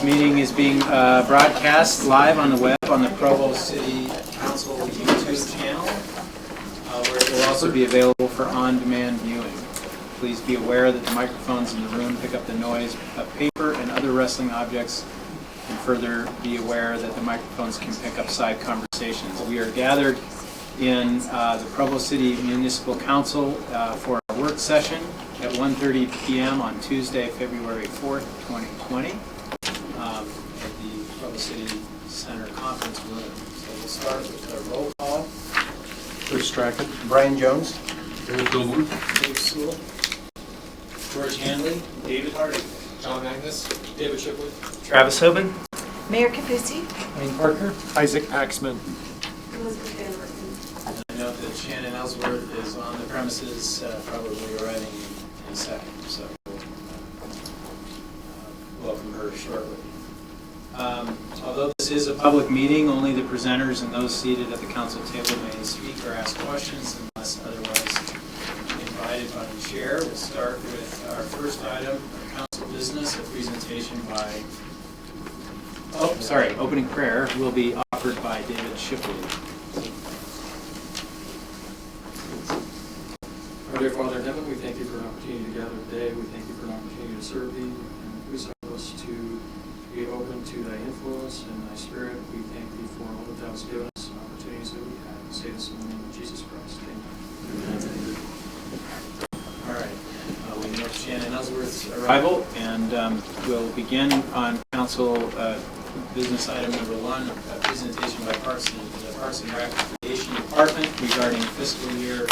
This meeting is being broadcast live on the web on the Provo City Council YouTube channel, where it will also be available for on-demand viewing. Please be aware that the microphones in the room pick up the noise of paper and other rustling objects, and further be aware that the microphones can pick up side conversations. We are gathered in the Provo City Municipal Council for a work session at 1:30 p.m. on Tuesday, February 4th, 2020, at the Provo City Center Conference Room. So we'll start with a roll call. Bruce Strachan. Brian Jones. Eric Gilbert. Dave Sewell. George Hanley. David Hardy. John Agnes. David Shipley. Travis Hoban. Mayor Capusi. Wayne Parker. Isaac Axman. Elizabeth Van Orton. I note that Shannon Ellsworth is on the premises, probably arriving in a second, so we'll welcome her shortly. Although this is a public meeting, only the presenters and those seated at the council table may speak or ask questions unless otherwise invited by the chair. We'll start with our first item of council business, a presentation by, opening prayer will be offered by David Shipley. Our dear Father in heaven, we thank you for an opportunity to gather today. We thank you for an opportunity to serve thee, and please help us to be open to thy influence and thy spirit. We thank thee for all that thou hast given us and opportunities that we have. We say this in the name of Jesus Christ. Amen. All right. We note Shannon Ellsworth's arrival, and we'll begin on council business item number 1, a presentation by the Parks and Recreation Department regarding fiscal year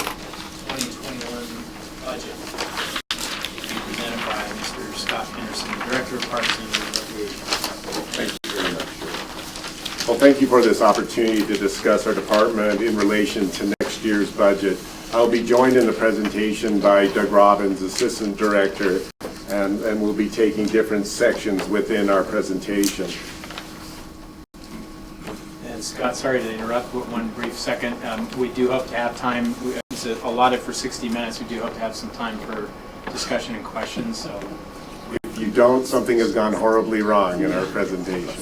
2021 budget. Presented by Mr. Scott Henderson, Director of Parks and Recreation. Thank you very much. Well, thank you for this opportunity to discuss our department in relation to next year's budget. I'll be joined in the presentation by Doug Robbins, Assistant Director, and we'll be taking different sections within our presentation. And Scott, sorry to interrupt, but one brief second. We do hope to have time. It's allotted for 60 minutes. We do hope to have some time for discussion and questions. So, If you don't, something has gone horribly wrong in our presentation.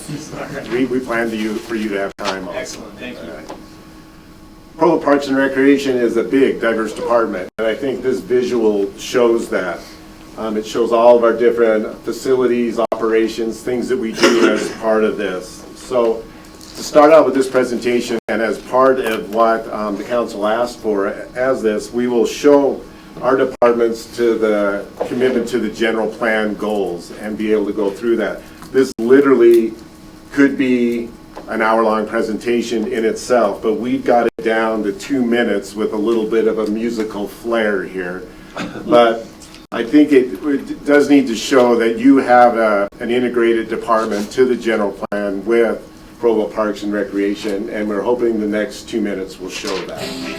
We plan for you to have time. Also. Excellent, thank you. Provo Parks and Recreation is a big, diverse department, and I think this visual shows that. It shows all of our different facilities, operations, things that we do as part of this. So, to start out with this presentation, and as part of what the council asked for as this, we will show our departments to the commitment to the general plan goals and be able to go through that. This literally could be an hour-long presentation in itself, but we've got it down to 2 minutes with a little bit of a musical flair here. But I think it does need to show that you have an integrated department to the general plan with Provo Parks and Recreation, and we're hoping the next 2 minutes will show that.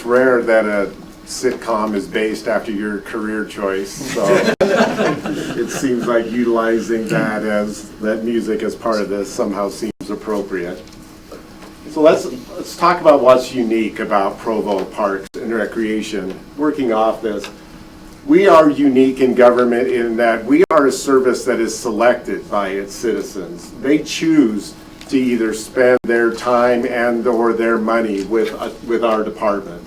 rare that a sitcom is based after your career choice, so it seems like utilizing that music as part of this somehow seems appropriate. So let's talk about what's unique about Provo Parks and Recreation. Working off this, we are unique in government in that we are a service that is selected by its citizens. They choose to either spend their time and or their money with our department.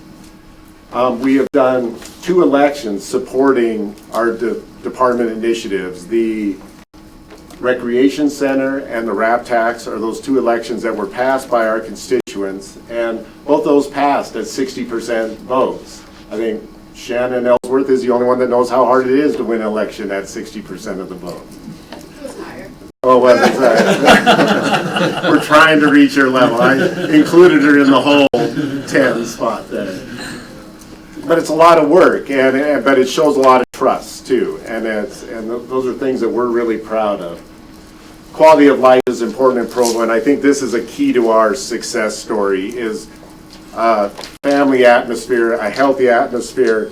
We have done 2 elections supporting our department initiatives. The Recreation Center and the RAP tax are those 2 elections that were passed by our constituents, and both those passed at 60% votes. I think Shannon Ellsworth is the only one that knows how hard it is to win an election at 60% of the vote. It was higher. Oh, was it? Sorry. We're trying to reach her level. I included her in the whole 10 spot there. But it's a lot of work, but it shows a lot of trust too, and those are things that we're really proud of. Quality of life is important in Provo, and I think this is a key to our success story, is family atmosphere, a healthy atmosphere.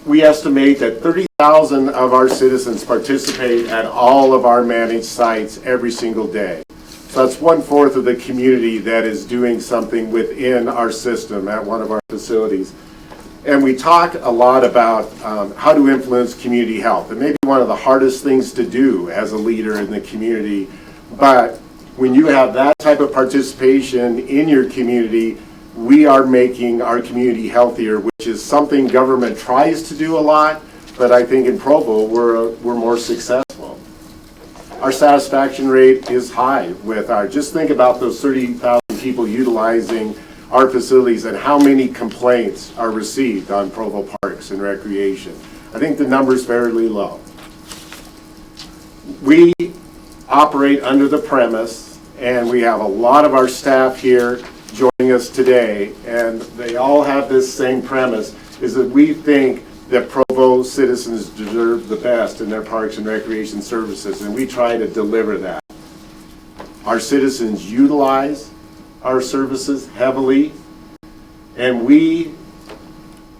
We estimate that 30,000 of our citizens participate at all of our managed sites every single day. So that's 1/4 of the community that is doing something within our system at one of our facilities. And we talk a lot about how to influence community health. It may be one of the hardest things to do as a leader in the community, but when you have that type of participation in your community, we are making our community healthier, which is something government tries to do a lot, but I think in Provo we're more successful. Our satisfaction rate is high with just think about those 30,000 people utilizing our facilities and how many complaints are received on Provo Parks and Recreation. I think the number is fairly low. We operate under the premise, and we have a lot of our staff here joining us today, and they all have this same premise, is that we think that Provo citizens deserve the best in their parks and recreation services, and we try to deliver that. Our citizens utilize our services heavily, and we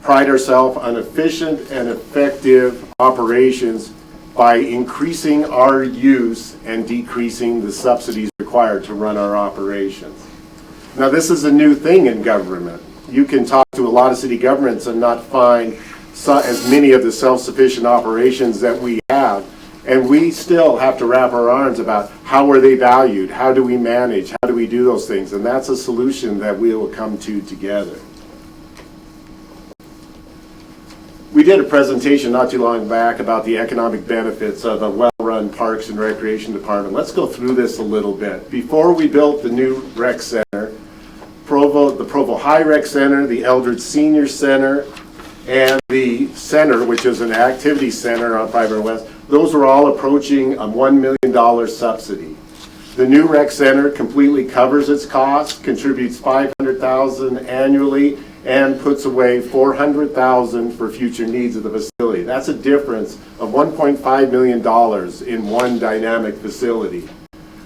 pride ourselves on efficient and effective operations by increasing our use and decreasing the subsidies required to run our operations. Now, this is a new thing in government. You can talk to a lot of city governments and not find as many of the self-sufficient operations that we have, and we still have to wrap our arms about how are they valued, how do we manage, how do we do those things, and that's a solution that we will come to together. We did a presentation not too long back about the economic benefits of a well-run Parks and Recreation Department. Let's go through this a little bit. Before we built the new rec center, the Provo High Rec Center, the Eldred Senior Center, and the center, which is an activity center on 5 West, those are all approaching a $1 million subsidy. The new rec center completely covers its costs, contributes $500,000 annually, and puts away $400,000 for future needs of the facility. That's a difference of $1.5 million in one dynamic facility.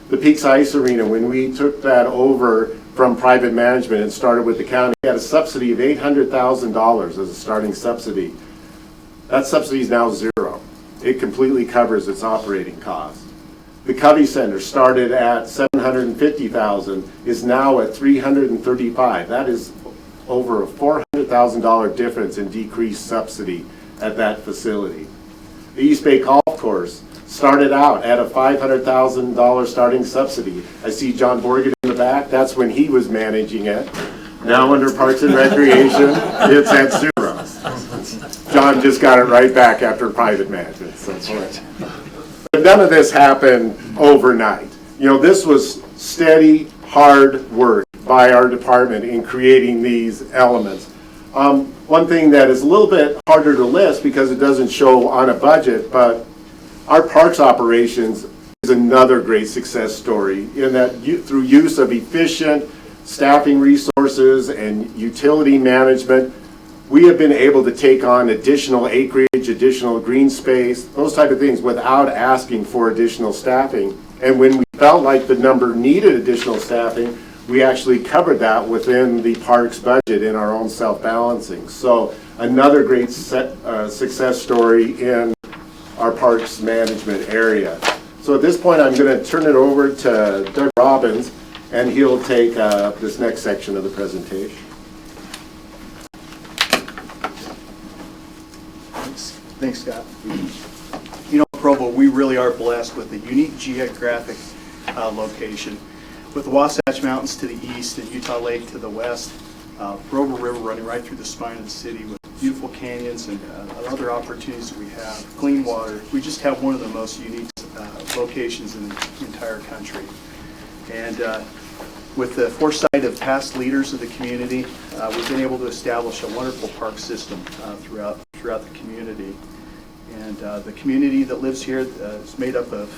The Peaks Ice Arena, when we took that over from private management and started with the county, we had a subsidy of $800,000 as a starting subsidy. That subsidy is now zero. It completely covers its operating costs. The Covey Center started at $750,000, is now at $335,000. That is over a $400,000 difference in decreased subsidy at that facility. The East Bay Golf Course started out at a $500,000 starting subsidy. I see John Borgett in the back. That's when he was managing it. Now under Parks and Recreation, it's at zero. John just got it right back after private management. But none of this happened overnight. You know, this was steady, hard work by our department in creating these elements. One thing that is a little bit harder to list because it doesn't show on a budget, but our parks operations is another great success story in that through use of efficient staffing resources and utility management, we have been able to take on additional acreage, additional green space, those type of things without asking for additional staffing. And when we felt like the number needed additional staffing, we actually covered that within the parks budget in our own self-balancing. So another great success story in our parks management area. So at this point, I'm going to turn it over to Doug Robbins, and he'll take this next section of the presentation. Thanks, Scott. You know, Provo, we really are blessed with a unique geographic location. With the Wasatch Mountains to the east and Utah Lake to the west, Provo River running right through the spine of the city with beautiful canyons and other opportunities that we have, clean water. We just have one of the most unique locations in the entire country. And with the foresight of past leaders of the community, we've been able to establish a wonderful park system throughout the community. And the community that lives here is made up of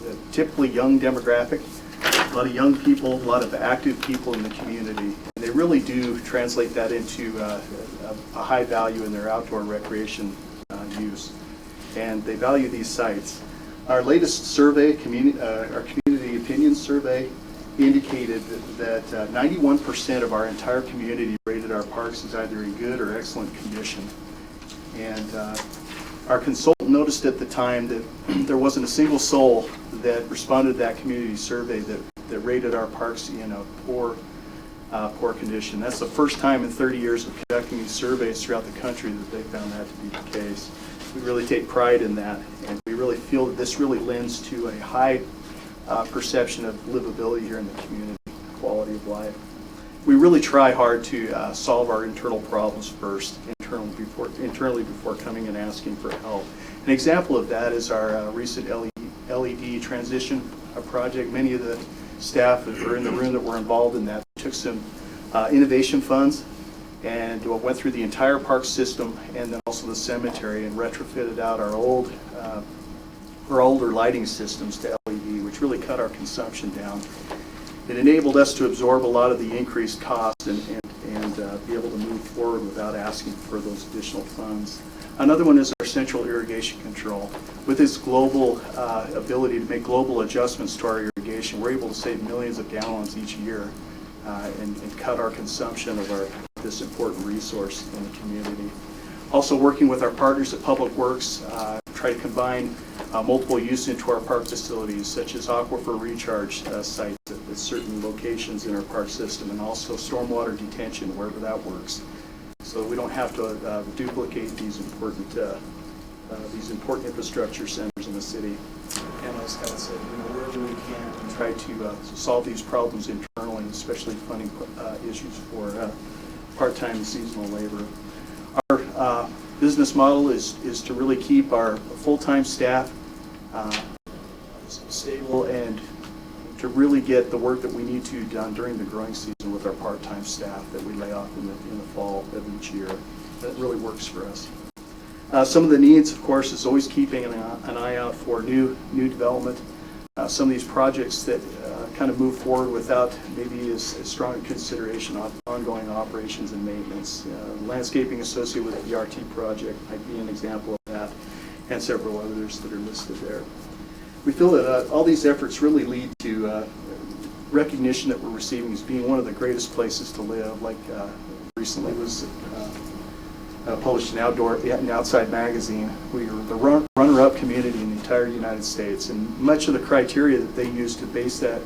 a typically young demographic, a lot of young people, a lot of active people in the community. And they really do translate that into a high value in their outdoor recreation use. And they value these sites. Our latest survey, our community opinion survey, indicated that 91% of our entire community rated our parks as either in good or excellent condition. And our consultant noticed at the time that there wasn't a single soul that responded to that community survey that rated our parks in a poor condition. That's the first time in 30 years of conducting these surveys throughout the country that they found that to be the case. We really take pride in that, and we really feel that this really lends to a high perception of livability here in the community, quality of life. We really try hard to solve our internal problems first, internally before coming and asking for help. An example of that is our recent LED transition project. Many of the staff that were in the room that were involved in that took some innovation funds and went through the entire park system and then also the cemetery and retrofitted out our older lighting systems to LED, which really cut our consumption down. It enabled us to absorb a lot of the increased cost and be able to move forward without asking for those additional funds. Another one is our central irrigation control. With its global ability to make global adjustments to our irrigation, we're able to save millions of gallons each year and cut our consumption of this important resource in the community. Also working with our partners at Public Works, try to combine multiple use into our park facilities, such as aquifer recharge sites at certain locations in our park system, and also stormwater detention wherever that works, so we don't have to duplicate these important infrastructure centers in the city. And as Scott said, wherever we can, we try to solve these problems internally, especially funding issues for part-time and seasonal labor. Our business model is to really keep our full-time staff stable and to really get the work that we need to done during the growing season with our part-time staff that we lay off in the fall of each year. That really works for us. Some of the needs, of course, is always keeping an eye out for new development. Some of these projects that kind of move forward without maybe as strong a consideration of ongoing operations and maintenance. Landscaping associated with the RT project might be an example of that, and several others that are listed there. We feel that all these efforts really lead to recognition that we're receiving as being one of the greatest places to live, like recently was published in Outside Magazine. We were the runner-up community in the entire United States, and much of the criteria that they used to base that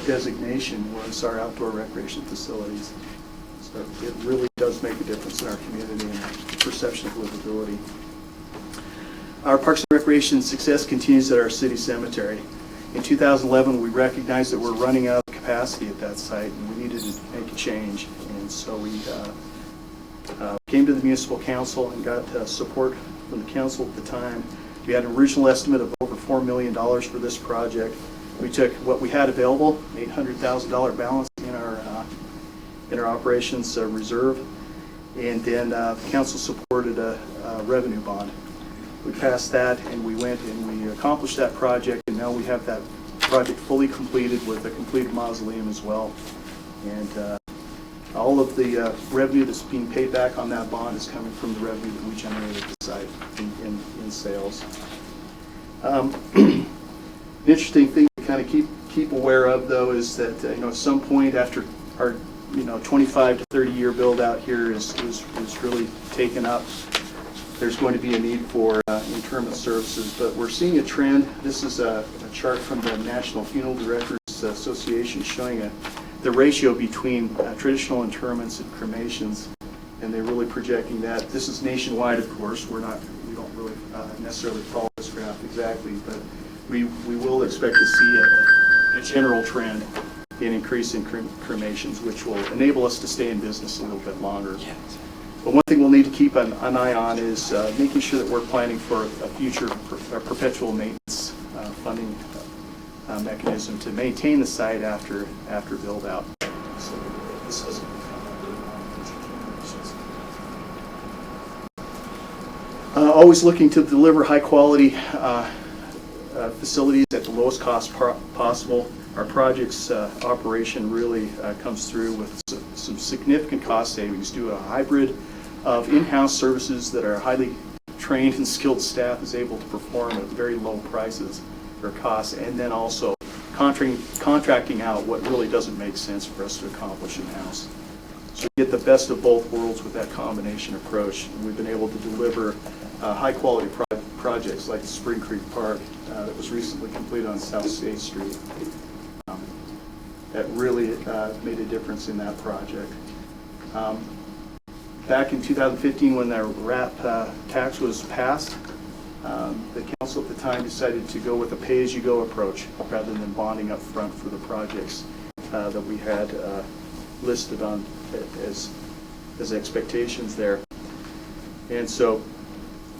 designation was our outdoor recreation facilities. So it really does make a difference in our community and the perception of livability. Our Parks and Recreation success continues at our city cemetery. In 2011, we recognized that we're running out of capacity at that site, and we needed to make a change. And so we came to the municipal council and got support from the council at the time. We had an original estimate of over $4 million for this project. We took what we had available, $800,000 balance in our operations reserve, and then the council supported a revenue bond. We passed that, and we went and we accomplished that project, and now we have that project fully completed with a completed mausoleum as well. And all of the revenue that's being paid back on that bond is coming from the revenue that we generated at the site in sales. An interesting thing to kind of keep keep aware of, though, is that, at some point after our, 25 to 30 year build out here is really taken up, there's going to be a need for interment services. But we're seeing a trend. This is a chart from the National Funeral Directors Association showing the ratio between traditional interments and cremations, and they're really projecting that. This is nationwide, of course. We don't really necessarily follow this graph exactly, but we will expect to see a general trend in increasing cremations, which will enable us to stay in business a little bit longer. But one thing we'll need to keep an eye on is making sure that we're planning for a future perpetual maintenance funding mechanism to maintain the site after build out. So this doesn't become always looking to deliver high quality facilities at the lowest cost possible. Our project's operation really comes through with some significant cost savings due to a hybrid of in-house services that our highly trained and skilled staff is able to perform at very low prices or costs, and then also contracting out what really doesn't make sense for us to accomplish in-house. So we get the best of both worlds with that combination approach. We've been able to deliver high-quality projects like the Spring Creek Park that was recently completed on South State Street. That really made a difference in that project. Back in 2015, when the RAP tax was passed, the council at the time decided to go with a pay-as-you-go approach rather than bonding up front for the projects that we had listed on as expectations there. And so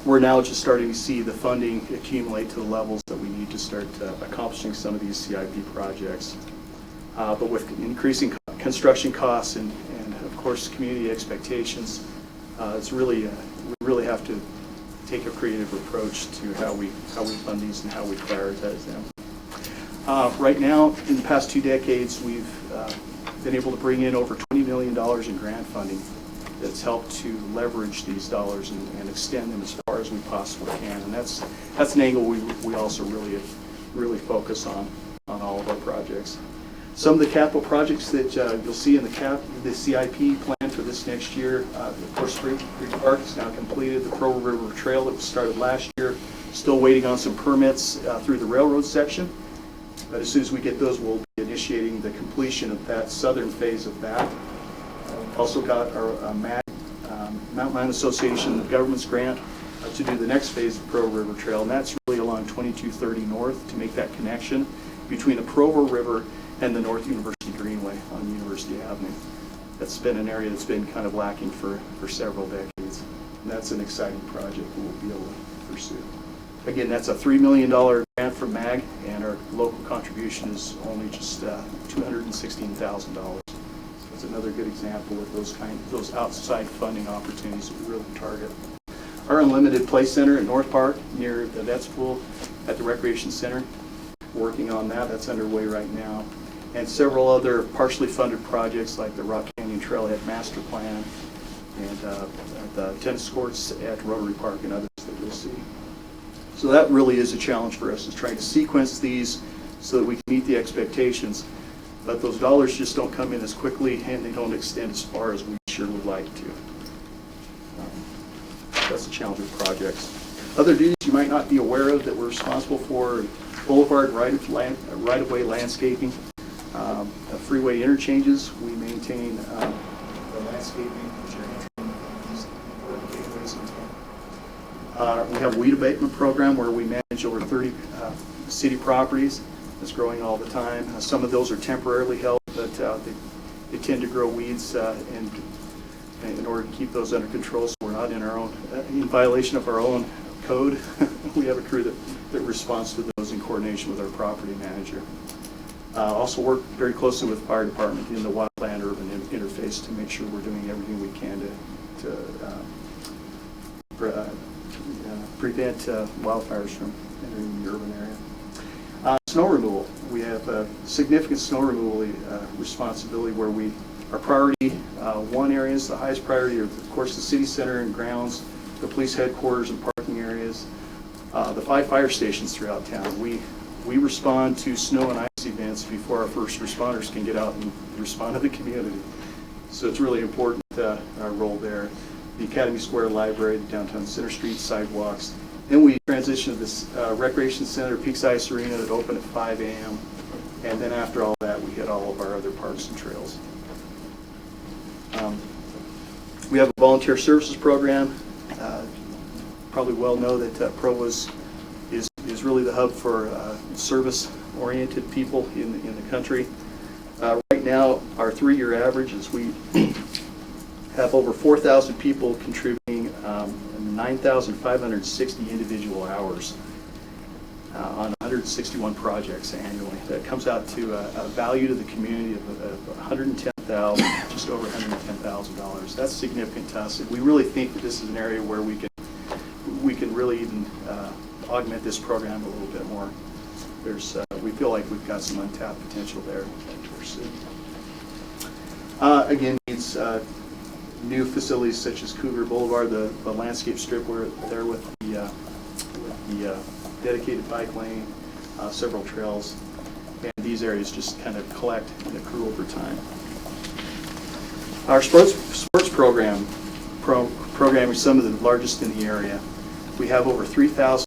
we're now just starting to see the funding accumulate to the levels that we need to start accomplishing some of these CIP projects. But with increasing construction costs and of course community expectations, it's really we really have to take a creative approach to how we fund these and how we prioritize them. Right now, in the past 2 decades, we've been able to bring in over $20 million in grant funding that's helped to leverage these dollars and extend them as far as we possibly can. And that's an angle we also really focus on all of our projects. Some of the capital projects that you'll see in the CIP plan for this next year, of course, Spring Creek Park is now completed. The Provo River Trail that was started last year, still waiting on some permits through the railroad section. But as soon as we get those, we'll be initiating the completion of that southern phase of that. Also got our MAG, Mountain Land Association, the government's grant to do the next phase of Provo River Trail, and that's really along 2230 North to make that connection between the Provo River and the North University Greenway on University Avenue. That's been an area that's been kind of lacking for several decades. And that's an exciting project that we'll be able to pursue. Again, that's a $3 million grant from MAG, and our local contribution is only just $216,000. So it's another good example of those outside funding opportunities that we really target. Our Unlimited Play Center in North Park near the Vets Pool at the Recreation Center, working on that. That's underway right now. And several other partially funded projects like the Rock Canyon Trailhead Master Plan and the tennis courts at Rotary Park and others that you'll see. So that really is a challenge for us, is trying to sequence these so that we can meet the expectations. But those dollars just don't come in as quickly, and they don't extend as far as we sure would like to. That's a challenge with projects. Other duties you might not be aware of that we're responsible for: boulevard right-of-way landscaping, freeway interchanges. We maintain the landscaping, which are entering these important gateways in town. We have a weed abatement program where we manage over 30 city properties. It's growing all the time. Some of those are temporarily held, but they tend to grow weeds, and in order to keep those under control, so we're not in violation of our own code. We have a crew that responds to those in coordination with our property manager. Also work very closely with the fire department in the wildland urban interface to make sure we're doing everything we can to prevent wildfires from entering the urban area. Snow removal. We have significant snow removal responsibility where our priority one areas, the highest priority are, of course, the city center and grounds, the police headquarters and parking areas, the 5 fire stations throughout town. We respond to snow and ice events events before our first responders can get out and respond to the community. So it's really important, our role there. The Academy Square Library, the downtown Center Street sidewalks. Then we transitioned to this recreation center, Peaks Ice Arena, that opened at 5 a.m. And then after all that, we hit all of our other parks and trails. We have a volunteer services program. Probably well know that Provo is really the hub for service-oriented people in the country. Right now, our 3-year average is we have over 4,000 people contributing 9,560 individual hours on 161 projects annually. That comes out to a value to the community of $110,000, just over $110,000. That's significant to us. We really think that this is an area where we can really even augment this program a little bit more. We feel like we've got some untapped potential there to pursue. Again, needs new facilities such as Cougar Boulevard, the landscape strip where there with the dedicated bike lane, several trails, and these areas just kind of collect and accrue over time. Our sports program is some of the largest in the area. We have over 3,000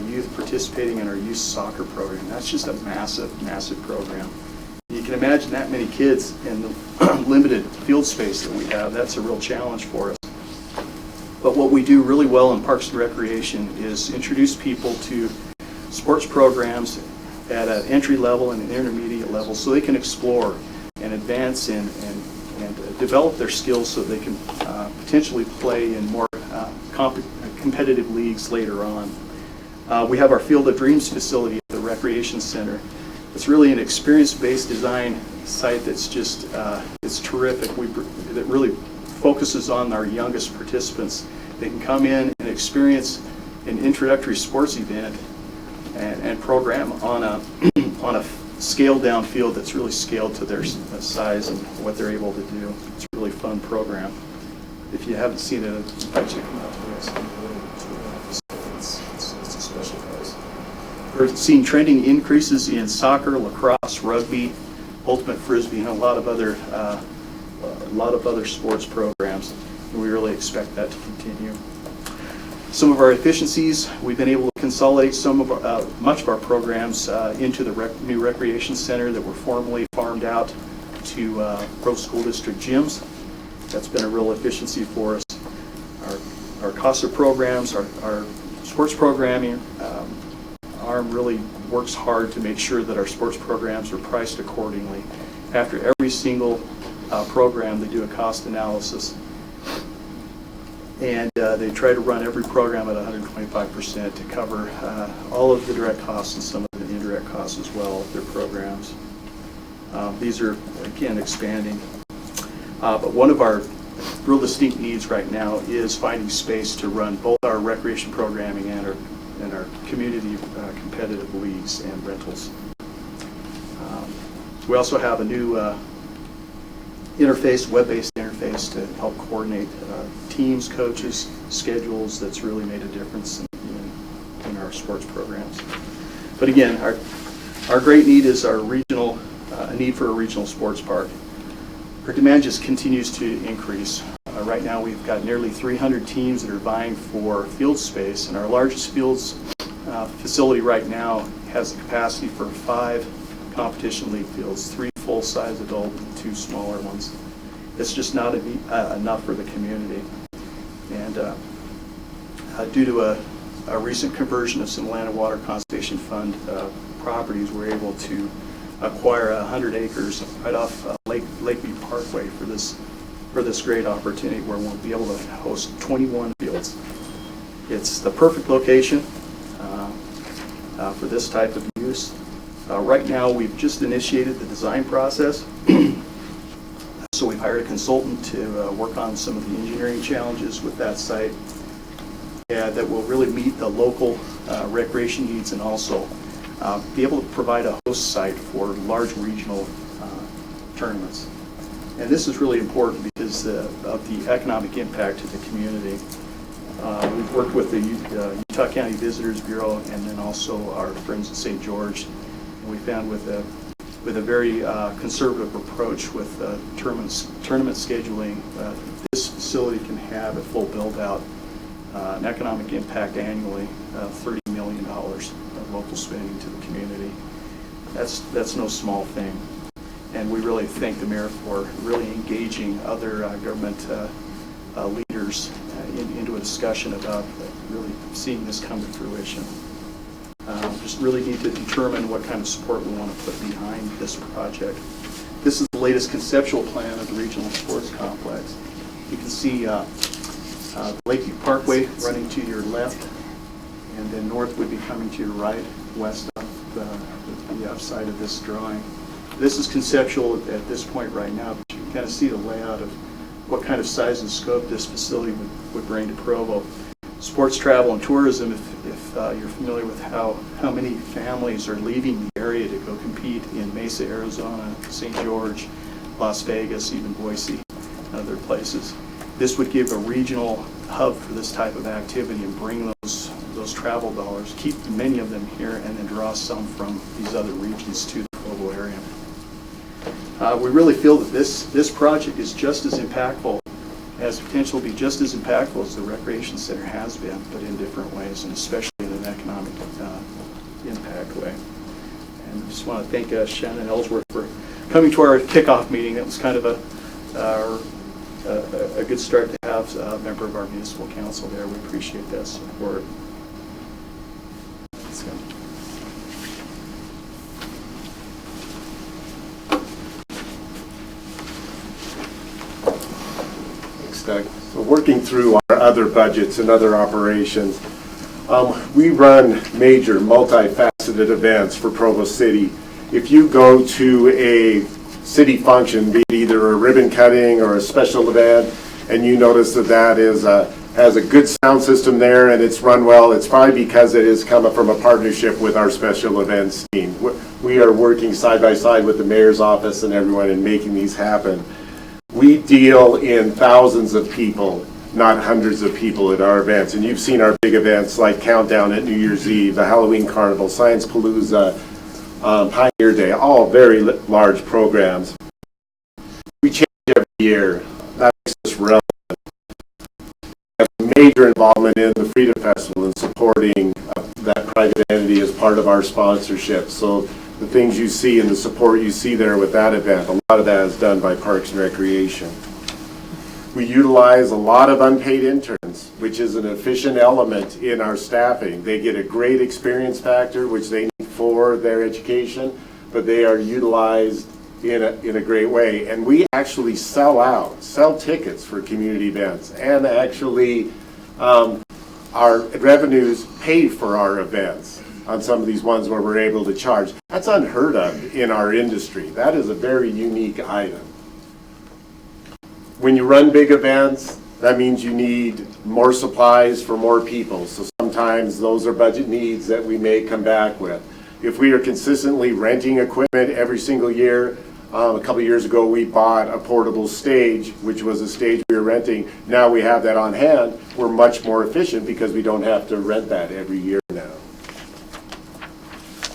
youth participating in our youth soccer program. That's just a massive, massive program. You can imagine that many kids in the limited field space that we have. That's a real challenge for us. But what we do really well in Parks and Recreation is introduce people to sports programs at an entry level and an intermediate level so they can explore and advance and develop their skills so they can potentially play in more competitive leagues later on. We have our Field of Dreams facility at the Recreation Center. It's really an experience-based design site that's just, it's terrific. It really focuses on our youngest participants. They can come in and experience an introductory sports event and program on a scaled down field that's really scaled to their size and what they're able to do. It's a really fun program. If you haven't seen it, I check them out. It's a special place. We're seeing trending increases in soccer, lacrosse, rugby, ultimate frisbee, and a lot of other sports programs. And we really expect that to continue. Some of our efficiencies, we've been able to consolidate much of our programs into the new recreation center that were formerly farmed out to Provo School District gyms. That's been a real efficiency for us. Our CASA programs, our sports programming arm really works hard to make sure that our sports programs are priced accordingly. After every single program, they do a cost analysis. And they try to run every program at 125% to cover all of the direct costs and some of the indirect costs as well of their programs. These are, again, expanding. But one of our real distinct needs right now is finding space to run both our recreation programming and our community competitive leagues and rentals. We also have a new web-based interface to help coordinate teams, coaches, schedules. That's really made a difference in our sports programs. But again, our great need is our regional need for a regional sports park. Our demand just continues to increase. Right now we've got nearly 300 teams that are vying for field space, and our largest fields facility right now has the capacity for 5 competition league fields, 3 full-size adult and 2 smaller ones. It's just not enough for the community. And due to a recent conversion of some land and water conservation fund properties, we're able to acquire 100 acres right off Lakeview Parkway for this great opportunity where we'll be able to host 21 fields. It's the perfect location for this type of use. Right now, we've just initiated the design process. So we've hired a consultant to work on some of the engineering challenges with that site that will really meet the local recreation needs and also be able to provide a host site for large regional tournaments. And this is really important because of the economic impact to the community. We've worked with the Utah County Visitors Bureau and then also our friends at St. George. And we found with with a very conservative approach with tournament scheduling. This facility can have a full build-out, an economic impact annually of $30 million of local spending to the community. That's no small thing. And we really thank the mayor for really engaging other government leaders into a discussion about really seeing this come to fruition. Just really need to determine what kind of support we want to put behind this project. This is the latest conceptual plan of the regional sports complex. You can see Lakeview Parkway running to your left, and then north would be coming to your right, west of the upside of this drawing. This is conceptual at this point right now, but you can kind of see the layout of what kind of size and scope this facility would bring to Provo. Sports travel and tourism, if you're familiar with how many families are leaving the area to go compete in Mesa, Arizona, St. George, Las Vegas, even Boise, and other places. This would give a regional hub for this type of activity and bring those travel dollars, keep many of them here, and then draw some from these other regions to the Provo area. We really feel that this project is just as impactful, has potential to be just as impactful as the recreation center has been, but in different ways, and especially in an economic impact way. And I just want to thank Shannon Ellsworth for coming to our kickoff meeting. That was kind of a good start to have a member of our municipal council there. We appreciate that support. So. Doug. So working through our other budgets and other operations, we run major multifaceted events for Provo City. If you go to a city function, be it either a ribbon cutting or a special event, and you notice that has a good sound system there and it's run well, it's probably because it has come from a partnership with our special events team. We are working side by side with the mayor's office and everyone in making these happen. We deal in thousands of people, not hundreds of people at our events. And you've seen our big events like Countdown at New Year's Eve, the Halloween Carnival, Science Palooza, Pioneer Day, all very large programs. We change every year. That makes us relevant. We have major involvement in the Freedom Festival and supporting that private entity as part of our sponsorship. So the things you see and the support you see there with that event, a lot of that is done by Parks and Recreation. We utilize a lot of unpaid interns, which is an efficient element in our staffing. They get a great experience factor, which they need for their education, but they are utilized in a great way. And we actually sell tickets for community events, and actually our revenues pay for our events on some of these ones where we're able to charge. That's unheard of in our industry. That is a very unique item. When you run big events, that means you need more supplies for more people. So sometimes those are budget needs that we may come back with. If we are consistently renting equipment every single year, a couple of years ago we bought a portable stage, which was a stage we were renting. Now we have that on hand. We're much more efficient because we don't have to rent that every year now.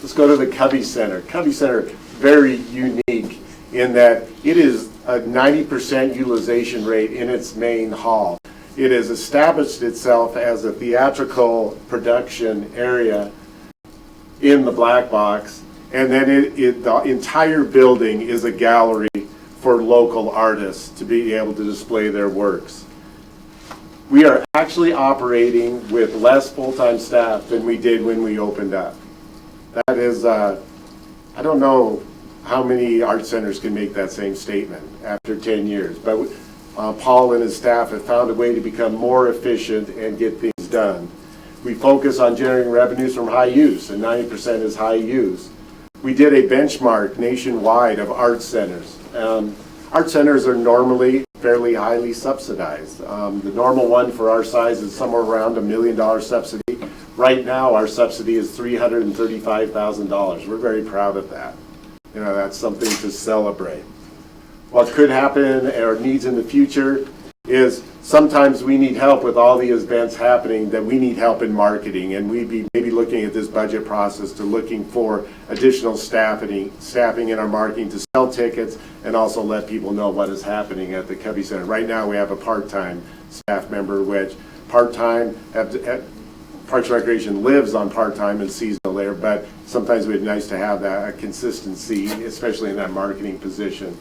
Let's go to the Covey Center. Covey Center, very unique in that it is a 90% utilization rate in its main hall. It has established itself as a theatrical production area in the black box, and then the entire building is a gallery for local artists to be able to display their works. We are actually operating with less full-time staff than we did when we opened up. That is, I don't know how many art centers can make that same statement after 10 years, but Paul and his staff have found a way to become more efficient and get things done. We focus on generating revenues from high use, and 90% is high use. We did a benchmark nationwide of art centers. Art centers are normally fairly highly subsidized. The normal one for our size is somewhere around $1 million subsidy. Right now, our subsidy is $335,000. We're very proud of that. You know, that's something to celebrate. What could happen or needs in the future is sometimes we need help with all the events happening, that we need help in marketing, and we'd be maybe looking at this budget process to looking for additional staffing in our marketing to sell tickets and also let people know what is happening at the Covey Center. Right now we have a part-time staff member, which part-time, Parks and Recreation lives on part-time and seasonal there, but sometimes it would be nice to have that consistency, especially in that marketing position.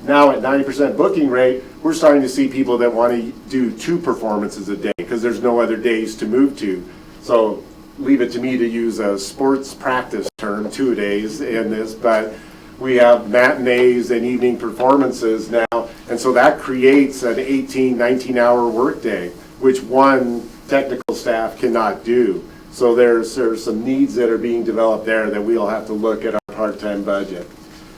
Now at 90% booking rate, we're starting to see people that want to do 2 performances a day because there's no other days to move to. So leave it to me to use a sports practice term, 2 days in this, but we have matinees and evening performances now, and so that creates an 18, 19-hour workday, which one technical staff cannot do. So there's some needs that are being developed there that we'll have to look at our part-time budget.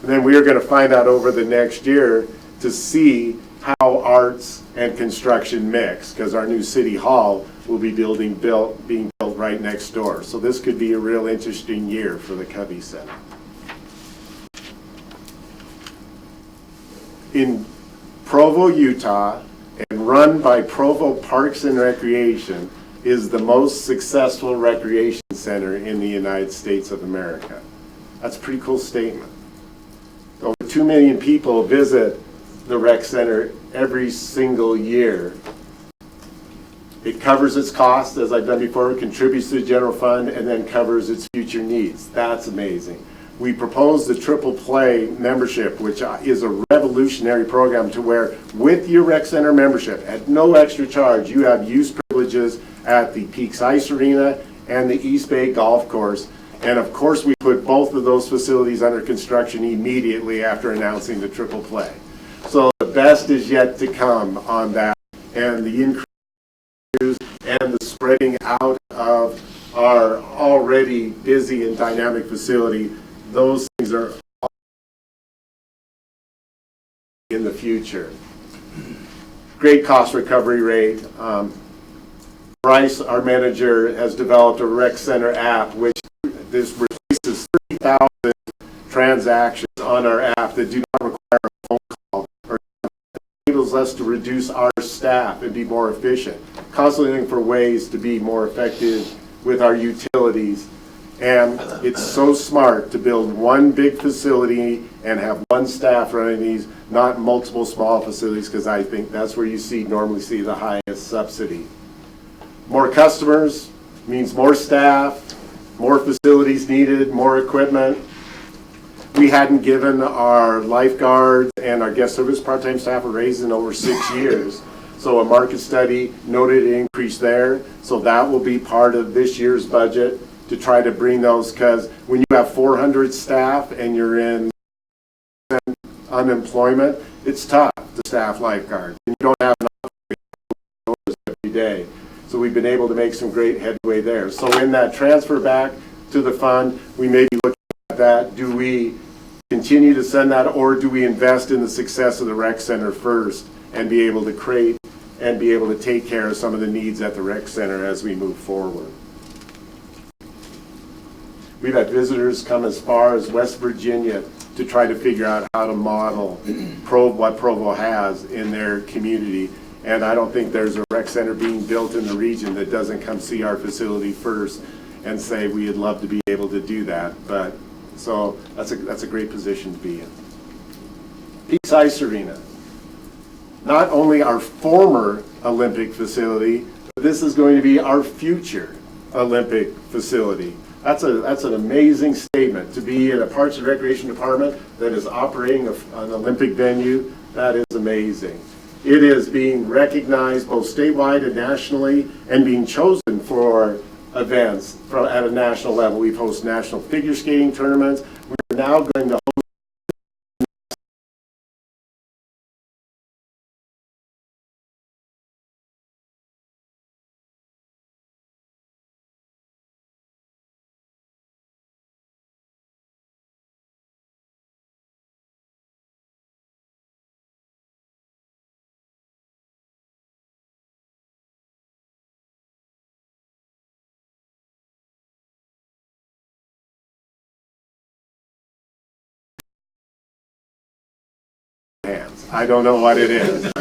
And then we are going to find out over the next year to see how arts and construction mix, because our new city hall will be being built right next door. So this could be a real interesting year for the Covey Center. In Provo, Utah, and run by Provo Parks and Recreation, is the most successful recreation center in the United States of America. That's a pretty cool statement. Over 2 million people visit the rec center every single year. It covers its costs, as I've done before, contributes to the general fund, and then covers its future needs. That's amazing. We proposed the triple play membership, which is a revolutionary program to where with your rec center membership, at no extra charge, you have use privileges at the Peaks Ice Arena and the East Bay Golf Course. And of course, we put both of those facilities under construction immediately after announcing the triple play. So the best is yet to come on that, and the increase and the spreading out of our already busy and dynamic facility. Those things are in the future. Great cost recovery rate. Bryce, our manager, has developed a rec center app, which this replaces 30,000 transactions on our app that do not require a phone call, or enables us to reduce our staff and be more efficient. Constantly looking for ways to be more effective with our utilities. And it's so smart to build one big facility and have one staff running these, not multiple small facilities, because I think that's where you normally see the highest subsidy. More customers means more staff, more facilities needed, more equipment. We hadn't given our lifeguards and our guest service part-time staff a raise in over 6 years. So a market study noted an increase there. So that will be part of this year's budget, to try to bring those, because when you have 400 staff and you're in unemployment, it's tough to staff lifeguards. And you don't have enough every day. So we've been able to make some great headway there. So in that transfer back to the fund, we may be looking at that. Do we continue to send that, or do we invest in the success of the rec center first and be able to create and be able to take care of some of the needs at the rec center as we move forward? We've had visitors come as far as West Virginia to try to figure out how to model what Provo has in their community. And I don't think there's a rec center being built in the region that doesn't come see our facility first and say we'd love to be able to do that. But so that's a great position to be in. Peaks Ice Arena. Not only our former Olympic facility, but this is going to be our future Olympic facility. That's an amazing statement, to be in a Parks and Recreation department that is operating an Olympic venue. That is amazing. It is being recognized both statewide and nationally, and being chosen for events at a national level. We've hosted national figure skating tournaments. We're now going to host hands. I don't know what it is.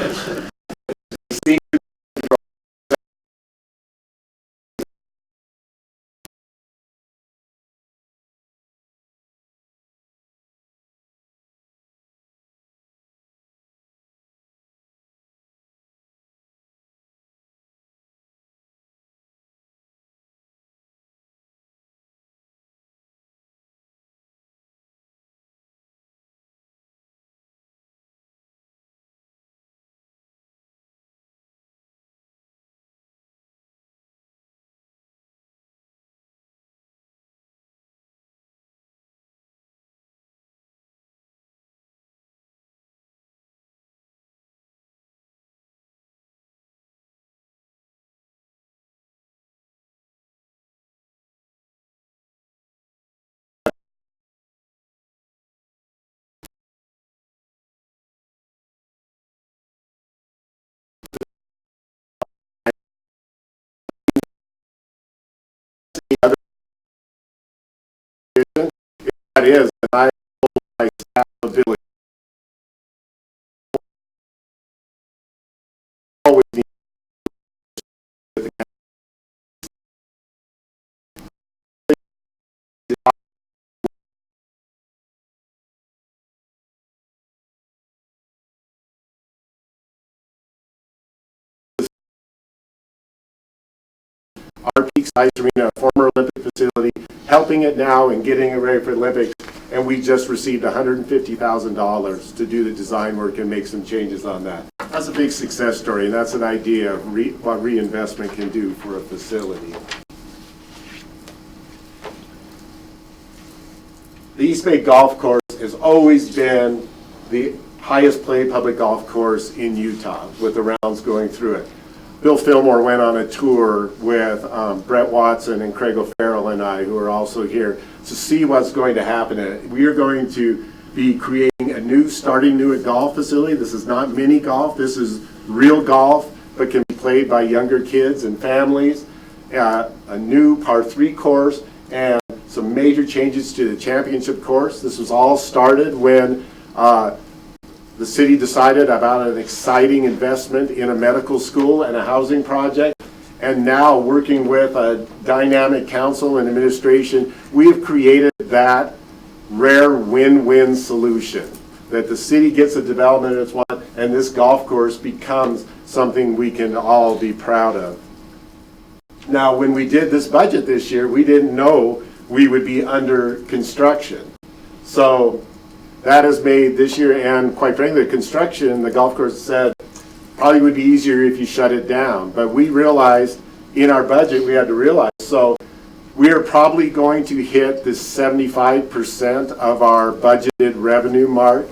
that is, and I hold my staff ability always need our Peaks Ice Arena, a former Olympic facility, helping it now and getting it ready for Olympics. And we just received $150,000 to do the design work and make some changes on that. That's a big success story, and that's an idea of what reinvestment can do for a facility. The East Bay Golf Course has always been the highest played public golf course in Utah, with the rounds going through it. Bill Fillmore went on a tour with Brett Watson and Craig O'Farrell and I, who are also here, to see what's going to happen. We are going to be creating starting new at golf facility. This is not mini golf. This is real golf, but can be played by younger kids and families. A new par 3 course and some major changes to the championship course. This was all started when the city decided about an exciting investment in a medical school and a housing project. And now, working with a dynamic council and administration, we have created that rare win-win solution, that the city gets a development it's want, and this golf course becomes something we can all be proud of. Now, when we did this budget this year, we didn't know we would be under construction. So that has made this year, and quite frankly, the construction, the golf course said, probably would be easier if you shut it down. But we realized in our budget, we had to realize, so we are probably going to hit the 75% of our budgeted revenue mark.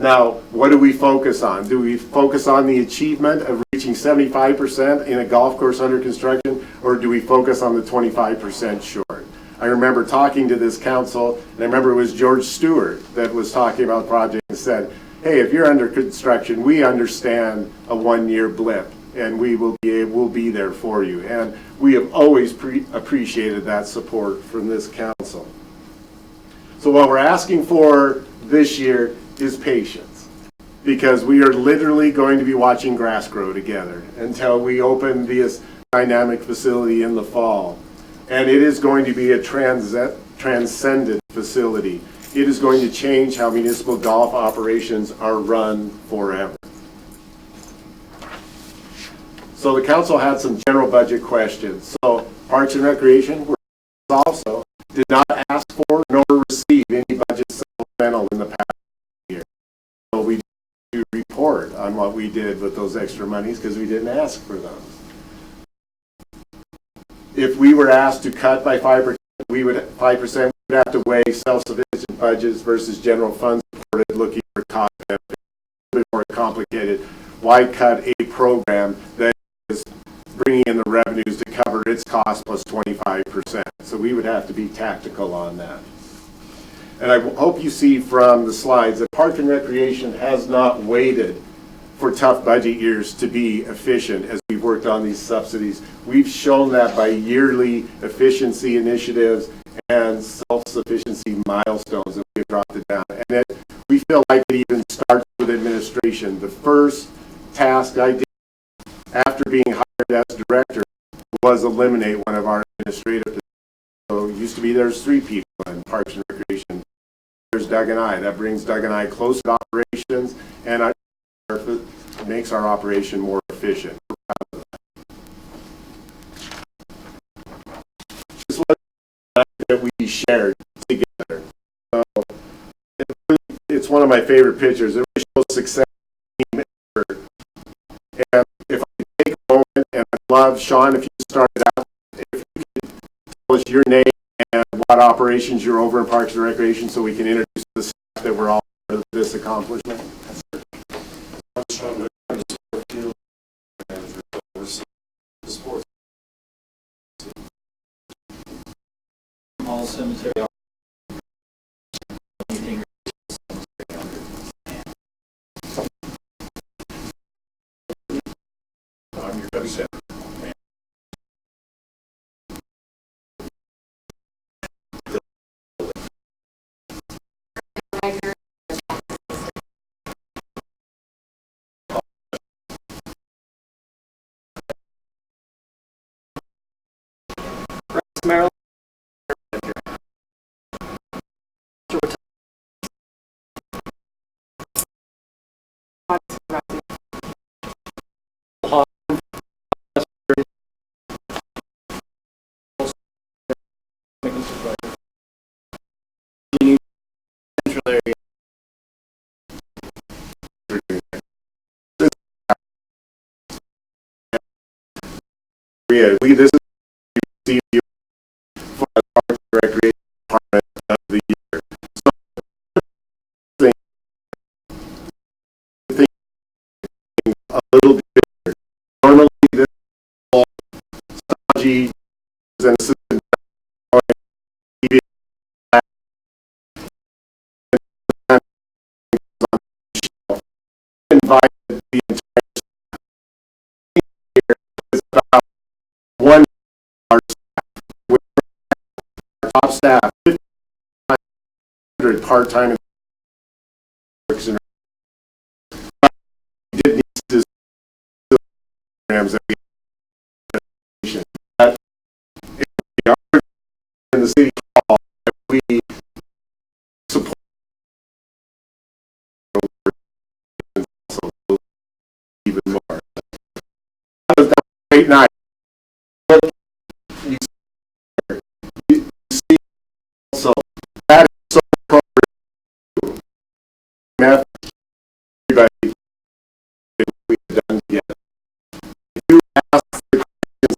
Now, what do we focus on? Do we focus on the achievement of reaching 75% in a golf course under construction, or do we focus on the 25% short? I remember talking to this council, and I remember it was George Stewart that was talking about the project and said, hey, if you're under construction, we understand a 1-year blip, and we will be there for you. And we have always appreciated that support from this council. So what we're asking for this year is patience, because we are literally going to be watching grass grow together until we open this dynamic facility in the fall. And it is going to be a transcendent facility. It is going to change how municipal golf operations are run forever. So the council had some general budget questions. So Parks and Recreation also did not ask for nor receive any budget supplemental in the past year. So we do report on what we did with those extra monies because we didn't ask for them. If we were asked to cut by 5%, we would have to weigh self-sufficient budgets versus general fund supported, looking for cost benefit. A bit more complicated. Why cut a program that is bringing in the revenues to cover its cost plus 25%? So we would have to be tactical on that. And I hope you see from the slides that Park and Recreation has not waited for tough budget years to be efficient as we've worked on these subsidies. We've shown that by yearly efficiency initiatives and self-sufficiency milestones that we've dropped it down. And we feel like it even starts with administration. The first task I did after being hired as director was eliminate one of our administrative positions. So it used to be there's 3 people in Parks and Recreation. There's Doug and I. That brings Doug and I close to operations, and makes our operation more efficient. This was that we shared together. So it's one of my favorite pictures. It really shows success. And if I take a moment, and I love Sean, if you started out, if you could tell us your name and what operations you're over in Parks and Recreation, so we can introduce the staff that we're all part of this accomplishment. All cemetery. Maryland. We this is received you for the Parks and Recreation Department of the year. So think a little bit different. Normally this is an assistant invited the entire staff. Here is about one our staff, with our top staff, 1,500 part-time works and we did need to programs that we that if we are in the city hall, that we support even more. That was a great night. You see, so that is so appropriate. Math, everybody, that we've done together. If you ask the questions,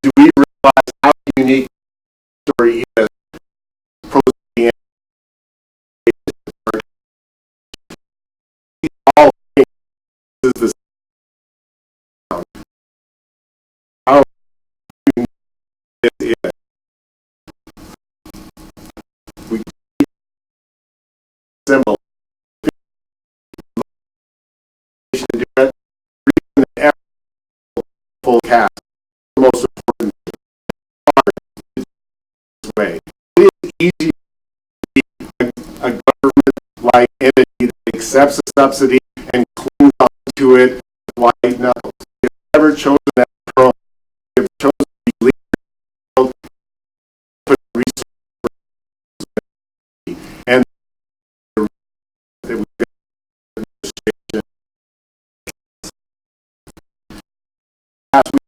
do we realize how unique the story is? All things is the sound. How unique it is. We assemble full cast. The most important part is this way. It is easy to be a government-like entity that accepts a subsidy and clings onto it with white knuckles. We've never chosen that approach. We've chosen to be leaders, put resources, and the that we've got administration. Last week,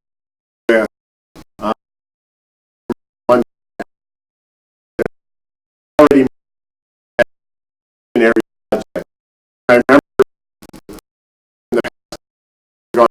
with one already in every project. I remember in the past, gone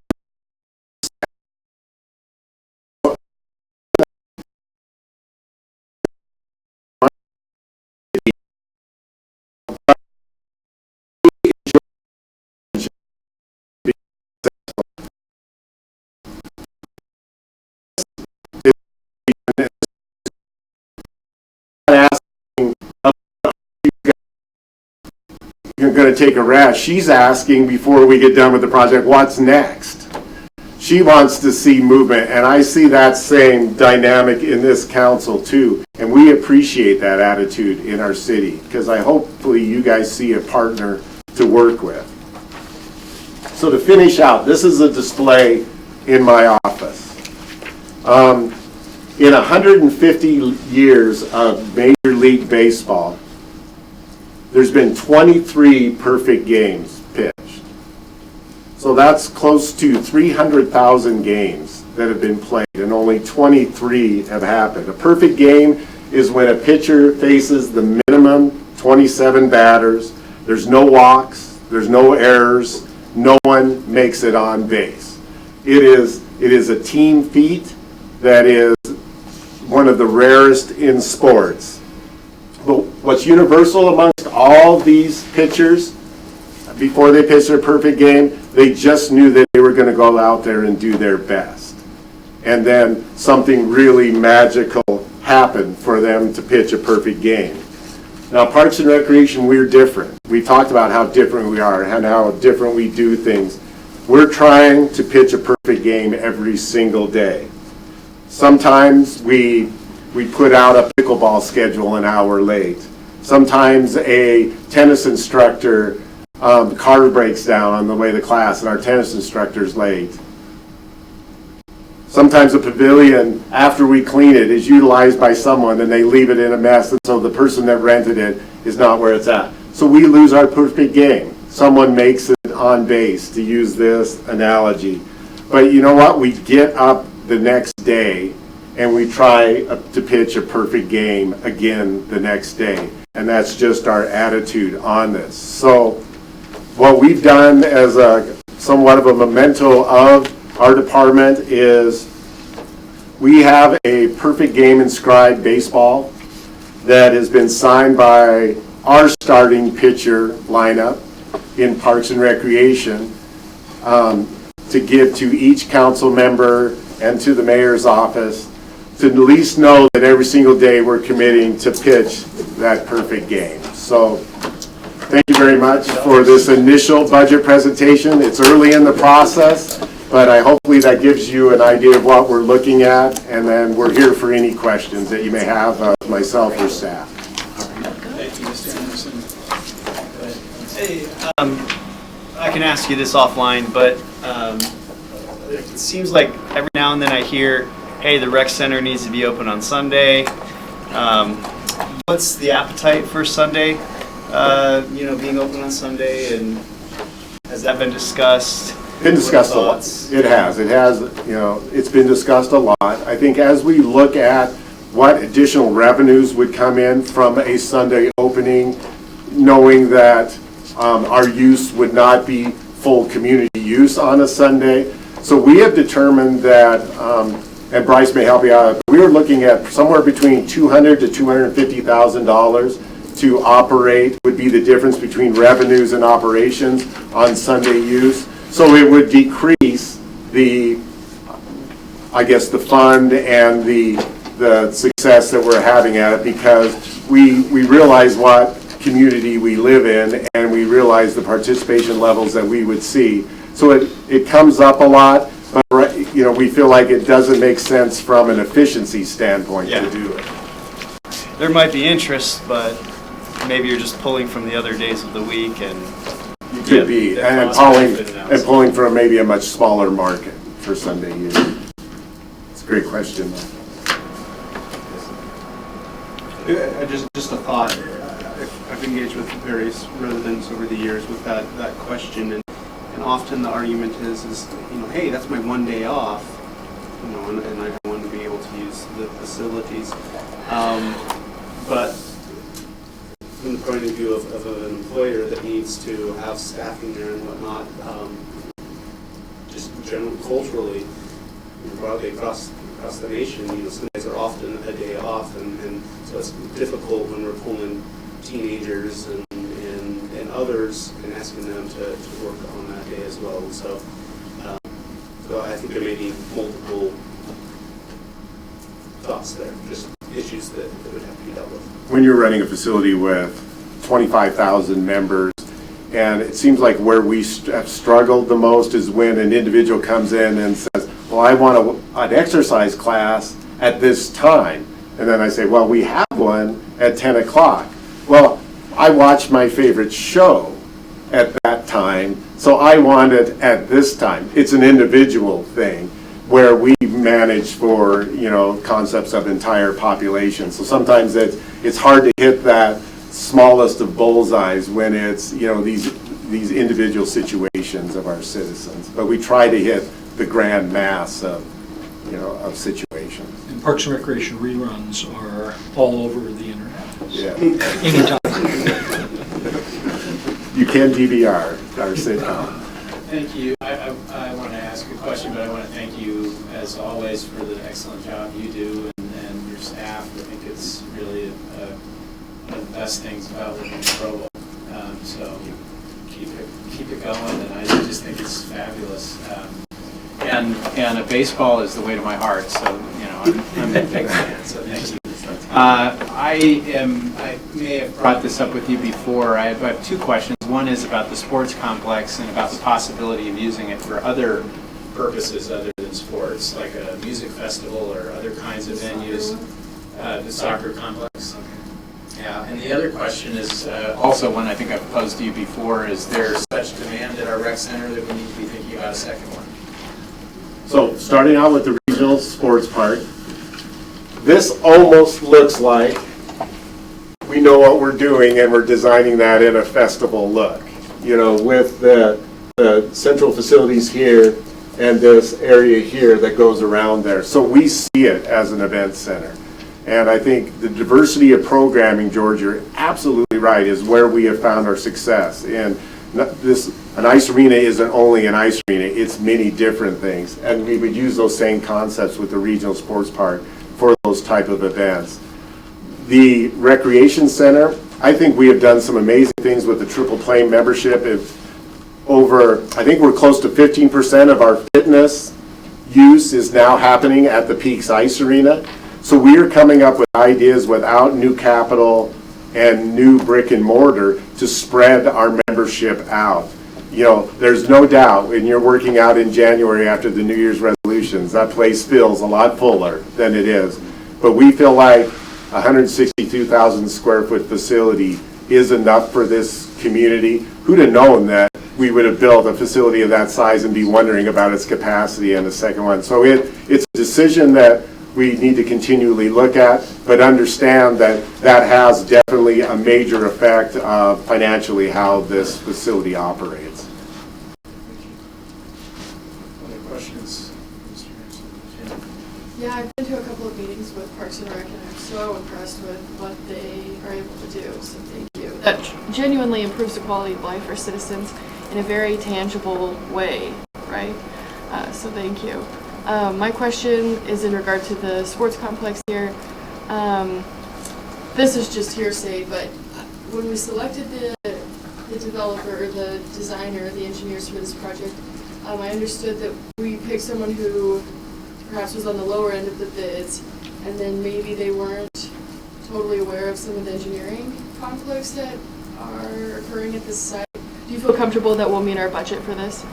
asking you're going to take a rest. She's asking before we get done with the project, what's next? She wants to see movement, and I see that same dynamic in this council too. And we appreciate that attitude in our city because hopefully you guys see a partner to work with. So to finish out, this is a display in my office. In 150 years of Major League Baseball, there's been 23 perfect games pitched. So that's close to 300,000 games that have been played, and only 23 have happened. A perfect game is when a pitcher faces the minimum 27 batters, there's no walks, there's no errors, no one makes it on base. It is a team feat that is one of the rarest in sports. But what's universal amongst all these pitchers, before they pitch their perfect game, they just knew that they were going to go out there and do their best. And then something really magical happened for them to pitch a perfect game. Now, Parks and Recreation, we're different. We talked about how different we are and how different we do things. We're trying to pitch a perfect game every single day. Sometimes we put out a pickleball schedule an hour late. Sometimes a tennis instructor, car breaks down on the way to class and our tennis instructor's late. Sometimes a pavilion, after we clean it, is utilized by someone and they leave it in a mess, and so the person that rented it is not where it's at. So we lose our perfect game. Someone makes it on base, to use this analogy. But you know what? We get up the next day and we try to pitch a perfect game again the next day. And that's just our attitude on this. So what we've done as a somewhat of a memento of our department is we have a perfect game inscribed baseball that has been signed by our starting pitcher lineup in Parks and Recreation to give to each council member and to the mayor's office to at least know that every single day we're committing to pitch that perfect game. So thank you very much for this initial budget presentation. It's early in the process, but hopefully that gives you an idea of what we're looking at, and then we're here for any questions that you may have of myself or staff. Thank you, Mr. Anderson. Hey, I can ask you this offline, but it seems like every now and then I hear, hey, the rec center needs to be open on Sunday. What's the appetite for Sunday, being open on Sunday, and has that been discussed? Been discussed a lot. It has, it's been discussed a lot. I think as we look at what additional revenues would come in from a Sunday opening, knowing that our use would not be full community use on a Sunday. So we have determined that, and Bryce may help you out, we were looking at somewhere between $200,000 to $250,000 to operate, would be the difference between revenues and operations on Sunday use. So it would decrease the fund and the success that we're having at it, because we realize what community we live in, and we realize the participation levels that we would see. So it comes up a lot, but we feel like it doesn't make sense from an efficiency standpoint to do it. There might be interest, but maybe you're just pulling from the other days of the week, and You could be, and pulling from maybe a much smaller market for Sunday use. It's a great question. Just a thought. I've engaged with various residents over the years with that question, and often the argument is hey, that's my one day off, and I want to be able to use the facilities. But from the point of view of an employer that needs to have staffing there and whatnot, just generally culturally, broadly across the nation, Sundays are often a day off, and so it's difficult when we're pulling teenagers and others and asking them to work on that day as well. So I think there may be multiple thoughts there, just issues that would have to be dealt with. When you're running a facility with 25,000 members, and it seems like where we have struggled the most is when an individual comes in and says, well, I want an exercise class at this time. And then I say, well, we have one at 10 o'clock. Well, I watch my favorite show at that time, so I want it at this time. It's an individual thing where we manage for, concepts of entire population. So sometimes it's hard to hit that smallest of bullseyes when it's, these individual situations of our citizens. But we try to hit the grand mass of situations. And Parks and Recreation reruns are all over the internet. Yeah. Anytime. You can DVR our sitcom. Thank you. I want to ask a question, but I want to thank you, as always, for the excellent job you do and your staff. I think it's really one of the best things about living in Provo. So keep it going, and I just think it's fabulous. And a baseball is the way to my heart, so I'm a big fan. So thank you. I may have brought this up with you before. I have two questions. One is about the sports complex and about the possibility of using it for other purposes other than sports, like a music festival or other kinds of venues. The soccer complex. Yeah, and the other question is also one I think I've posed to you before, is there such demand at our rec center that we need to be thinking about a second one? So starting out with the regional sports park, this almost looks like we know what we're doing and we're designing that in a festival look. You know, with the central facilities here and this area here that goes around there. So we see it as an event center. And I think the diversity of programming, George, you're absolutely right, is where we have found our success. And an ice arena isn't only an ice arena, it's many different things. And we would use those same concepts with the regional sports park for those type of events. The recreation center, I think we have done some amazing things with the Triple Play membership. I think we're close to 15% of our fitness use is now happening at the Peaks Ice Arena. So we are coming up with ideas without new capital and new brick and mortar to spread our membership out. You know, there's no doubt when you're working out in January after the New Year's resolutions, that place feels a lot fuller than it is. But we feel like 162,000 square foot facility is enough for this community. Who'd have known that we would have built a facility of that size and be wondering about its capacity and the second one. So it's a decision that we need to continually look at, but understand that that has definitely a major effect financially how this facility operates. Other questions? Mr. Harrison? Yeah, I've been to a couple of meetings with Parks and Rec, and I'm so impressed with what they are able to do, so thank you. That genuinely improves the quality of life for citizens in a very tangible way, right? So thank you. My question is in regard to the sports complex here. This is just hearsay, but when we selected the developer, or the designer, the engineers for this project, I understood that we picked someone who perhaps was on the lower end of the bids, and then maybe they weren't totally aware of some of the engineering conflicts that are occurring at this site. Do you feel comfortable that we'll meet our budget for this?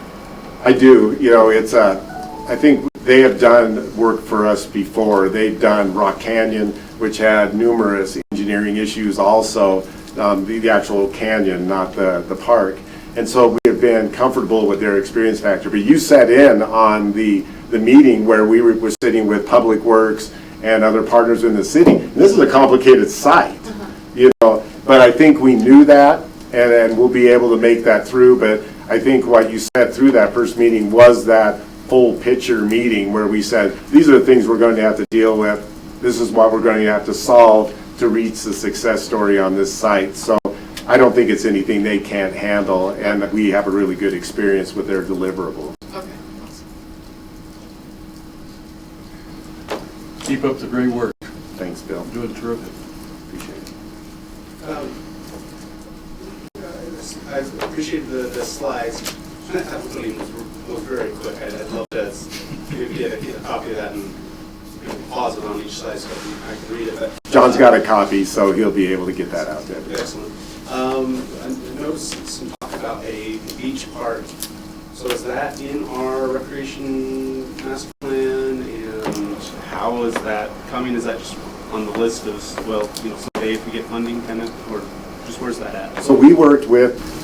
I do. You know, I think they have done work for us before. They've done Rock Canyon, which had numerous engineering issues also, the actual canyon, not the park. And so we have been comfortable with their experience factor. But you sat in on the meeting where we were sitting with Public Works and other partners in the city. And this is a complicated site, you know, but I think we knew that, and we'll be able to make that through. But I think what you said through that first meeting was that full picture meeting where we said, these are the things we're going to have to deal with. This is what we're going to have to solve to reach the success story on this site. So I don't think it's anything they can't handle, and we have a really good experience with their deliverables. Okay. Keep up the great work. Thanks, Bill. Doing terrific. Appreciate it. I appreciate the slides. I was very quick. I'd love to maybe get a copy of that and pause it on each slide so I can read it. But, John's got a copy, so he'll be able to get that out there. Excellent. I noticed some talk about a beach park. So is that in our recreation master plan, and how is that coming? Is that just on the list of, well, you know, someday if we get funding, kind of, or just where's that at? So we worked with,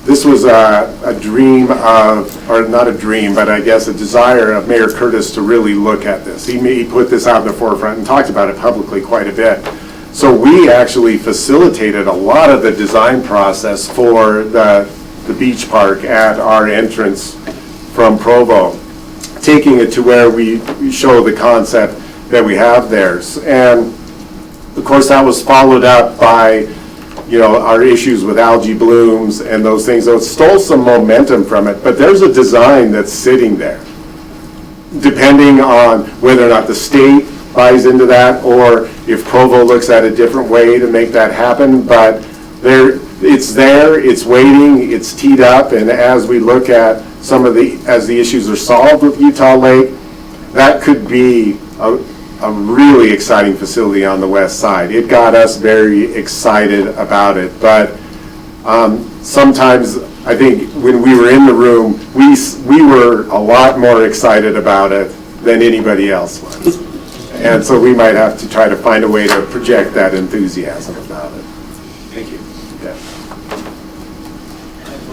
this was a dream of, or not a dream, but I guess a desire of Mayor Curtis to really look at this. He put this out in the forefront and talked about it publicly quite a bit. So we actually facilitated a lot of the design process for the beach park at our entrance from Provo, taking it to where we show the concept that we have there. And of course that was followed up by, you know, our issues with algae blooms and those things. So it stole some momentum from it, but there's a design that's sitting there. Depending on whether or not the state buys into that, or if Provo looks at a different way to make that happen, but it's there, it's waiting, it's teed up, and as we look at as the issues are solved with Utah Lake, that could be a really exciting facility on the west side. It got us very excited about it, but sometimes I think when we were in the room, we were a lot more excited about it than anybody else was. And so we might have to try to find a way to project that enthusiasm about it.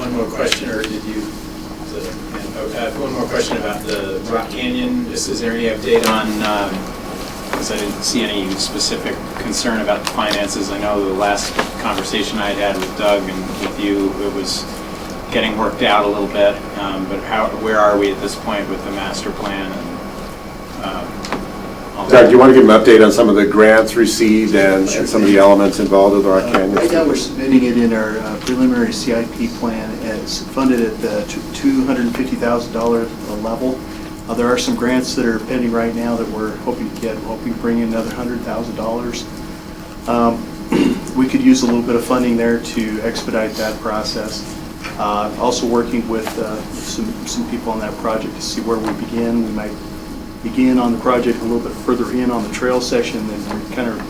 one more question, or did you? One more question about the Rock Canyon. Is there any update on? Because I didn't see any specific concern about the finances. I know the last conversation I had with Doug and with you, it was getting worked out a little bit. But where are we at this point with the master plan? And, all Doug, that? do you want to give an update on some of the grants received and some of the elements involved with the Rock Canyon? Right now, we're submitting it in our preliminary CIP plan. It's funded at the $250,000 level. There are some grants that are pending right now that we're hoping to get. We're hoping to bring in another $100,000. We could use a little bit of funding there to expedite that process. Also working with some people on that project to see where we begin. We might begin on the project a little bit further in on the trail section, then we kind of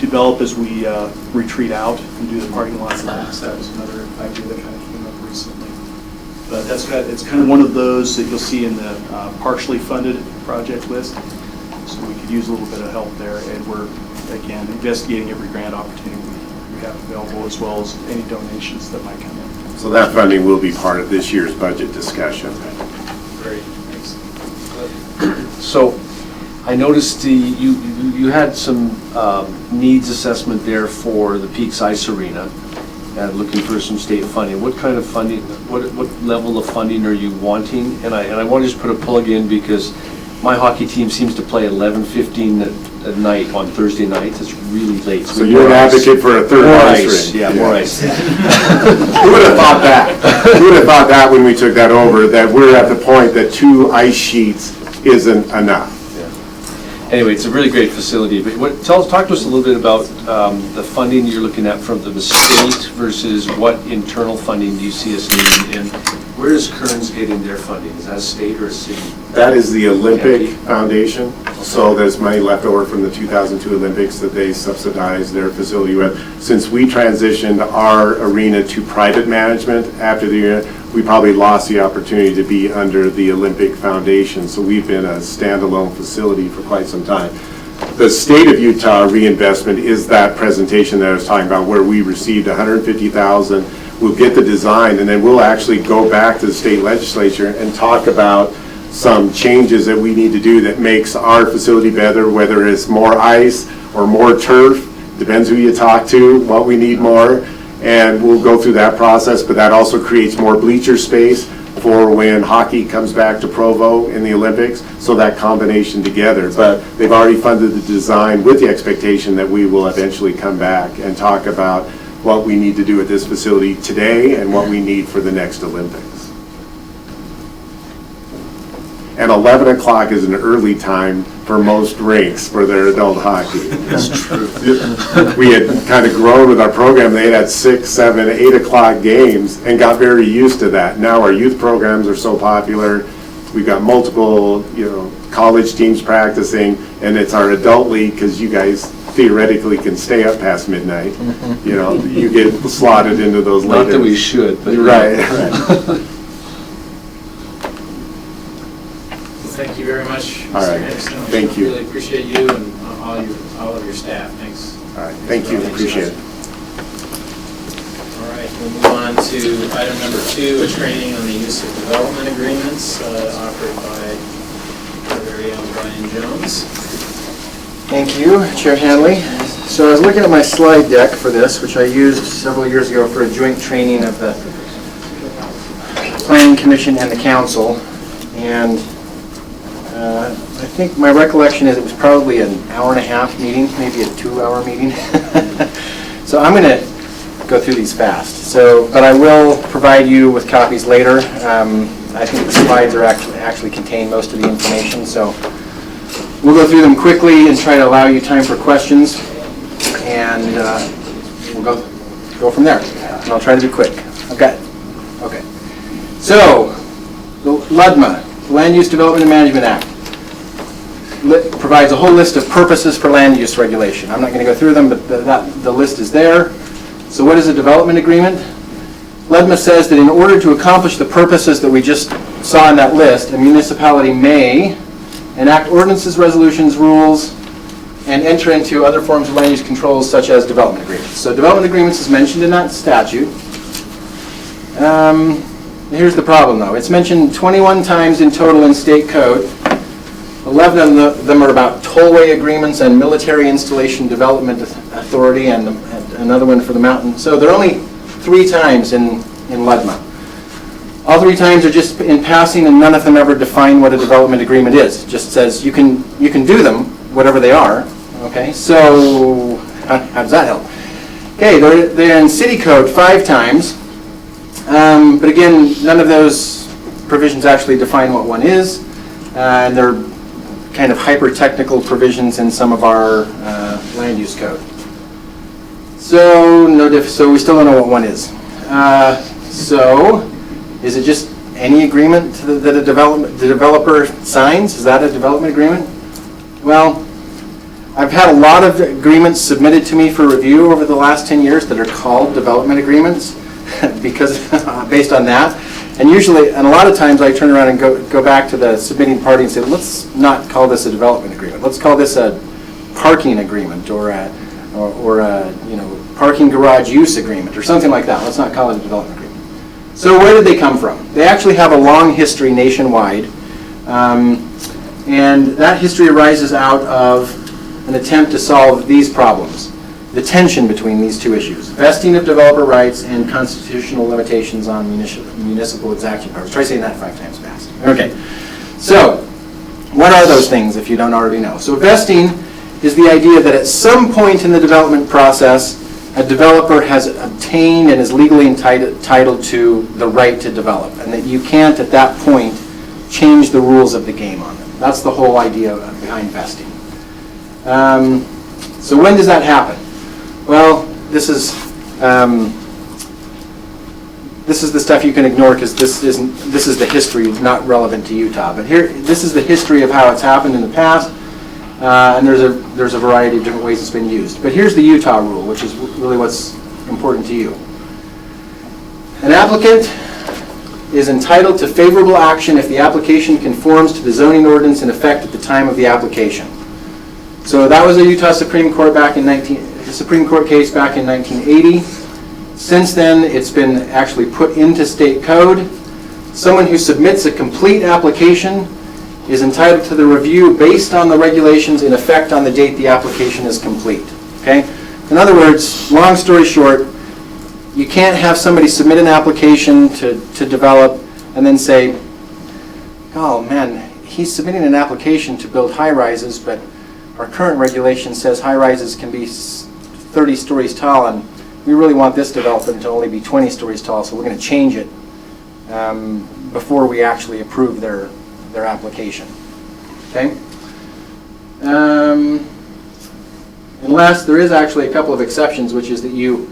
develop as we retreat out and do the parking lot last. That was another idea that kind of came up recently. But it's kind of one of those that you'll see in the partially funded project list. So we could use a little bit of help there, and we're, again, investigating every grant opportunity we have available, as well as any donations that might come in. So that funding will be part of this year's budget discussion. Great, thanks. So I noticed you had some needs assessment there for the Peaks Ice Arena, and looking for some state funding. What kind of funding, what level of funding are you wanting? And I want to just put a plug in because my hockey team seems to play at 11:15 at night on Thursday nights. It's really late. So you're an advocate for a third more ice ice. rink. Yeah, more ice. Who would have thought that? Who would have thought that when we took that over, that we're at the point that 2 ice sheets isn't enough? Anyway, it's a really great facility, but talk to us a little bit about the funding you're looking at from the state versus what internal funding do you see us needing, and where is Kearns getting their funding? Is that state or city? That is the Olympic Foundation, so there's money left over from the 2002 Olympics that they subsidize their facility with. Since we transitioned our arena to private management after the year, we probably lost the opportunity to be under the Olympic Foundation, so we've been a standalone facility for quite some time. The state of Utah reinvestment is that presentation that I was talking about, where we received $150,000. We'll get the design, and then we'll actually go back to the state legislature and talk about some changes that we need to do that makes our facility better, whether it's more ice or more turf, depends who you talk to, what we need more. And we'll go through that process, but that also creates more bleacher space for when hockey comes back to Provo in the Olympics, so that combination together. But they've already funded the design with the expectation that we will eventually come back and talk about what we need to do at this facility today and what we need for the next Olympics. And 11 o'clock is an early time for most rinks for their adult hockey. That's true. We had kind of grown with our program. They had 6, 7, 8 o'clock games and got very used to that. Now our youth programs are so popular. We've got multiple, college teams practicing, and it's our adult league because you guys theoretically can stay up past midnight. You get slotted into those later. Not that we should, but right. Thank you very much, Mr. All right. Anderson. Thank you. Really appreciate you and all of your staff. Thanks. All right, thank you, appreciate it. All right, we'll move on to item number 2, a training on the use of development agreements offered by our very own Brian Jones. Thank you, Chair Hanley. So I was looking at my slide deck for this, which I used several years ago for a joint training of the Planning Commission and the Council. And I think my recollection is it was probably an hour-and-a-half meeting, maybe a 2-hour meeting. So I'm going to go through these fast. But I will provide you with copies later. I think the slides are actually contain most of the information. So we'll go through them quickly and try to allow you time for questions, and we'll go from there. And I'll try to be quick. Okay. So the LUDMA, Land Use Development and Management Act, provides a whole list of purposes for land use regulation. I'm not going to go through them, but the list is there. So what is a development agreement? LUDMA says that in order to accomplish the purposes that we just saw in that list, a municipality may enact ordinances, resolutions, rules, and enter into other forms of land use controls such as development agreements. So development agreements is mentioned in that statute. Here's the problem, though. It's mentioned 21 times in total in state code. 11 of them are about tollway agreements and military installation development authority, and another one for the mountain. So there are only 3 times in LUDMA. All 3 times are just in passing, and none of them ever define what a development agreement is. It just says you can do them, whatever they are. Okay, so how does that help? Okay, they're in city code 5 times. But again, none of those provisions actually define what one is, and they're kind of hyper-technical provisions in some of our land use code. So so we still don't know what one is. So is it just any agreement that the developer signs? Is that a development agreement? Well, I've had a lot of agreements submitted to me for review over the last 10 years that are called development agreements. Because based on that, and a lot of times I turn around and go back to the submitting party and say, let's not call this a development agreement. Let's call this a parking agreement or a parking garage use agreement or something like that. Let's not call it a development agreement. So where did they come from? They actually have a long history nationwide, and that history arises out of an attempt to solve these problems. The tension between these 2 issues, vesting of developer rights and constitutional limitations on municipal exaction powers. Try saying that 5 times fast. Okay, so what are those things if you don't already know? So vesting is the idea that at some point in the development process, a developer has obtained and is legally entitled to the right to develop, and that you can't at that point change the rules of the game on them. That's the whole idea behind vesting. So when does that happen? Well, this is the stuff you can ignore because this is the history not relevant to Utah. But this is the history of how it's happened in the past, and there's a variety of different ways it's been used. But here's the Utah rule, which is really what's important to you. An applicant is entitled to favorable action if the application conforms to the zoning ordinance in effect at the time of the application. So that was a Utah Supreme Court Supreme Court case back in 1980. Since then, it's been actually put into state code. Someone who submits a complete application is entitled to the review based on the regulations in effect on the date the application is complete. Okay? In other words, long story short, you can't have somebody submit an application to develop and then say, oh man, he's submitting an application to build high-rises, but our current regulation says high-rises can be 30 stories tall, and we really want this development to only be 20 stories tall, so we're going to change it before we actually approve their application. Okay? Unless there is actually a couple of exceptions, which is that you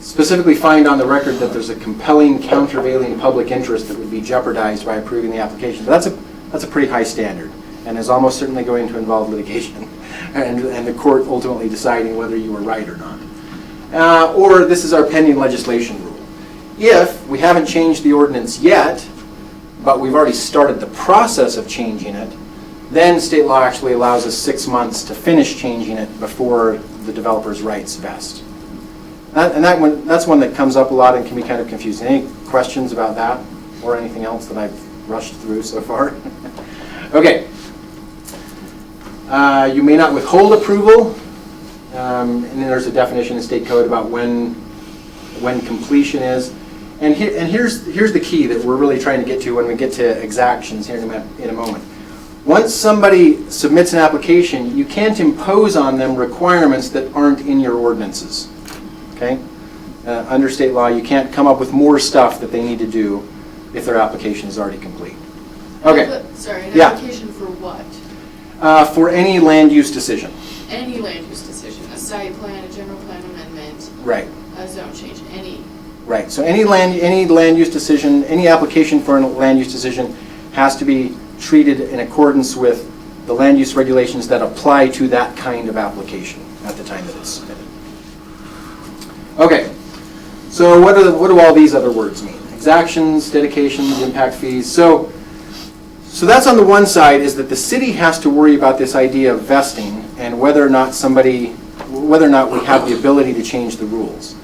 specifically find on the record that there's a compelling countervailing public interest that would be jeopardized by approving the application. But that's a pretty high standard, and is almost certainly going to involve litigation and the court ultimately deciding whether you were right or not. Or this is our pending legislation rule. If we haven't changed the ordinance yet, but we've already started the process of changing it, then state law actually allows us 6 months to finish changing it before the developer's rights vest. That's one that comes up a lot and can be kind of confusing. Any questions about that or anything else that I've rushed through so far? Okay. You may not withhold approval, and then there's a definition in state code about when completion is. And here's the key that we're really trying to get to when we get to exactions here in a moment. Once somebody submits an application, you can't impose on them requirements that aren't in your ordinances. Okay? Under state law, you can't come up with more stuff that they need to do if their application is already complete. Okay. Sorry, an Yeah. application for what? For any land use decision. Any land use decision, a site plan, a general plan amendment, Right. a zone change, any. Right. So any land use decision, any application for a land use decision has to be treated in accordance with the land use regulations that apply to that kind of application at the time that it's submitted. Okay. So what do all these other words mean? Exactions, dedications, impact fees. So that's on the one side, is that the city has to worry about this idea of vesting and whether or not we have the ability to change the rules.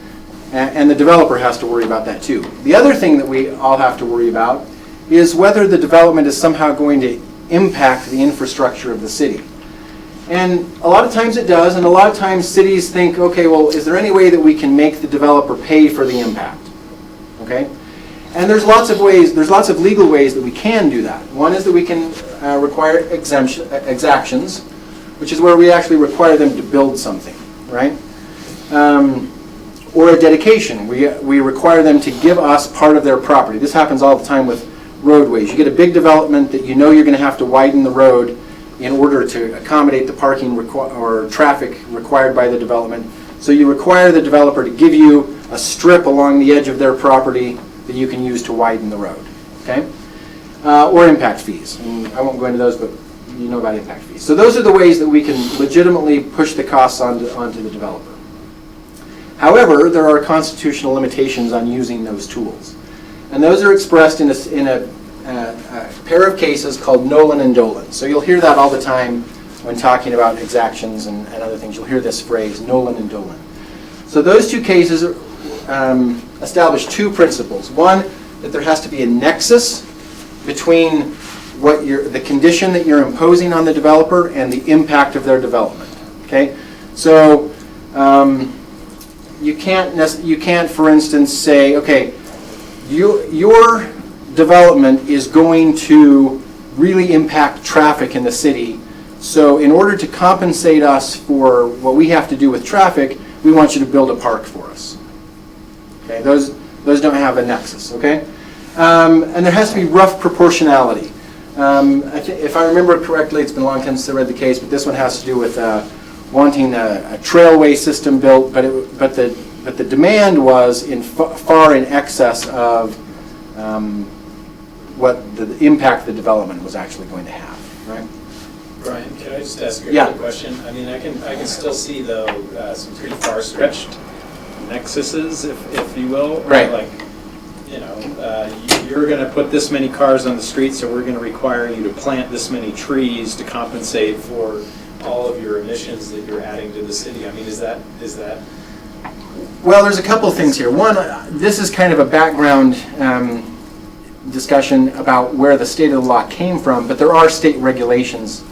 And the developer has to worry about that too. The other thing that we all have to worry about is whether the development is somehow going to impact the infrastructure of the city. And a lot of times it does, and a lot of times cities think, okay, well, is there any way that we can make the developer pay for the impact? Okay? And there's lots of ways, there's lots of legal ways that we can do that. One is that we can require exactions, which is where we actually require them to build something, right? Or a dedication. We require them to give us part of their property. This happens all the time with roadways. You get a big development that you know you're going to have to widen the road in order to accommodate the parking or traffic required by the development. So you require the developer to give you a strip along the edge of their property that you can use to widen the road, okay? Or impact fees. And I won't go into those, but you know about impact fees. So those are the ways that we can legitimately push the costs onto the developer. However, there are constitutional limitations on using those tools. And those are expressed in a pair of cases called Nolan and Dolan. So you'll hear that all the time when talking about exactions and other things. You'll hear this phrase, Nolan and Dolan. So those two cases establish two principles. One, that there has to be a nexus between the condition that you're imposing on the developer and the impact of their development. Okay, so you can't, for instance, say, okay, your development is going to really impact traffic in the city. So in order to compensate us for what we have to do with traffic, we want you to build a park for us. Okay, those don't have a nexus. Okay, and there has to be rough proportionality. If I remember correctly, it's been a long time since I read the case, but this one has to do with wanting a trailway system built, but the demand was far in excess of what the impact the development was actually going to have, right? Brian, can I just ask you Yeah. a question? I mean, I can still see though some pretty far-stretched nexuses, if you will. Right. Like, you know, you're going to put this many cars on the street, so we're going to require you to plant this many trees to compensate for all of your emissions that you're adding to the city. I mean, is that? Well, there's a couple of things here. One, this is kind of a background discussion about where the state of the law came from, but there are state regulations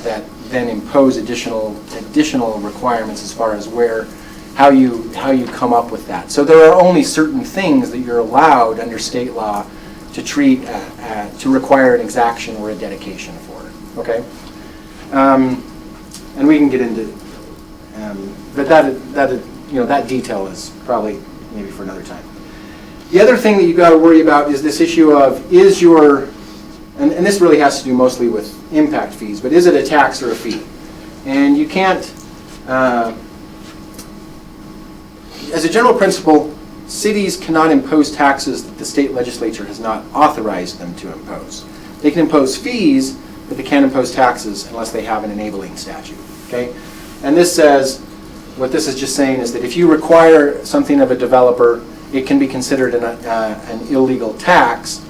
that then impose additional requirements as far as how you come up with that. So there are only certain things that you're allowed under state law to treat to require an exaction or a dedication for. Okay, and we can get into, but that detail is probably maybe for another time. The other thing that you've got to worry about is this issue of and this really has to do mostly with impact fees, but is it a tax or a fee? And you can't, as a general principle, cities cannot impose taxes that the state legislature has not authorized them to impose. They can impose fees, but they can't impose taxes unless they have an enabling statute. Okay? And this says, what this is just saying is that if you require something of a developer, it can be considered an illegal tax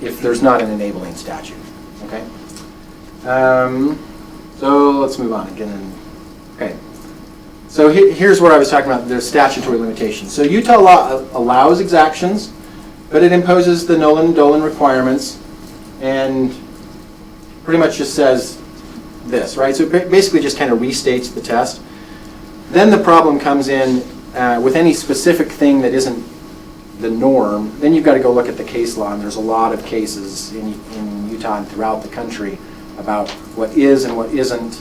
if there's not an enabling statute. Okay? So let's move on again. Okay. So here's where I was talking about the statutory limitations. So Utah law allows exactions, but it imposes the Nolan and Dolan requirements and pretty much just says this, right? So it basically just kind of restates the test. Then the problem comes in with any specific thing that isn't the norm. Then you've got to go look at the case law, and there's a lot of cases in Utah and throughout the country about what is and what isn't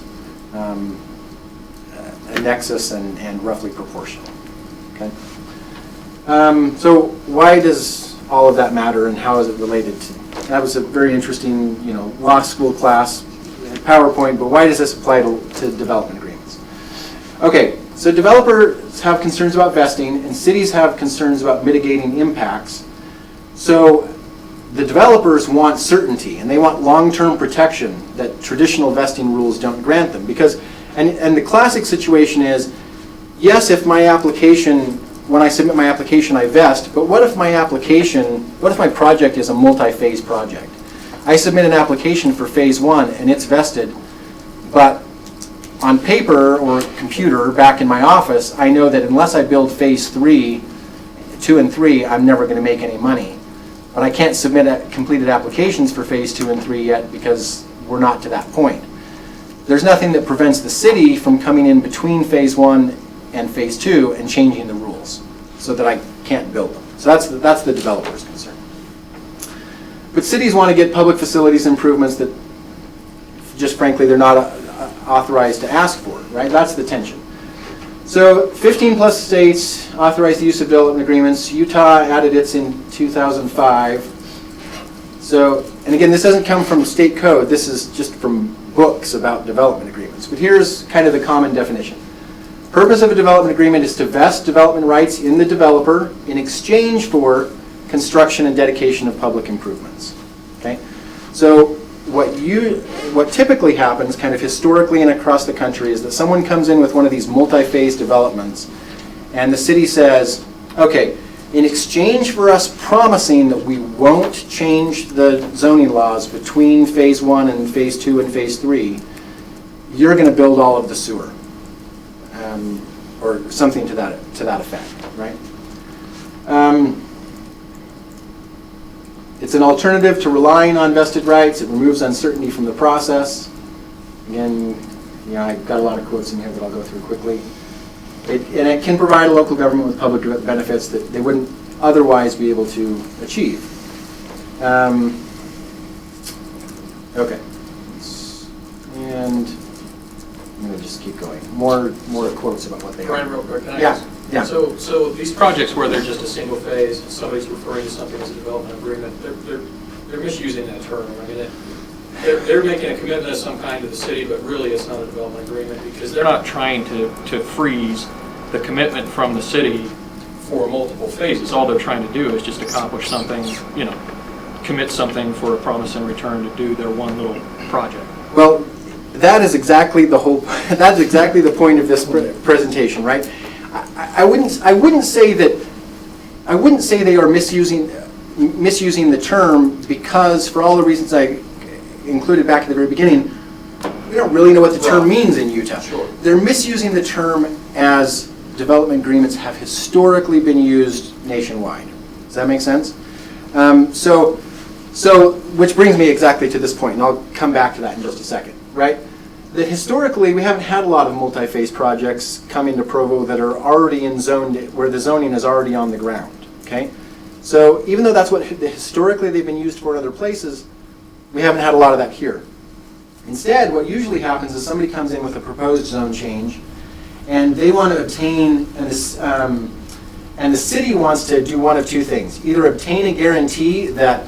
a nexus and roughly proportional. Okay. So why does all of that matter, and how is it related to? That was a very interesting, law school class, PowerPoint. But why does this apply to development agreements? Okay. So developers have concerns about vesting, and cities have concerns about mitigating impacts. So the developers want certainty, and they want long-term protection that traditional vesting rules don't grant them. Because, and the classic situation is, yes, if my application, when I submit my application, I vest, but what if my project is a multi-phase project? I submit an application for phase 1, and it's vested, but on paper or computer back in my office, I know that unless I build phase 2 and 3, I'm never going to make any money. But I can't submit completed applications for phase 2 and 3 yet because we're not to that point. There's nothing that prevents the city from coming in between phase 1 and phase 2 and changing the rules so that I can't build them. So that's the developer's concern. But cities want to get public facilities improvements that just frankly they're not authorized to ask for, right? That's the tension. So 15 plus states authorize the use of development agreements. Utah added its in 2005. So, and again, this doesn't come from state code. This is just from books about development agreements. But here's kind of the common definition. Purpose of a development agreement is to vest development rights in the developer in exchange for construction and dedication of public improvements. Okay? So what typically happens kind of historically and across the country is that someone comes in with one of these multi-phase developments and the city says, okay, in exchange for us promising that we won't change the zoning laws between phase 1 and phase 2 and phase 3, you're going to build all of the sewer. Or something to that effect, right? It's an alternative to relying on vested rights. It removes uncertainty from the process. Again, I've got a lot of quotes in here that I'll go through quickly. And it can provide a local government with public benefits that they wouldn't otherwise be able to achieve. Okay. And I'm going to just keep going. More quotes about what they Brian, are. real quick, can I Yeah. ask? Yeah. So these projects where they're just a single phase, somebody's referring to something as a development agreement, they're misusing that term. I mean, they're making a commitment of some kind to the city, but really it's not a development agreement because they're not trying to freeze the commitment from the city for multiple phases. All they're trying to do is just accomplish something, commit something for a promise in return to do their one little project. Well, that is exactly the whole. That's exactly the point of this presentation, right? I wouldn't say that. I wouldn't say they are misusing the term because, for all the reasons I included back at the very beginning, we don't really know what the term means in Utah. Sure. They're misusing the term as development agreements have historically been used nationwide. Does that make sense? So, which brings me exactly to this point, and I'll come back to that in just a second, right? That historically, we haven't had a lot of multi-phase projects coming to Provo that are already in zone, where the zoning is already on the ground, okay? So even though that's what historically they've been used for in other places, we haven't had a lot of that here. Instead, what usually happens is somebody comes in with a proposed zone change, and they want to obtain, and the city wants to do one of two things. Either obtain a guarantee that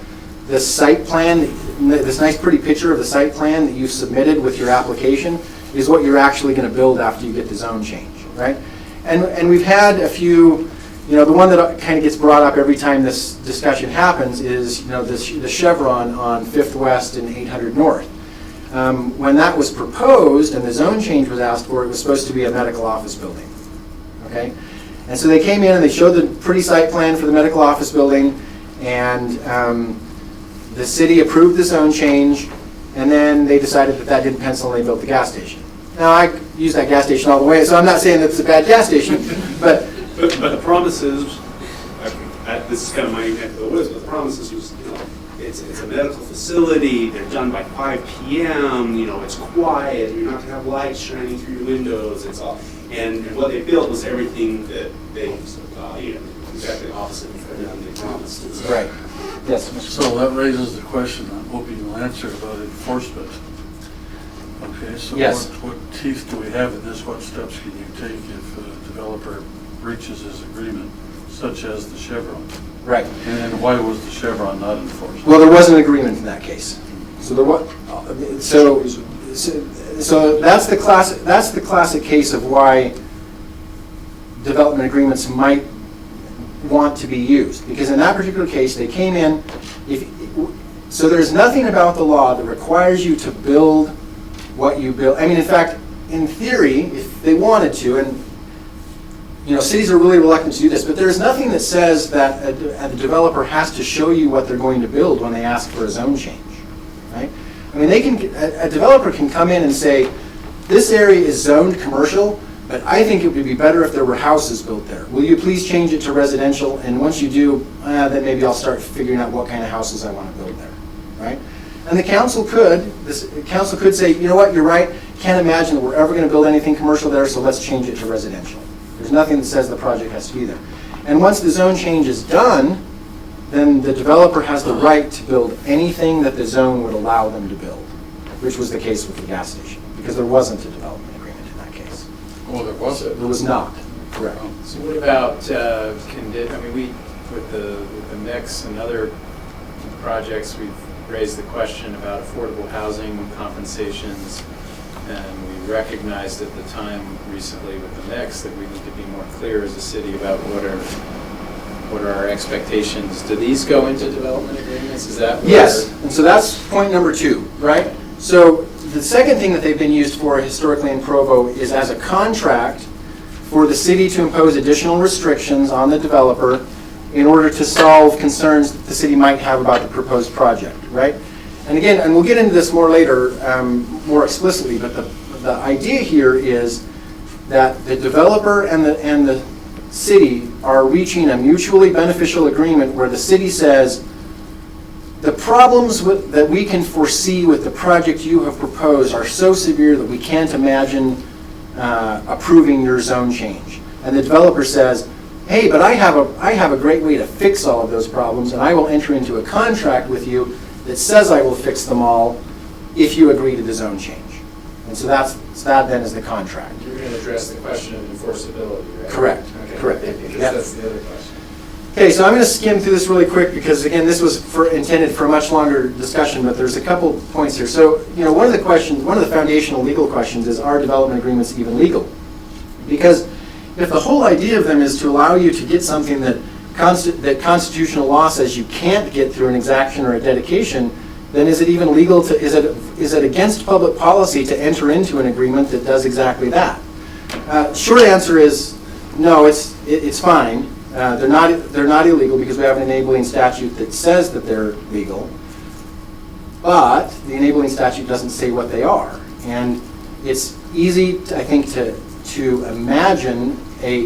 the site plan, this nice pretty picture of the site plan that you submitted with your application is what you're actually going to build after you get the zone change, right? And we've had a few, the one that kind of gets brought up every time this discussion happens is, the Chevron on 5th West and 800 North. When that was proposed and the zone change was asked for, it was supposed to be a medical office building, okay? And so they came in and they showed the pretty site plan for the medical office building, and the city approved the zone change, and then they decided that didn't pencil and they built the gas station. Now, I use that gas station all the way, so I'm not saying that it's a bad gas station, but the promises, this is kind of my neck of the woods, but the promises was, it's a medical facility, they're done by 5 p.m., it's quiet, you're not going to have lights shining through your windows, it's all, and what they built was everything that they, exactly opposite of everything they promised. right. Yes, Mr. So that raises the question I'm hoping you'll answer about enforcement. Okay, so Yes. what teeth do we have in this? What steps can you take if a developer breaches his agreement, such as the Chevron? Right. And why was the Chevron not enforced? Well, there was an agreement in that case. So there was. So that's the classic case of why development agreements might want to be used, because in that particular case they came in. So there's nothing about the law that requires you to build what you build. I mean, in fact, in theory, if they wanted to, and cities are really reluctant to do this, but there's nothing that says that a developer has to show you what they're going to build when they ask for a zone change, right? I mean, a developer can come in and say, this area is zoned commercial, but I think it would be better if there were houses built there. Will you please change it to residential? And once you do, then maybe I'll start figuring out what kind of houses I want to build there, right? And the council could say, you know what, you're right, can't imagine that we're ever going to build anything commercial there, so let's change it to residential. There's nothing that says the project has to be there. And once the zone change is done, then the developer has the right to build anything that the zone would allow them to build, which was the case with the gas station, because there wasn't a development agreement in that case. Well, there was it. There was not, correct. So what about, with the mix and other projects, we've raised the question about affordable housing compensations, and we recognized at the time recently with the mix that we need to be more clear as a city about what are our expectations. Do these go into development agreements? Is that Yes, and so that's point number 2, right? So the second thing that they've been used for historically in Provo is as a contract for the city to impose additional restrictions on the developer in order to solve concerns that the city might have about the proposed project, right? And again, and we'll get into this more later, more explicitly, but the idea here is that the developer and the city are reaching a mutually beneficial agreement where the city says, the problems that we can foresee with the project you have proposed are so severe that we can't imagine approving your zone change. And the developer says, hey, but I have a great way to fix all of those problems, and I will enter into a contract with you that says I will fix them all if you agree to the zone change. And so that then is the contract. You're going to address the question of enforceability, right? Correct. Okay. Correct. Because Yeah. that's the other question. Okay, so I'm going to skim through this really quick because, again, this was intended for a much longer discussion, but there's a couple points here. So, one of the foundational legal questions is, are development agreements even legal? Because if the whole idea of them is to allow you to get something that constitutional law says you can't get through an exaction or a dedication, then is it even legal to, is it against public policy to enter into an agreement that does exactly that? Short answer is no, it's fine. They're not illegal because we have an enabling statute that says that they're legal, but the enabling statute doesn't say what they are. And it's easy, I think, to imagine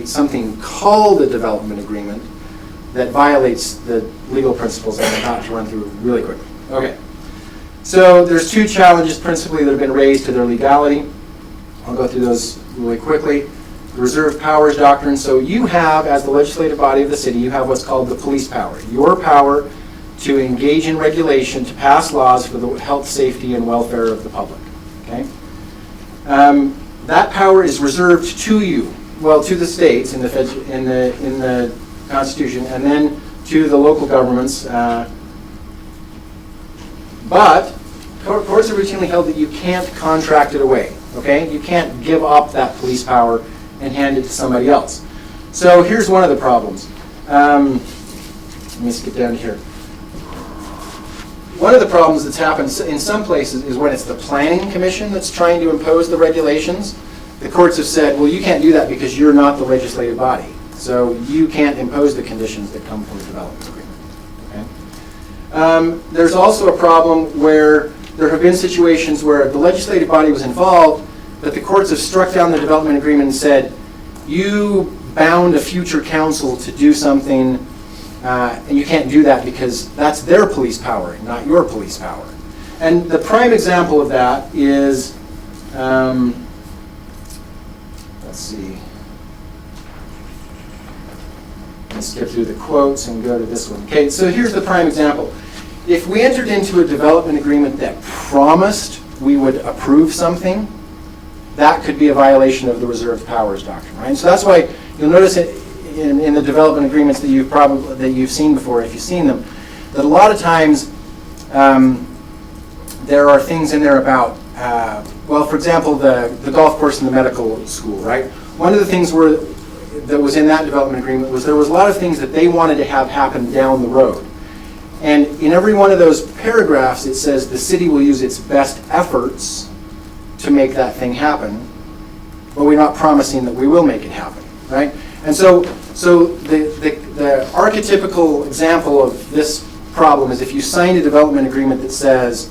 something called a development agreement that violates the legal principles that I'm about to run through really quickly. Okay. So there's 2 challenges principally that have been raised to their legality. I'll go through those really quickly. The reserved powers doctrine. So you have, as the legislative body of the city, you have what's called the police power. Your power to engage in regulation, to pass laws for the health, safety, and welfare of the public. Okay? That power is reserved to you, well, to the states in the Constitution, and then to the local governments. But courts have routinely held that you can't contract it away. Okay? You can't give up that police power and hand it to somebody else. So here's one of the problems. Let me skip down to here. One of the problems that's happened in some places is when it's the planning commission that's trying to impose the regulations, the courts have said, well, you can't do that because you're not the legislative body. So you can't impose the conditions that come from the development agreement. Okay? There's also a problem where there have been situations where the legislative body was involved, but the courts have struck down the development agreement and said, you bound a future council to do something, and you can't do that because that's their police power, not your police power. And the prime example of that is, let's see. Let's skip through the quotes and go to this one. Okay, so here's the prime example. If we entered into a development agreement that promised we would approve something, that could be a violation of the reserved powers doctrine, right? So that's why you'll notice in the development agreements that you've seen before, if you've seen them, that a lot of times there are things in there about, well, for example, the golf course and the medical school, right? One of the things that was in that development agreement was there was a lot of things that they wanted to have happen down the road. And in every one of those paragraphs, it says the city will use its best efforts to make that thing happen, but we're not promising that we will make it happen, right? And so the archetypical example of this problem is if you sign a development agreement that says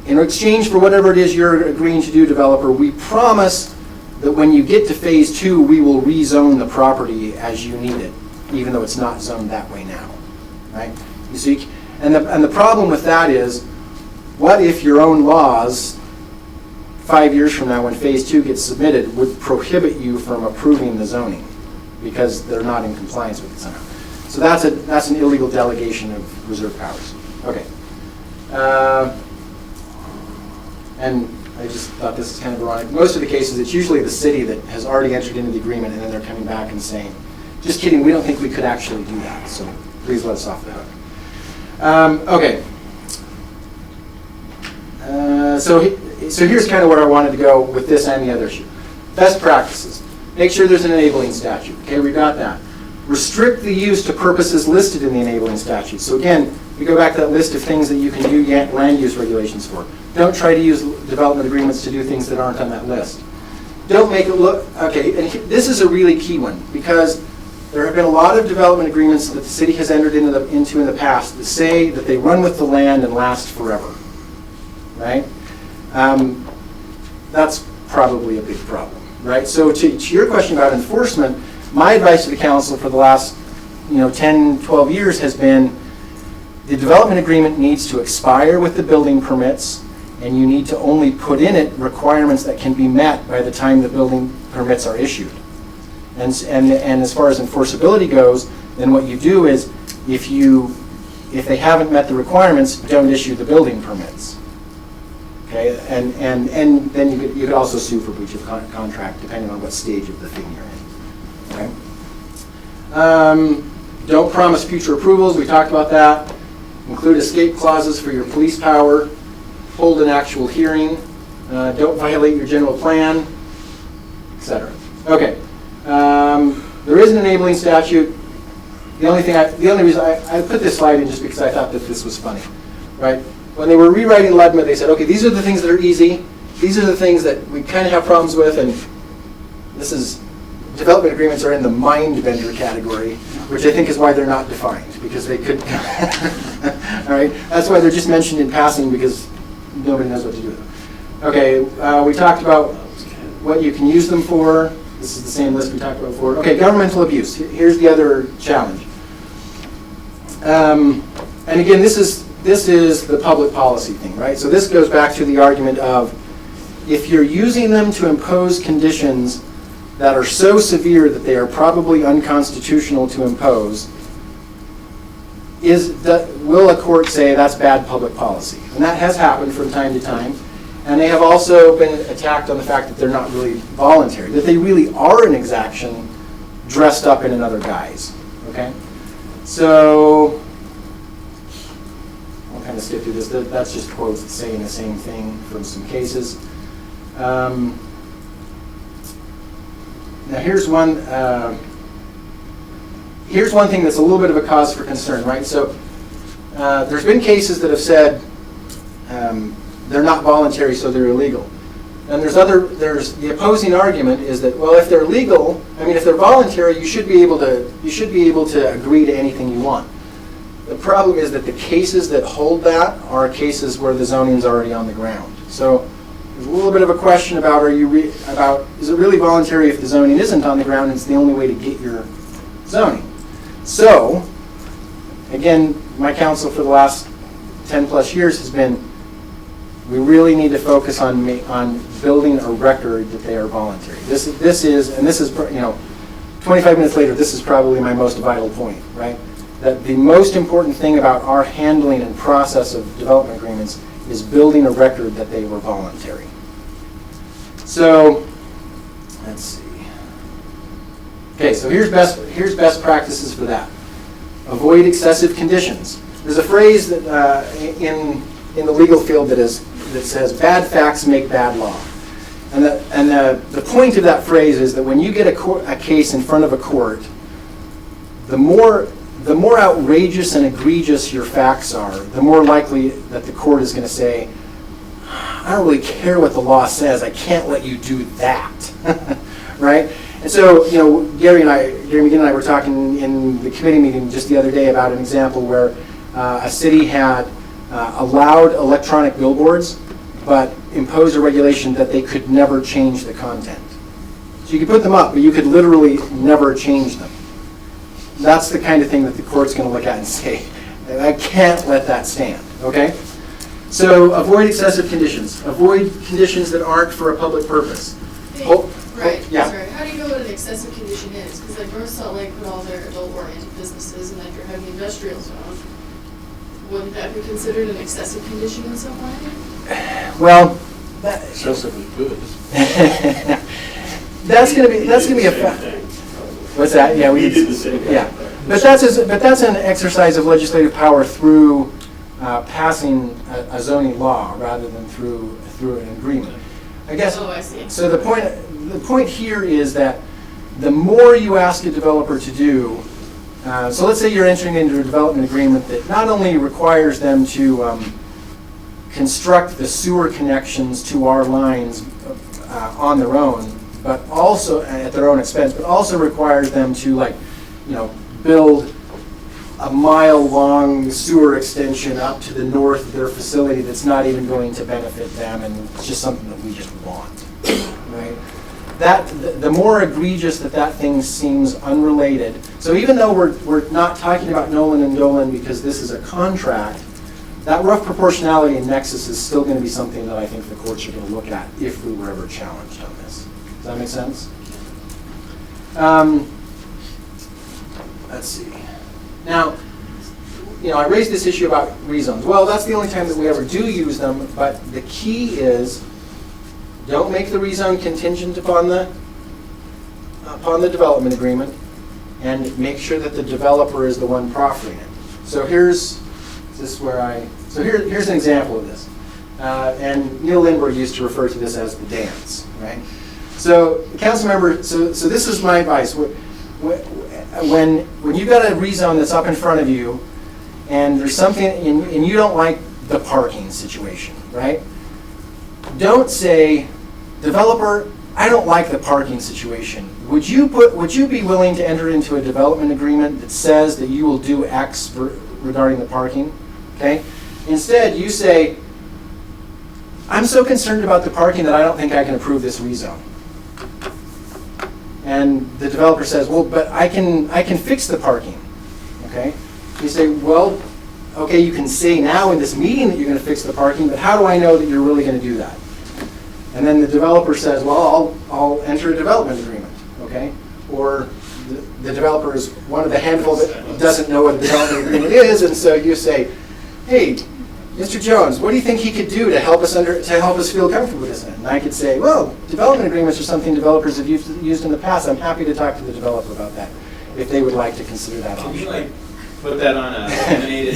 in exchange for whatever it is you're agreeing to do, developer, we promise that when you get to phase 2, we will rezone the property as you need it, even though it's not zoned that way now, right? You see, and the problem with that is, what if your own laws 5 years from now, when phase 2 gets submitted, would prohibit you from approving the zoning because they're not in compliance with it somehow? So that's an illegal delegation of reserve powers. Okay. And I just thought this is kind of ironic. Most of the cases, it's usually the city that has already entered into the agreement, and then they're coming back and saying, just kidding, we don't think we could actually do that, so please let us off the hook. Okay. So here's kind of where I wanted to go with this and the other issue. Best practices. Make sure there's an enabling statute. Okay, we got that. Restrict the use to purposes listed in the enabling statute. So again, we go back to that list of things that you can do land use regulations for. Don't try to use development agreements to do things that aren't on that list. Don't make it look, okay, and this is a really key one, because there have been a lot of development agreements that the city has entered into in the past that say that they run with the land and last forever, right? That's probably a big problem, right? So to your question about enforcement, my advice to the council for the last 10, 12 years has been the development agreement needs to expire with the building permits, and you need to only put in it requirements that can be met by the time the building permits are issued. And as far as enforceability goes, then what you do is if they haven't met the requirements, don't issue the building permits. Okay, and then you could also sue for breach of contract depending on what stage of the thing you're in. Okay. Don't promise future approvals. We talked about that. Include escape clauses for your police power. Hold an actual hearing. Don't violate your general plan, etc. Okay. There is an enabling statute. The only reason I put this slide in just because I thought that this was funny, right? When they were rewriting LUDMA, they said, okay, these are the things that are easy. These are the things that we kind of have problems with, and development agreements are in the mind bender category, which I think is why they're not defined, because they could, all right? That's why they're just mentioned in passing, because nobody knows what to do with them. Okay, we talked about what you can use them for. This is the same list we talked about before. Okay, governmental abuse. Here's the other challenge. And again, this is the public policy thing, right? So this goes back to the argument of if you're using them to impose conditions that are so severe that they are probably unconstitutional to impose, will a court say that's bad public policy? And that has happened from time to time. And they have also been attacked on the fact that they're not really voluntary, that they really are an exaction dressed up in another guise, okay? So, I'll kind of skip through this. That's just quotes saying the same thing from some cases. Now here's one thing that's a little bit of a cause for concern, right? So there's been cases that have said they're not voluntary, so they're illegal. And there's the opposing argument is that, well, if they're legal, if they're voluntary, you should be able to agree to anything you want. The problem is that the cases that hold that are cases where the zoning is already on the ground. So there's a little bit of a question about is it really voluntary if the zoning isn't on the ground and it's the only way to get your zoning? So again, my counsel for the last 10 plus years has been, we really need to focus on building a record that they are voluntary. This is 25 minutes later, this is probably my most vital point, right? That the most important thing about our handling and process of development agreements is building a record that they were voluntary. So, let's see. Okay, so here's best practices for that. Avoid excessive conditions. There's a phrase that in the legal field that says bad facts make bad law. And the point of that phrase is that when you get a case in front of a court, the more outrageous and egregious your facts are, the more likely that the court is going to say, I don't really care what the law says, I can't let you do that, right? And so, Gary McGinn and I were talking in the committee meeting just the other day about an example where a city had allowed electronic billboards but impose a regulation that they could never change the content. So you could put them up, but you could literally never change them. That's the kind of thing that the court's going to look at and say, I can't let that stand, okay? So avoid excessive conditions. Avoid conditions that aren't for a public purpose. Right, yeah. sorry. How do you know what an excessive condition is? Because like North Salt Lake put all their adult-oriented businesses in that your heavy industrial zone. Wouldn't that be considered an excessive condition in some way? Well, Excessively good. that's going to be a fact. What's that? Yeah, we did the same. Yeah, but that's an exercise of legislative power through passing a zoning law rather than through an agreement. I guess. Oh, I see. So the point here is that the more you ask a developer to do, so let's say you're entering into a development agreement that not only requires them to construct the sewer connections to our lines on their own, but also at their own expense, but also requires them to build a mile-long sewer extension up to the north of their facility that's not even going to benefit them, and it's just something that we just want, right? The more egregious that thing seems unrelated. So even though we're not talking about Nolan and Dolan because this is a contract, that rough proportionality and nexus is still going to be something that I think the courts are going to look at if we were ever challenged on this. Does that make sense? Let's see. Now, I raised this issue about rezones. Well, that's the only time that we ever do use them, but the key is don't make the rezone contingent upon the development agreement, and make sure that the developer is the one proffering it. So here's an example of this. And Neil Lindbergh used to refer to this as the dance, right? So, council member, so this is my advice. When you've got a rezone that's up in front of you, and there's something, and you don't like the parking situation, right? Don't say, developer, I don't like the parking situation. Would you be willing to enter into a development agreement that says that you will do X regarding the parking? Okay? Instead, you say, I'm so concerned about the parking that I don't think I can approve this rezone. And the developer says, well, but I can fix the parking. Okay? You say, well, okay, you can say now in this meeting that you're going to fix the parking, but how do I know that you're really going to do that? And then the developer says, well, I'll enter a development agreement. Okay? Or the developer is one of the handful that doesn't know what a development agreement is, and so you say, hey, Mr. Jones, what do you think he could do to help us feel comfortable with this? And I could say, well, development agreements are something developers have used in the past. I'm happy to talk to the developer about that if they would like to consider that option. Can you put that on a laminated?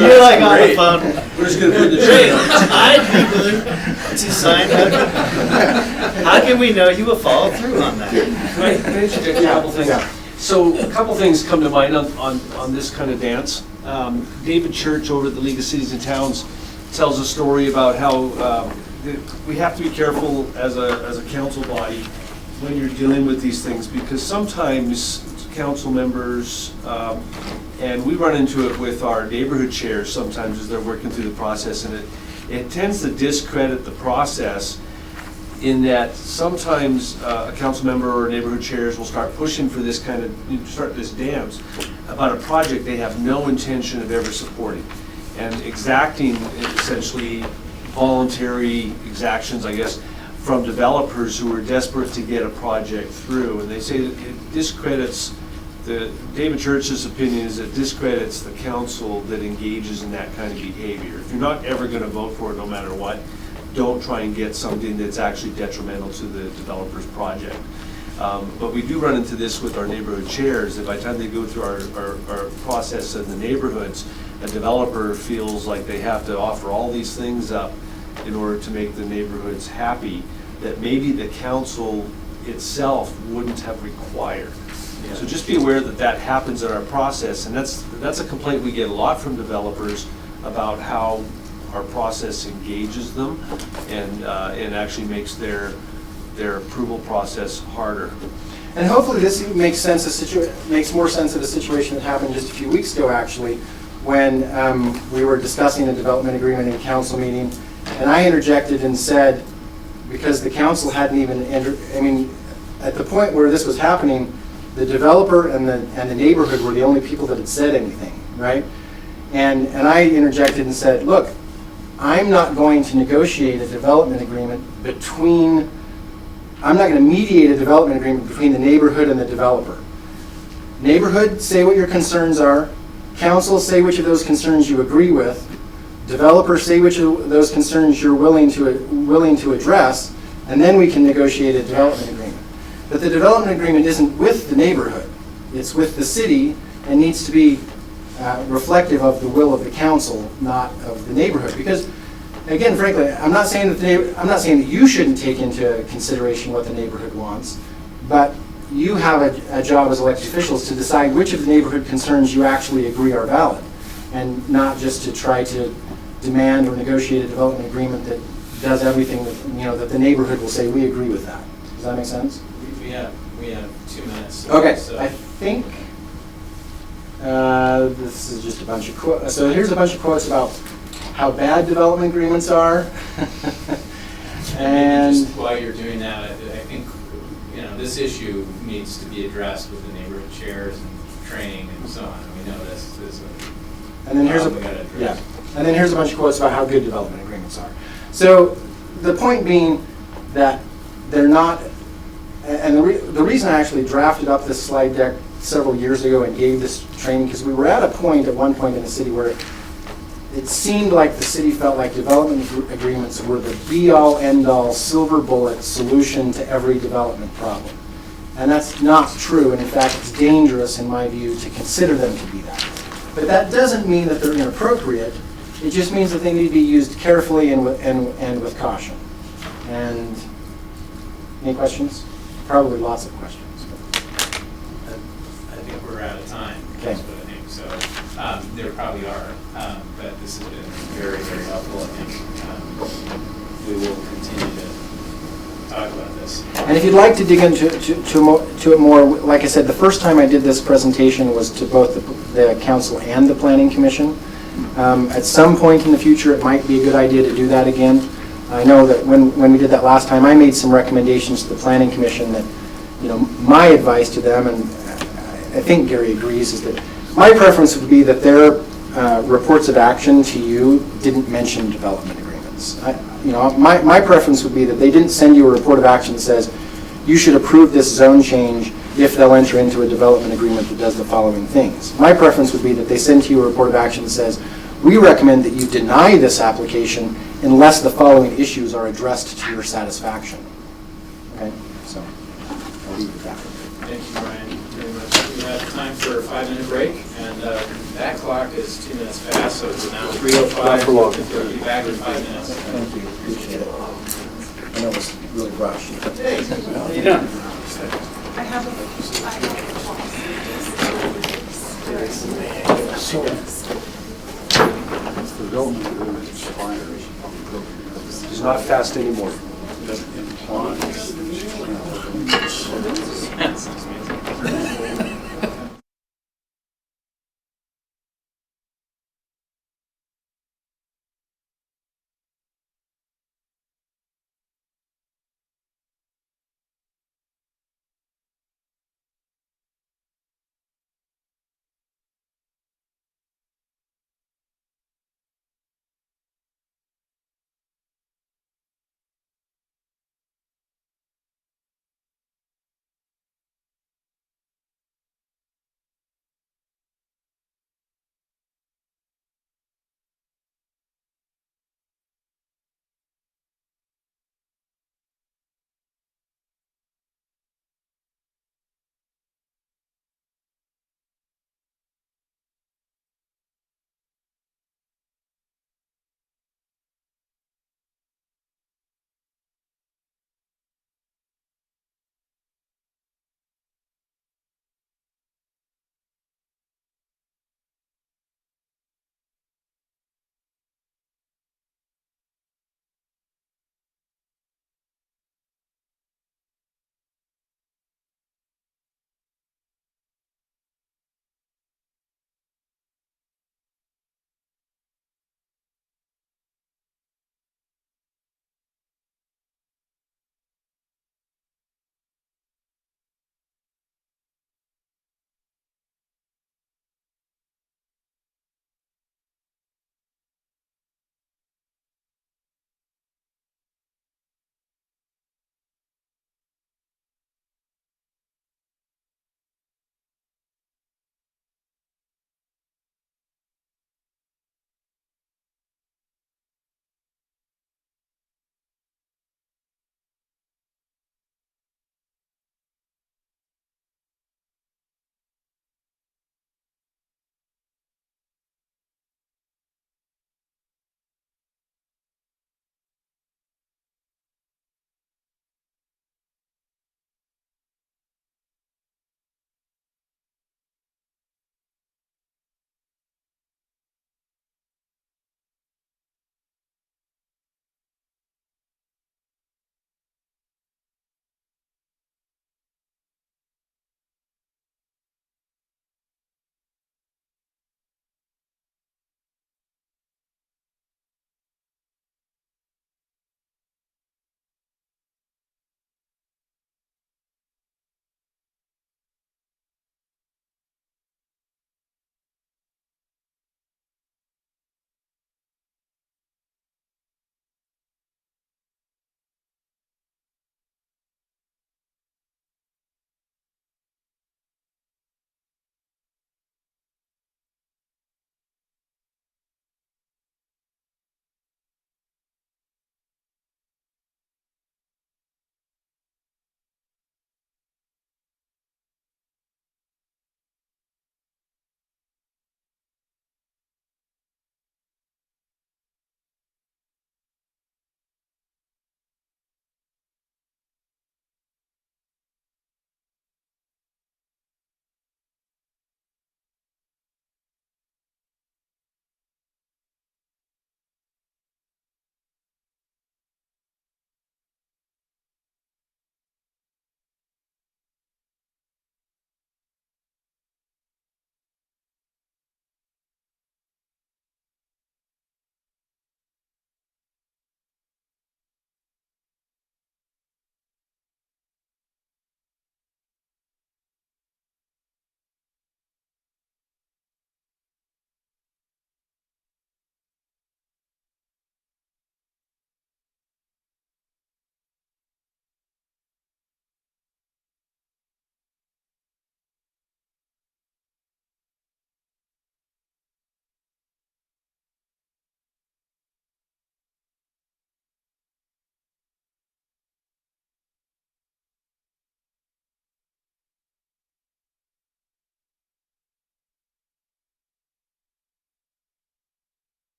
You're like on the phone. We're just going to put the trail. I'd be willing to sign that. How can we know you will follow through on that? Can I interject a couple things? Yeah. So a couple things come to mind on this kind of dance. David Church over at the League of Cities and Towns tells a story about how we have to be careful as a council body when you're dealing with these things, because sometimes council members, and we run into it with our neighborhood chairs sometimes as they're working through the process, and it tends to discredit the process in that sometimes a council member or neighborhood chairs will start pushing for this kind of, start this dance about a project they have no intention of ever supporting, and exacting essentially voluntary exactions, I guess, from developers who are desperate to get a project through. And they say that it discredits, David Church's opinion is it discredits the council that engages in that kind of behavior. If you're not ever going to vote for it no matter what, don't try and get something that's actually detrimental to the developer's project. But we do run into this with our neighborhood chairs, that by the time they go through our process in the neighborhoods, a developer feels like they have to offer all these things up in order to make the neighborhoods happy that maybe the council itself wouldn't have required. Yeah. So just be aware that that happens in our process, and that's a complaint we get a lot from developers about how our process engages them and actually makes their approval process harder. And hopefully this makes more sense of the situation that happened just a few weeks ago, actually, when we were discussing a development agreement in council meeting, and I interjected and said, because the council hadn't even at the point where this was happening, the developer and the neighborhood were the only people that had said anything, right? And I interjected and said, look, I'm not going to negotiate a development agreement I'm not going to mediate a development agreement between the neighborhood and the developer. Neighborhood, say what your concerns are. Council, say which of those concerns you agree with. Developer, say which of those concerns you're willing to address, and then we can negotiate a development agreement. But the development agreement isn't with the neighborhood. It's with the city and needs to be reflective of the will of the council, not of the neighborhood. Because, again, frankly, I'm not saying that you shouldn't take into consideration what the neighborhood wants, but you have a job as elected officials to decide which of the neighborhood concerns you actually agree are valid, and not just to try to demand or negotiate a development agreement that does everything that the neighborhood will say we agree with that. Does that make sense? We have 2 minutes. Okay, So. I think this is just a bunch of quotes. So here's a bunch of quotes about how bad development agreements are. And just while you're doing that, I think this issue needs to be addressed with the neighborhood chairs and training and so on. We know this is and then here's and then here's a bunch of quotes about how good development agreements are. So the point being that they're not, and the reason I actually drafted up this slide deck several years ago and gave this training, because we were at one point in the city where it seemed like the city felt like development agreements were the be-all, end-all, silver bullet solution to every development problem. And that's not true, and in fact it's dangerous in my view to consider them to be that. But that doesn't mean that they're inappropriate. It just means that they need to be used carefully and with caution. And any questions? Probably lots of questions. I think we're out of time. Okay. That's what I think. So there probably are, but this has been very, very helpful. I think we will continue to talk about this. And if you'd like to dig into it more, like I said, the first time I did this presentation was to both the council and the planning commission. At some point in the future, it might be a good idea to do that again. I know that when we did that last time, I made some recommendations to the planning commission that, my advice to them, and I think Gary agrees, is that my preference would be that their reports of action to you didn't mention development agreements. My preference would be that they didn't send you a report of action that says you should approve this zone change if they'll enter into a development agreement that does the following things. My preference would be that they send to you a report of action that says we recommend that you deny this application unless the following issues are addressed to your satisfaction. Okay, so I'll leave it at that. Thank you, Brian, very much. We have time for a 5-minute break, and that clock is 2 minutes fast, so it's now 3:05. We'll be back in 5 minutes. Thank you, appreciate it. I know it was really rushed. Hey, how you doing? I have a So, if the development agreement expires, It's not fast anymore. that implies that you can't. Yes.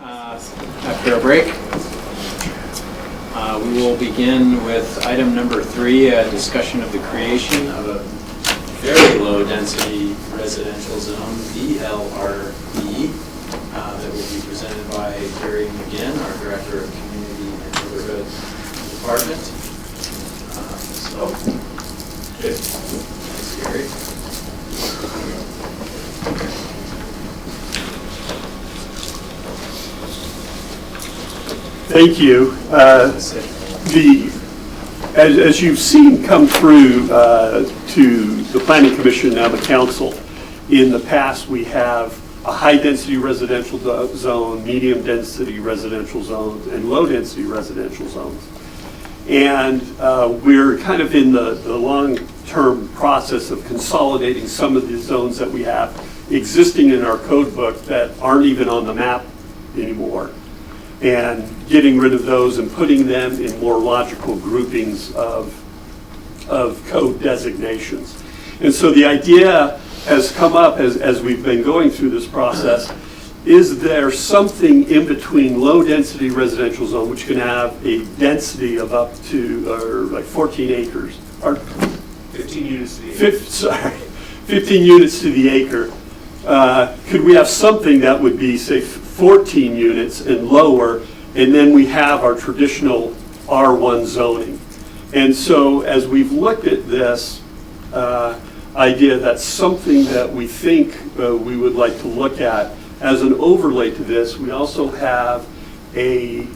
After a break, we will begin with item number 3, a discussion of the creation of a very low-density residential zone, VLDR, that will be presented by Gary McGinn, our Director of Community and Neighborhood Department. Good. Thanks, Gary. Thank you. As you've seen come through to the Planning Commission, now the Council, in the past we have a high-density residential zone, medium-density residential zones, and low-density residential zones. And we're kind of in the long-term process of consolidating some of the zones that we have existing in our code book that aren't even on the map anymore, and getting rid of those and putting them in more logical groupings of code designations. And so the idea has come up as we've been going through this process, is there something in between low-density residential zone, which can have a density of up to like 14 acres, or 15 units to the acre. 15 units to the acre. Could we have something that would be, say, 14 units and lower, and then we have our traditional R1 zoning? And so as we've looked at this idea, that's something that we think we would like to look at as an overlay to this. We also have a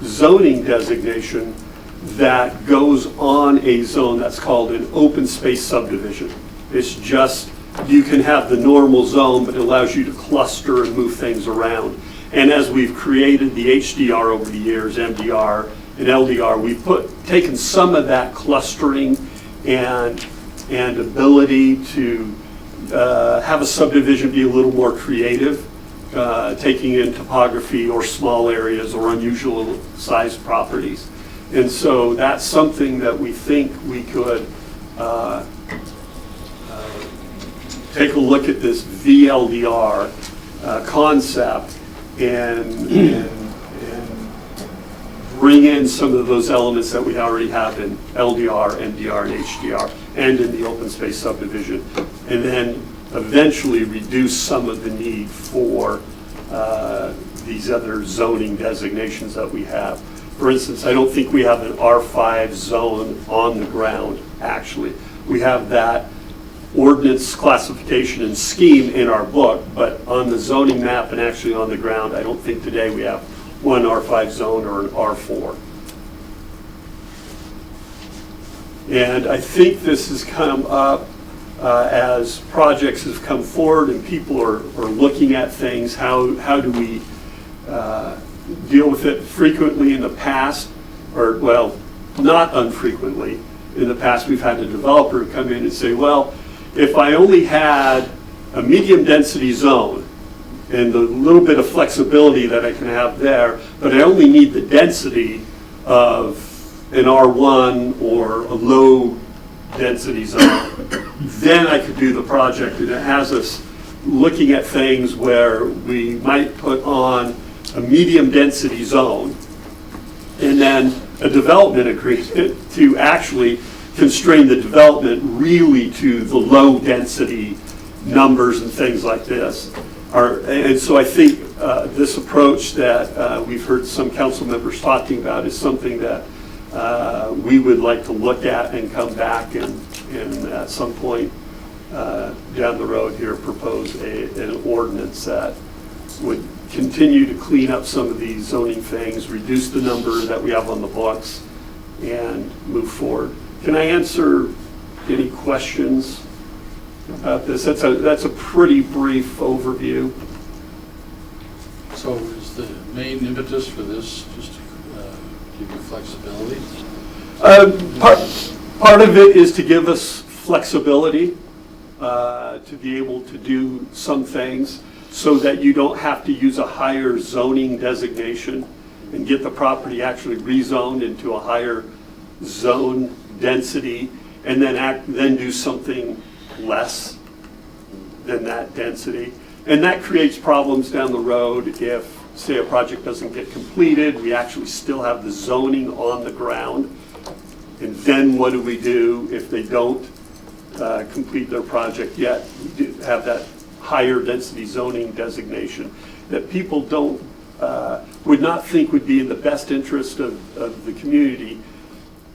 zoning designation that goes on a zone that's called an open space subdivision. It's just, you can have the normal zone, but it allows you to cluster and move things around. And as we've created the HDR over the years, MDR and LDR, we've taken some of that clustering and ability to have a subdivision be a little more creative, taking in topography or small areas or unusual sized properties. And so that's something that we think we could take a look at this VLDR concept and bring in some of those elements that we already have in LDR, MDR, and HDR, and in the open space subdivision, and then eventually reduce some of the need for these other zoning designations that we have. For instance, I don't think we have an R5 zone on the ground, actually. We have that ordinance classification and scheme in our book, but on the zoning map and actually on the ground, I don't think today we have one R5 zone or an R4. And I think this has come up as projects have come forward and people are looking at things. How do we deal with it? Frequently in the past, or well, not unfrequently in the past, we've had a developer come in and say, well, if I only had a medium density zone and the little bit of flexibility that I can have there, but I only need the density of an R1 or a low density zone, then I could do the project. And it has us looking at things where we might put on a medium density zone and then a development agreement to actually constrain the development really to the low density numbers and things like this. And so I think this approach that we've heard some council members talking about is something that we would like to look at and come back and at some point down the road here propose an ordinance that would continue to clean up some of these zoning things, reduce the number that we have on the books, and move forward. Can I answer any questions about this? That's a pretty brief overview. So is the main impetus for this just to give you flexibility? Part of it is to give us flexibility to be able to do some things so that you don't have to use a higher zoning designation and get the property actually rezoned into a higher zone density and then do something less than that density. And that creates problems down the road if say a project doesn't get completed, we actually still have the zoning on the ground. And then what do we do if they don't complete their project yet? We do have that higher density zoning designation that people don't, would not think would be in the best interest of the community,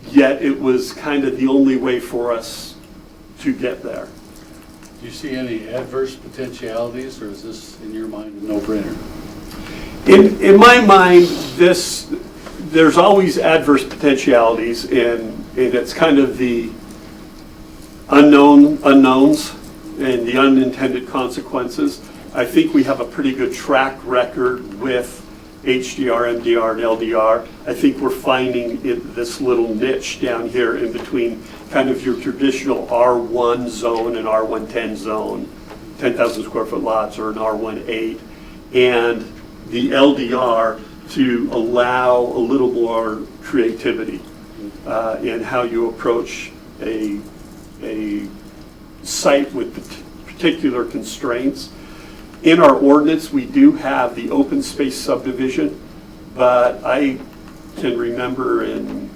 yet it was kind of the only way for us to get there. Do you see any adverse potentialities, or is this, in your mind, a no-brainer? In my mind, there's always adverse potentialities, and it's kind of the unknowns and the unintended consequences. I think we have a pretty good track record with HDR, MDR, and LDR. I think we're finding this little niche down here in between kind of your traditional R1 zone and R110 zone, 10,000 square foot lots, or an R18, and the LDR to allow a little more creativity in how you approach a site with particular constraints. In our ordinance, we do have the open space subdivision, but I can remember in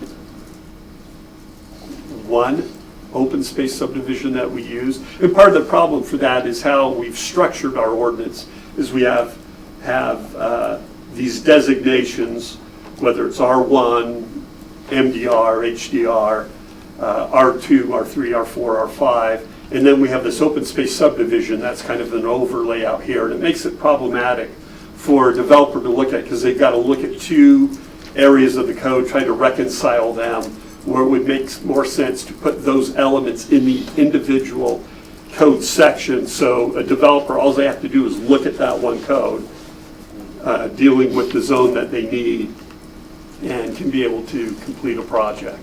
one open space subdivision that we used. And part of the problem for that is how we've structured our ordinance, is we have these designations, whether it's R1, MDR, HDR, R2, R3, R4, R5, and then we have this open space subdivision that's kind of an overlay out here, and it makes it problematic for a developer to look at, because they've got to look at two areas of the code, try to reconcile them, where it would make more sense to put those elements in the individual code section. So a developer, all they have to do is look at that one code, dealing with the zone that they need, and can be able to complete a project.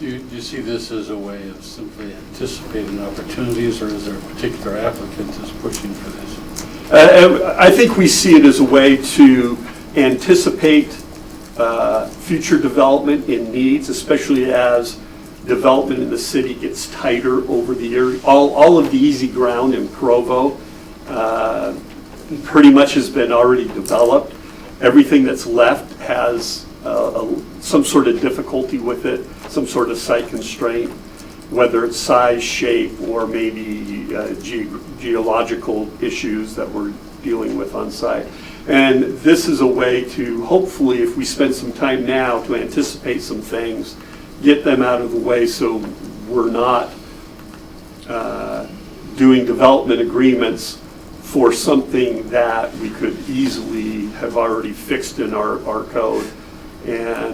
Do you see this as a way of simply anticipating opportunities, or is there a particular applicant that's pushing for this? I think we see it as a way to anticipate future development in needs, especially as development in the city gets tighter over the years. All of the easy ground in Provo pretty much has been already developed. Everything that's left has some sort of difficulty with it, some sort of site constraint, whether it's size, shape, or maybe geological issues that we're dealing with on site. And this is a way to, hopefully, if we spend some time now to anticipate some things, get them out of the way so we're not doing development agreements for something that we could easily have already fixed in our code,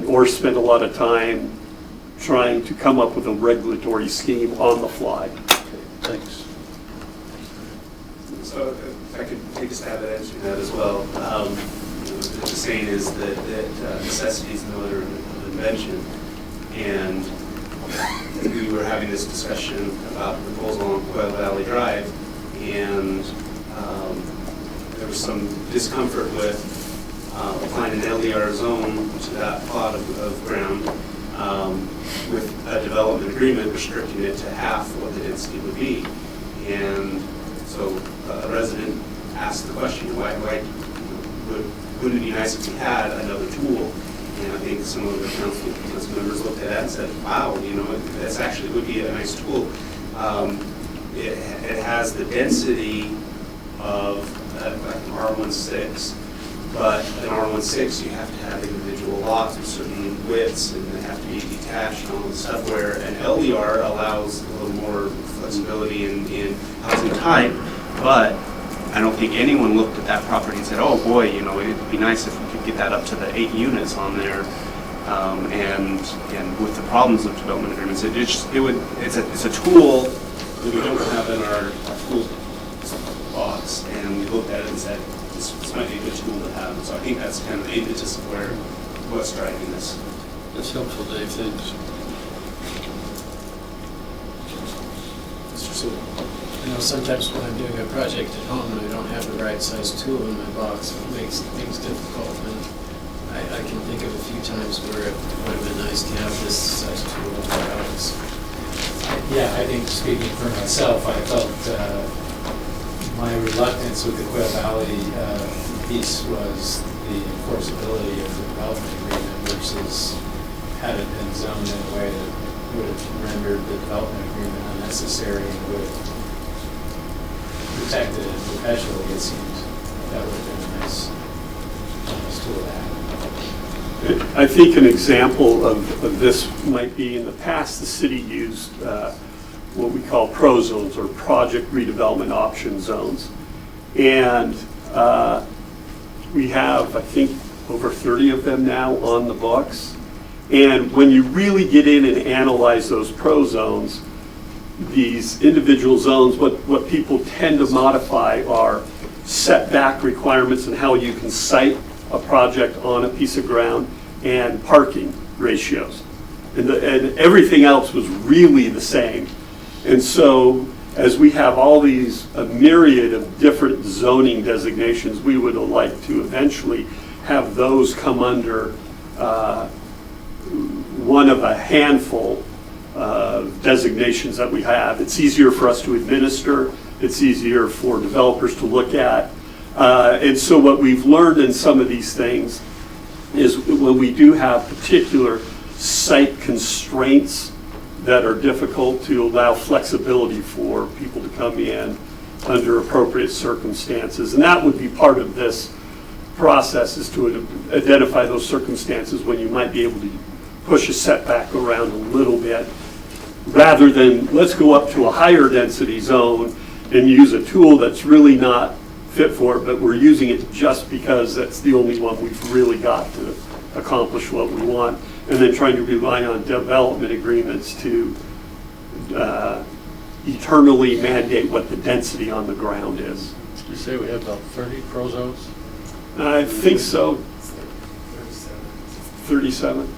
or spend a lot of time trying to come up with a regulatory scheme on the fly. Thanks. So if I could take a stab at answering that as well. The saying is that necessity is the mother of invention. And we were having this discussion about the proposal on Quail Valley Drive, and there was some discomfort with applying an LDR zone to that plot of ground with a development agreement restricting it to half what the density would be. And so a resident asked the question, why wouldn't it be nice if we had another tool? And I think some of the council members looked at that and said, wow, this actually would be a nice tool. It has the density of like an R16, but an R16 you have to have individual lots with certain widths, and they have to be detached and all this stuff, where an LDR allows a little more flexibility in housing type. But I don't think anyone looked at that property and said, oh boy, it'd be nice if we could get that up to the 8 units on there. And with the problems of development agreements, it's a tool that we don't have in our tool box, and we looked at it and said, this might be a good tool to have. So I think that's kind of the impetus of what's driving this. That's helpful, Dave. Thanks. Mr. Sewell. Sometimes when I'm doing a project at home and I don't have the right size tool in my box, it makes things difficult. And I can think of a few times where it would have been nice to have this size tool in my box. Yeah, I think speaking for myself, I felt my reluctance with the Quail Valley piece was the enforceability of the development agreement versus had it been zoned in a way that would have rendered the development agreement unnecessary and would have protected it perpetually, it seems. That would have been a nice tool to have. I think an example of this might be in the past, the city used what we call PRO zones, or project redevelopment option zones. And we have, I think, over 30 of them now on the books. And when you really get in and analyze those PRO zones, these individual zones, what people tend to modify are setback requirements and how you can site a project on a piece of ground, and parking ratios. And everything else was really the same. And so as we have all these, a myriad of different zoning designations, we would like to eventually have those come under one of a handful of designations that we have. It's easier for us to administer. It's easier for developers to look at. And so what we've learned in some of these things is when we do have particular site constraints that are difficult, to allow flexibility for people to come in under appropriate circumstances. And that would be part of this process, is to identify those circumstances when you might be able to push a setback around a little bit, rather than let's go up to a higher density zone and use a tool that's really not fit for it, but we're using it just because that's the only one we've really got to accomplish what we want, and then trying to rely on development agreements to eternally mandate what the density on the ground is. You say we have about 30 PRO zones? I think so. 37.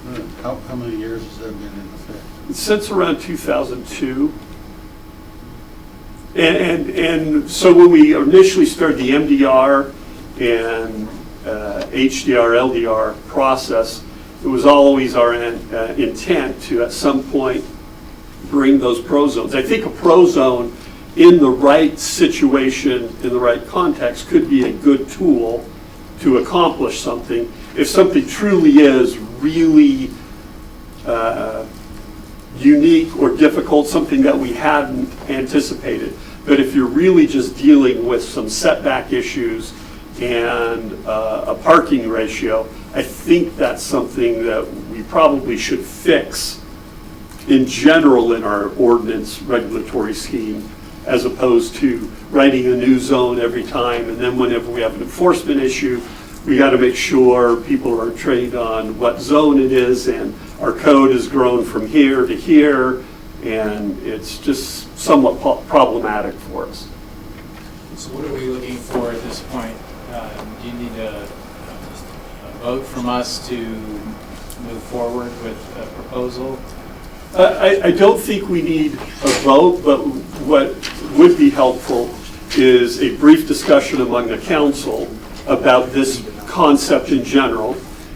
How many years has that been in effect? Since around 2002. And so when we initially started the MDR and HDR, LDR process, it was always our intent to at some point bring those PRO zones. I think a PRO zone in the right situation, in the right context, could be a good tool to accomplish something. If something truly is really unique or difficult, something that we hadn't anticipated. But if you're really just dealing with some setback issues and a parking ratio, I think that's something that we probably should fix in general in our ordinance regulatory scheme, as opposed to writing a new zone every time, and then whenever we have an enforcement issue, we got to make sure people are trained on what zone it is, and our code has grown from here to here, and it's just somewhat problematic for us. So what are we looking for at this point? Do you need a vote from us to move forward with a proposal? I don't think we need a vote, but what would be helpful is a brief discussion among the council about this concept in general,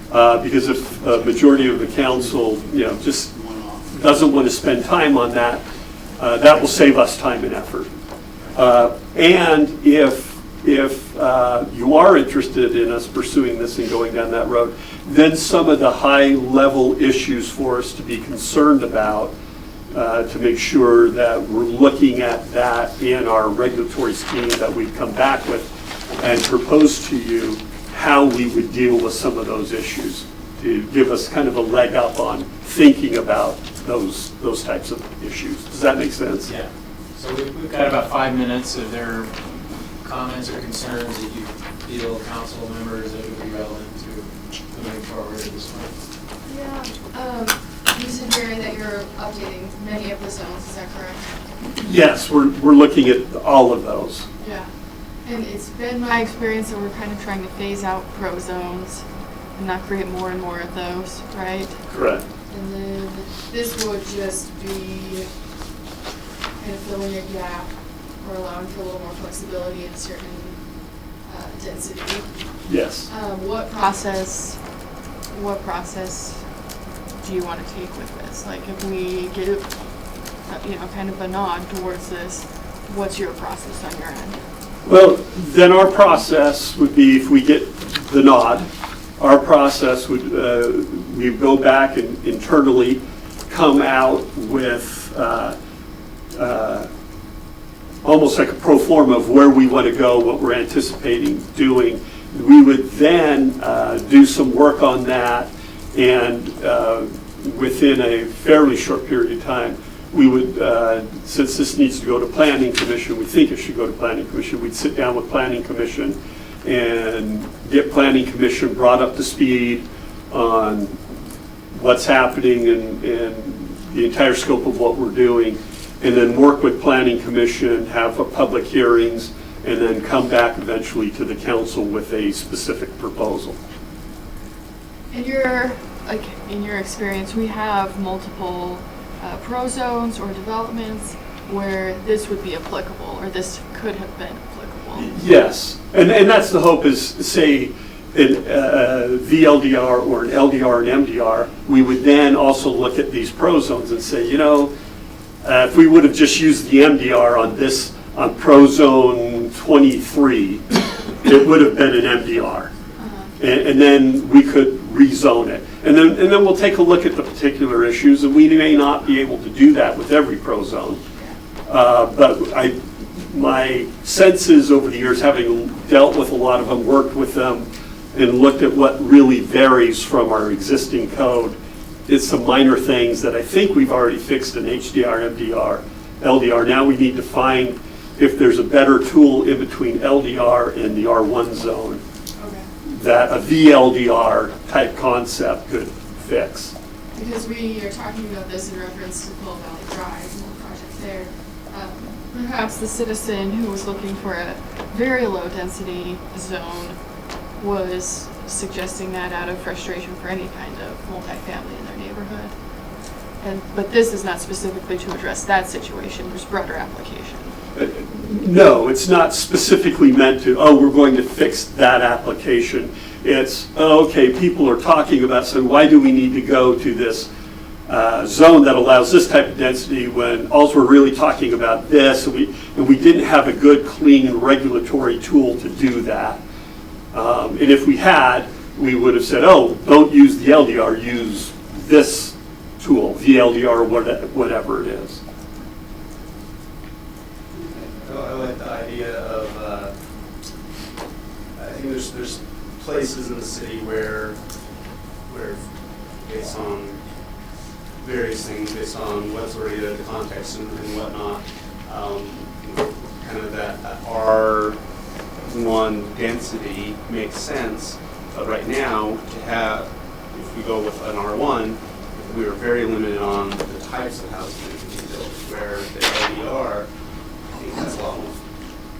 because if a majority of the council, just doesn't want to spend time on that, that will save us time and effort. And if you are interested in us pursuing this and going down that road, then some of the high-level issues for us to be concerned about, to make sure that we're looking at that in our regulatory scheme that we've come back with and propose to you how we would deal with some of those issues, to give us kind of a leg up on thinking about those types of issues. Does that make sense? Yeah. So we've got about 5 minutes. If there are comments or concerns that you feel, council members, that would be relevant to moving forward at this point. Yeah. You said, Jerry, that you're updating many of the zones. Is that correct? Yes, we're looking at all of those. Yeah. And it's been my experience that we're kind of trying to phase out PRO zones and not create more and more of those, right? Correct. And then this would just be kind of filling a gap or allowing for a little more flexibility in certain density. Yes. What process do you want to take with this? Like, if we get kind of a nod towards this, what's your process on your end? Well, then our process would be, if we get the nod. Our process would, we go back and internally come out with almost like a pro forma of where we want to go, what we're anticipating doing. We would then do some work on that, and within a fairly short period of time, we would, since this needs to go to Planning Commission, we think it should go to Planning Commission, we'd sit down with Planning Commission and get Planning Commission brought up to speed on what's happening and the entire scope of what we're doing, and then work with Planning Commission, have a public hearings, and then come back eventually to the council with a specific proposal. In your experience, we have multiple pro zones or developments where this would be applicable, or this could have been applicable. Yes, and that's the hope is, say, in VLDR or an LDR and MDR, we would then also look at these pro zones and say, you know, if we would have just used the MDR on this, on pro zone 23, it would have been an MDR. And then we could rezone it. And then we'll take a look at the particular issues, and we may not be able to do that with every pro zone. But my sense is over the years, having dealt with a lot of them, worked with them, and looked at what really varies from our existing code, it's some minor things that I think we've already fixed in HDR, MDR, LDR. Now we need to find if there's a better tool in between LDR and the R1 zone that a VLDR type concept could fix. Because we are talking about this in reference to Bull Valley Drive and the project there. Perhaps the citizen who was looking for a very low density zone was suggesting that out of frustration for any kind of multifamily in their neighborhood. But this is not specifically to address that situation, there's broader application. No, it's not specifically meant to, oh, we're going to fix that application. It's, oh, okay, people are talking about, so why do we need to go to this zone that allows this type of density when all we're really talking about this, and we didn't have a good, clean regulatory tool to do that. And if we had, we would have said, oh, don't use the LDR, use this tool, VLDR, whatever it is. I like the idea of, I think there's places in the city where based on various things, based on what's already the context and whatnot, kind of that R1 density makes sense. But right now, to have, if we go with an R1, we are very limited on the types of housing that can be built, where the LDR, that's a lot more,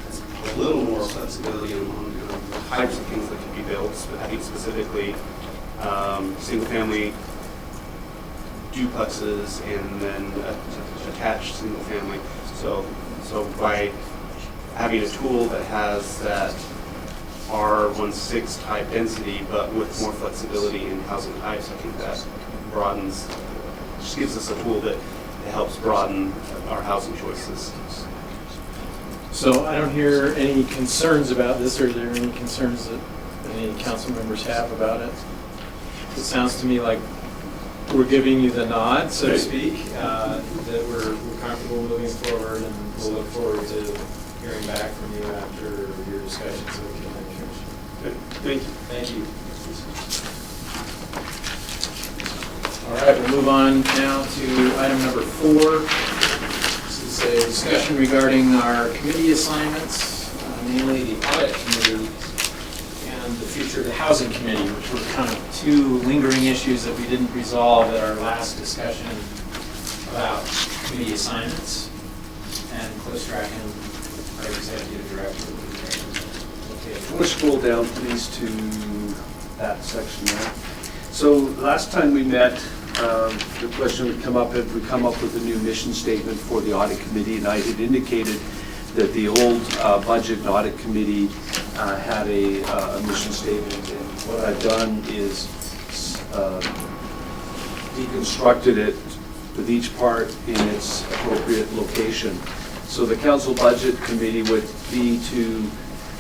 that's a little more flexibility on the types of things that can be built. I think specifically single-family duplexes and then attached single-family. So by having a tool that has that R16 type density, but with more flexibility in housing types, I think that broadens, just gives us a tool that helps broaden our housing choices. So I don't hear any concerns about this. Are there any concerns that any council members have about it? It sounds to me like we're giving you the nod, so to speak, that we're comfortable moving forward, and we'll look forward to hearing back from you after your discussions with the County Commission. Thank you. Thank you. All right, we'll move on now to item number 4. This is a discussion regarding our committee assignments, mainly the audit committee and the future of the housing committee, which were kind of two lingering issues that we didn't resolve at our last discussion about committee assignments. And Cliff Strachan, our executive director, will be there. Okay. Can we scroll down, please, to that section there? So last time we met, the question would come up, if we come up with a new mission statement for the audit committee, and I had indicated that the old budget and audit committee had a mission statement, and what I've done is deconstructed it with each part in its appropriate location. So the council budget committee would be to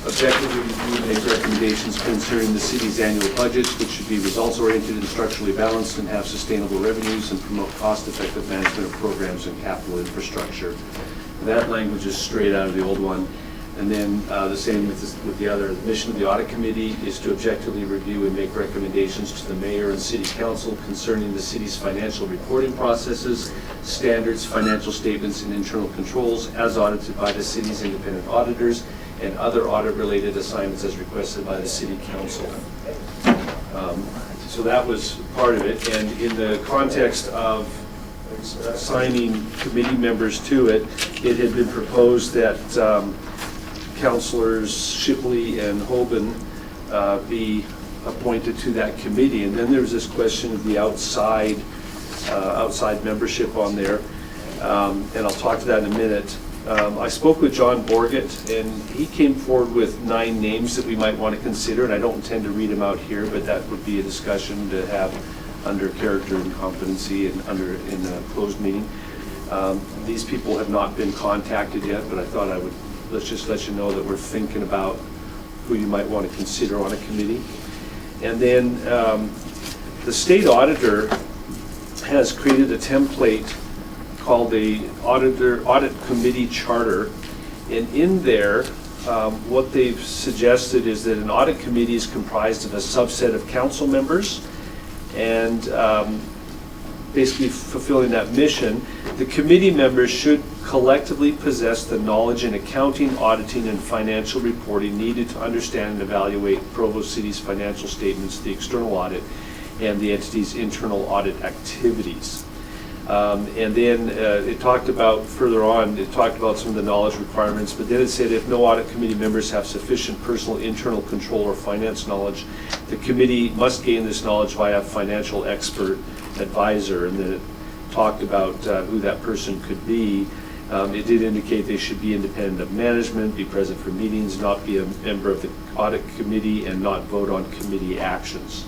objectively review and make recommendations concerning the city's annual budget, which should be results-oriented and structurally balanced and have sustainable revenues and promote cost-effective management of programs and capital infrastructure. That language is straight out of the old one. And then the same with the other. The mission of the audit committee is to objectively review and make recommendations to the mayor and city council concerning the city's financial reporting processes, standards, financial statements, and internal controls as audited by the city's independent auditors and other audit-related assignments as requested by the city council. So that was part of it. And in the context of assigning committee members to it, it had been proposed that Councilors Shipley and Hoban be appointed to that committee. And then there's this question of the outside membership on there. And I'll talk to that in a minute. I spoke with John Borgett, and he came forward with 9 names that we might want to consider, and I don't intend to read them out here, but that would be a discussion to have under character and competency and in a closed meeting. These people have not been contacted yet, but I thought I would let's just let you know that we're thinking about who you might want to consider on a committee. And then the state auditor has created a template called the Audit Committee Charter. And in there, what they've suggested is that an audit committee is comprised of a subset of council members, and basically fulfilling that mission. The committee members should collectively possess the knowledge in accounting, auditing, and financial reporting needed to understand and evaluate Provo City's financial statements, the external audit, and the entity's internal audit activities. And then it talked about, further on, it talked about some of the knowledge requirements, but then it said if no audit committee members have sufficient personal internal control or finance knowledge, the committee must gain this knowledge via a financial expert advisor. And then it talked about who that person could be. It did indicate they should be independent of management, be present for meetings, not be a member of the audit committee, and not vote on committee actions.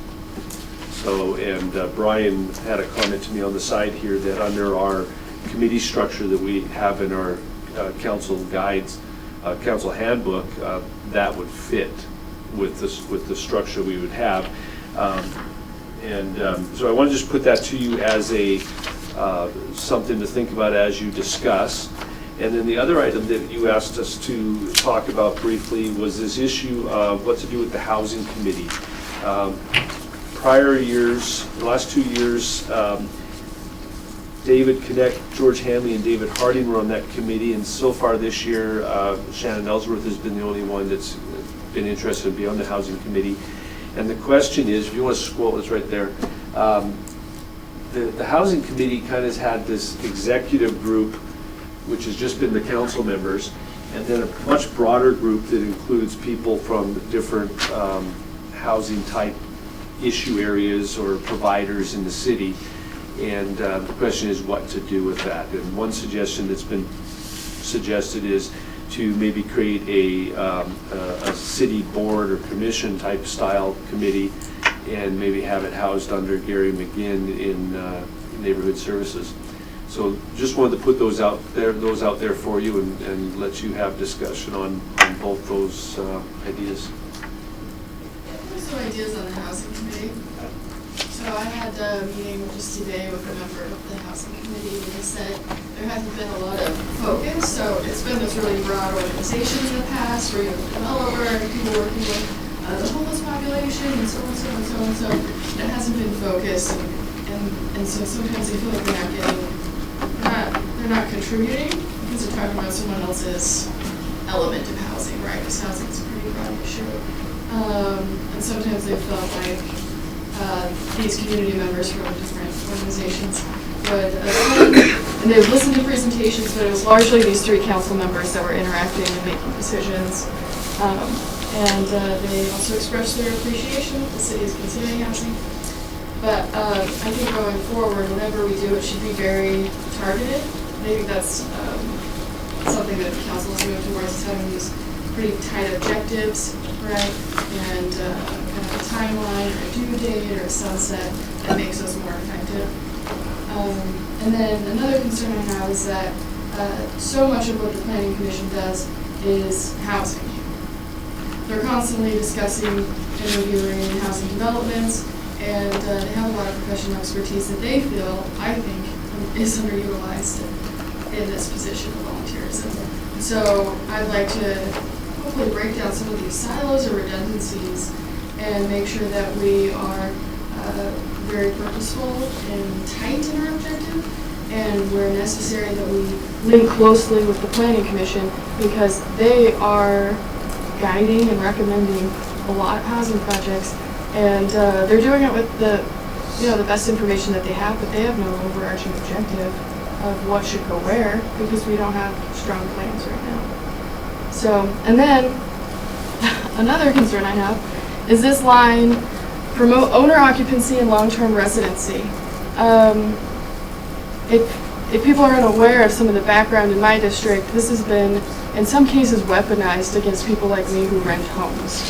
So, and Brian had a comment to me on the side here that under our committee structure that we have in our council guides, council handbook, that would fit with the structure we would have. So I want to just put that to you as a something to think about as you discuss. And then the other item that you asked us to talk about briefly was this issue of what to do with the housing committee. Prior years, the last 2 years, David Connect, George Hanley, and David Harding were on that committee, and so far this year, Shannon Ellsworth has been the only one that's been interested in being on the housing committee. And the question is, if you want to scroll, it's right there. The housing committee kind of has had this executive group, which has just been the council members, and then a much broader group that includes people from different housing type issue areas or providers in the city. And the question is what to do with that. And one suggestion that's been suggested is to maybe create a city board or commission type style committee and maybe have it housed under Gary McGinn in neighborhood services. So just wanted to put those out there for you and let you have discussion on both those ideas. Some ideas on the housing committee. So I had a meeting just today with a member of the housing committee, and he said there hasn't been a lot of focus. So it's been this really broad organization in the past where you have a developer and people working with the homeless population and so on, so on, so on. So it hasn't been focused, and so sometimes they feel like they're not contributing because they're talking about someone else's element of housing, right? Because housing is a pretty broad issue. And sometimes they felt like these community members from different organizations would attend, and they would listen to presentations, but it was largely these 3 council members that were interacting and making decisions. And they also expressed their appreciation that the city is considering housing. But I think going forward, whenever we do, it should be very targeted. I think that's something that the council is moving towards, is having these pretty tight objectives, right? And kind of a timeline, or a due date, or a sunset that makes us more effective. And then another concern I have is that so much of what the Planning Commission does is housing. they're constantly discussing and reviewing housing developments, and they have a lot of professional expertise that they feel, I think, is underutilized in this position of volunteerism. So I'd like to hopefully break down some of these silos or redundancies and make sure that we are very purposeful and tight in our objective, and where necessary that we link closely with the Planning Commission, because they are guiding and recommending a lot of housing projects, and they're doing it with the best information that they have, but they have no overarching objective of what should go where, because we don't have strong plans right now. So, and then another concern I have is this line, promote owner occupancy and long-term residency. If people are unaware of some of the background in my district, this has been, in some cases, weaponized against people like me who rent homes,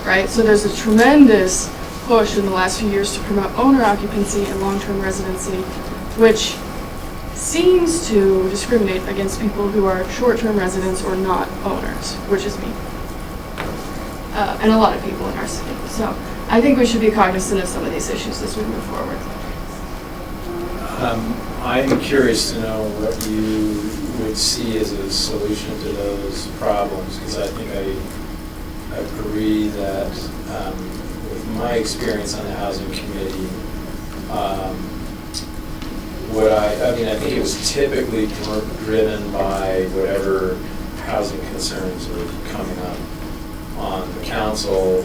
right? So there's a tremendous push in the last few years to promote owner occupancy and long-term residency, which seems to discriminate against people who are short-term residents or not owners, which is me, and a lot of people in our city. So I think we should be cognizant of some of these issues as we move forward. I'm curious to know what you would see as a solution to those problems, because I think I agree that with my experience on the housing committee, I think it was typically driven by whatever housing concerns were coming up on the council,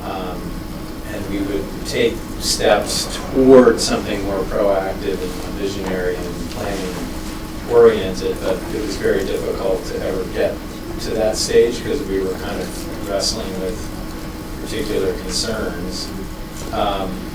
and we would take steps toward something more proactive and visionary and planning oriented, but it was very difficult to ever get to that stage because we were kind of wrestling with particular concerns.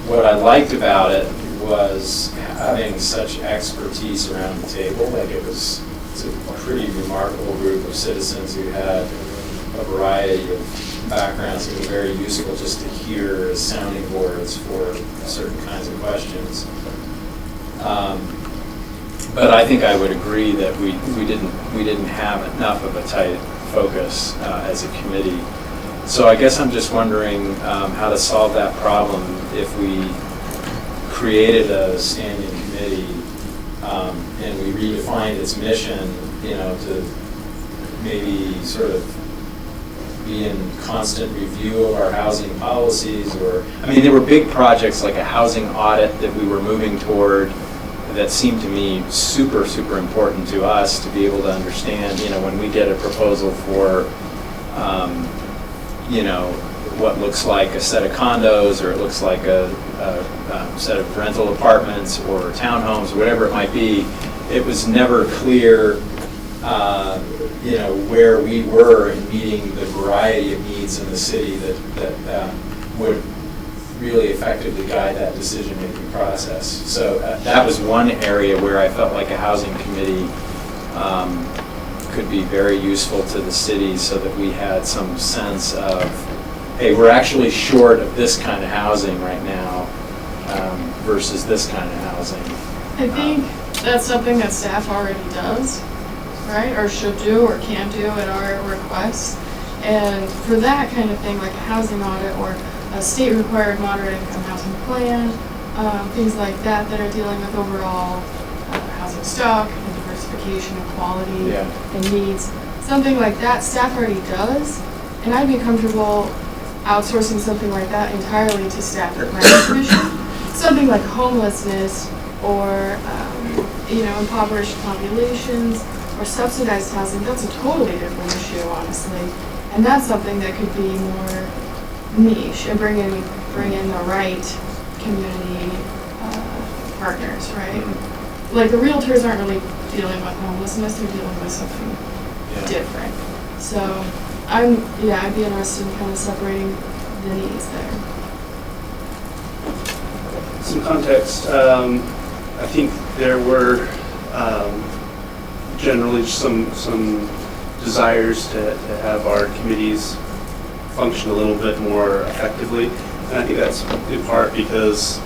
What I liked about it was having such expertise around the table. Like it's a pretty remarkable group of citizens who had a variety of backgrounds. It was very useful just to hear as sounding boards for certain kinds of questions. But I think I would agree that we didn't have enough of a tight focus as a committee. So I guess I'm just wondering how to solve that problem if we created a standing committee and we redefined its mission, to maybe sort of be in constant review of our housing policies, or, there were big projects like a housing audit that we were moving toward that seemed to me super, super important to us to be able to understand, when we get a proposal for, what looks like a set of condos, or it looks like a set of rental apartments or townhomes, or whatever it might be, it was never clear, where we were in meeting the variety of needs in the city that would really effectively guide that decision-making process. So that was one area where I felt like a housing committee could be very useful to the city, so that we had some sense of, hey, we're actually short of this kind of housing right now versus this kind of housing. I think that's something that staff already does, right? Or should do or can do at our request. And for that kind of thing, like a housing audit or a state-required moderate income housing plan, things like that are dealing with overall housing stock and diversification and quality and needs. Something like that staff already does, and I'd be comfortable outsourcing something like that entirely to staff at Planning Commission. Something like homelessness or impoverished populations or subsidized housing, that's a totally different issue, honestly. And that's something that could be more niche and bring in the right community partners, right? Like the realtors aren't really dealing with homelessness, they're dealing with something different. So I'd be interested in kind of separating the needs there. Some context, I think there were generally some desires to have our committees function a little bit more effectively. And I think that's in part because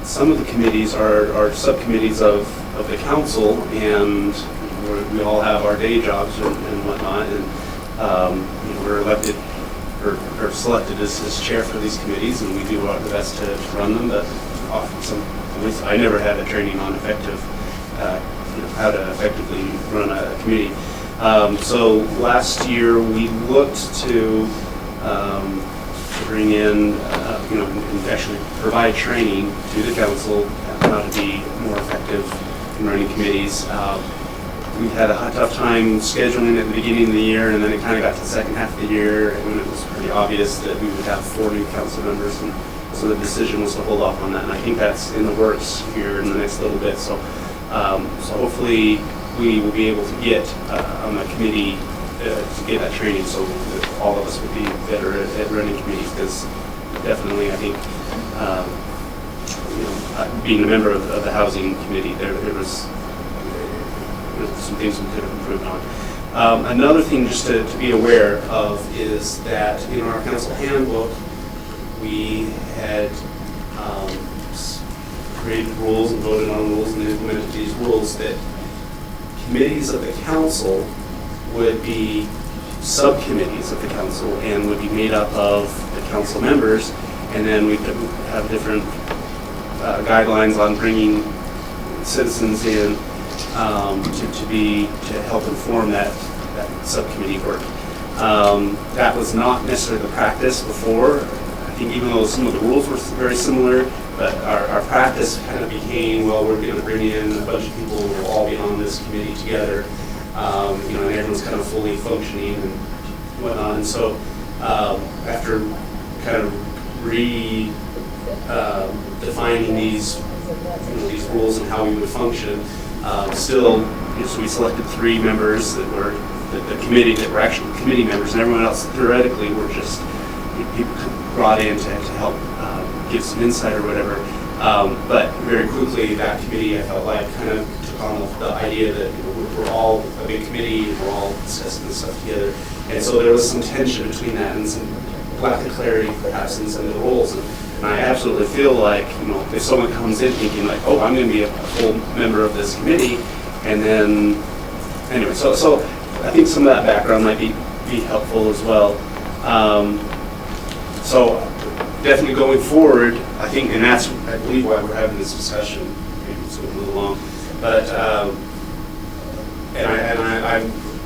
some of the committees are subcommittees of the council, and we all have our day jobs and whatnot. And we're elected or selected as chair for these committees, and we do our best to run them, but often at least I never had a training on how to effectively run a committee. So last year we looked to bring in, and actually provide training to the council on how to be more effective in running committees. We had a tough time scheduling at the beginning of the year, and then it kind of got to the second half of the year, and it was pretty obvious that we would have 4 new council members, and so the decision was to hold off on that, and I think that's in the works here in the next little bit. So, so hopefully we will be able to get on the committee to get that training, so that all of us would be better at running committees. Because definitely, I think being a member of the housing committee, there was some things we could have improved on. Another thing just to be aware of is that in our council handbook, we had created rules and voted on rules and implemented these rules that committees of the council would be subcommittees of the council and would be made up of the council members, and then we could have different guidelines on bringing citizens in to help inform that subcommittee work. That was not necessarily the practice before. I think even though some of the rules were very similar, but our practice kind of became, well, we're going to bring in a bunch of people who will all be on this committee together, and everyone's kind of fully functioning and whatnot. And so after kind of defining these rules and how we would function, so we selected 3 members that were the committee that were actually committee members, and everyone else theoretically were just people brought in to help give some insight or whatever. But very quickly, that committee, I felt like, kind of took on the idea that we're all a big committee, and we're all discussing this stuff together. And so there was some tension between that and some lack of clarity, perhaps, in some of the roles. And I absolutely feel like, if someone comes in thinking like, oh, I'm going to be a full member of this committee, and then, anyway, so I think some of that background might be helpful as well. So definitely going forward, I think, and that's, I believe, why we're having this discussion. Maybe it's going a little long, but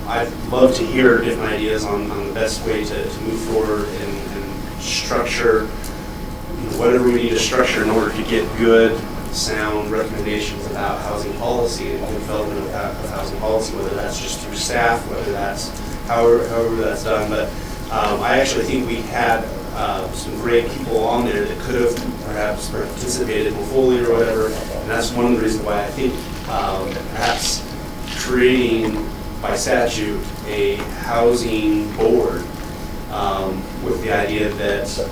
I'd love to hear different ideas on the best way to move forward and structure whatever we need to structure in order to get good, sound recommendations about housing policy and development of housing policy, whether that's just through staff, whether that's however that's done. But I actually think we had some great people on there that could have perhaps participated more fully or whatever, and that's one of the reasons why I think perhaps creating by statute a housing board with the idea that,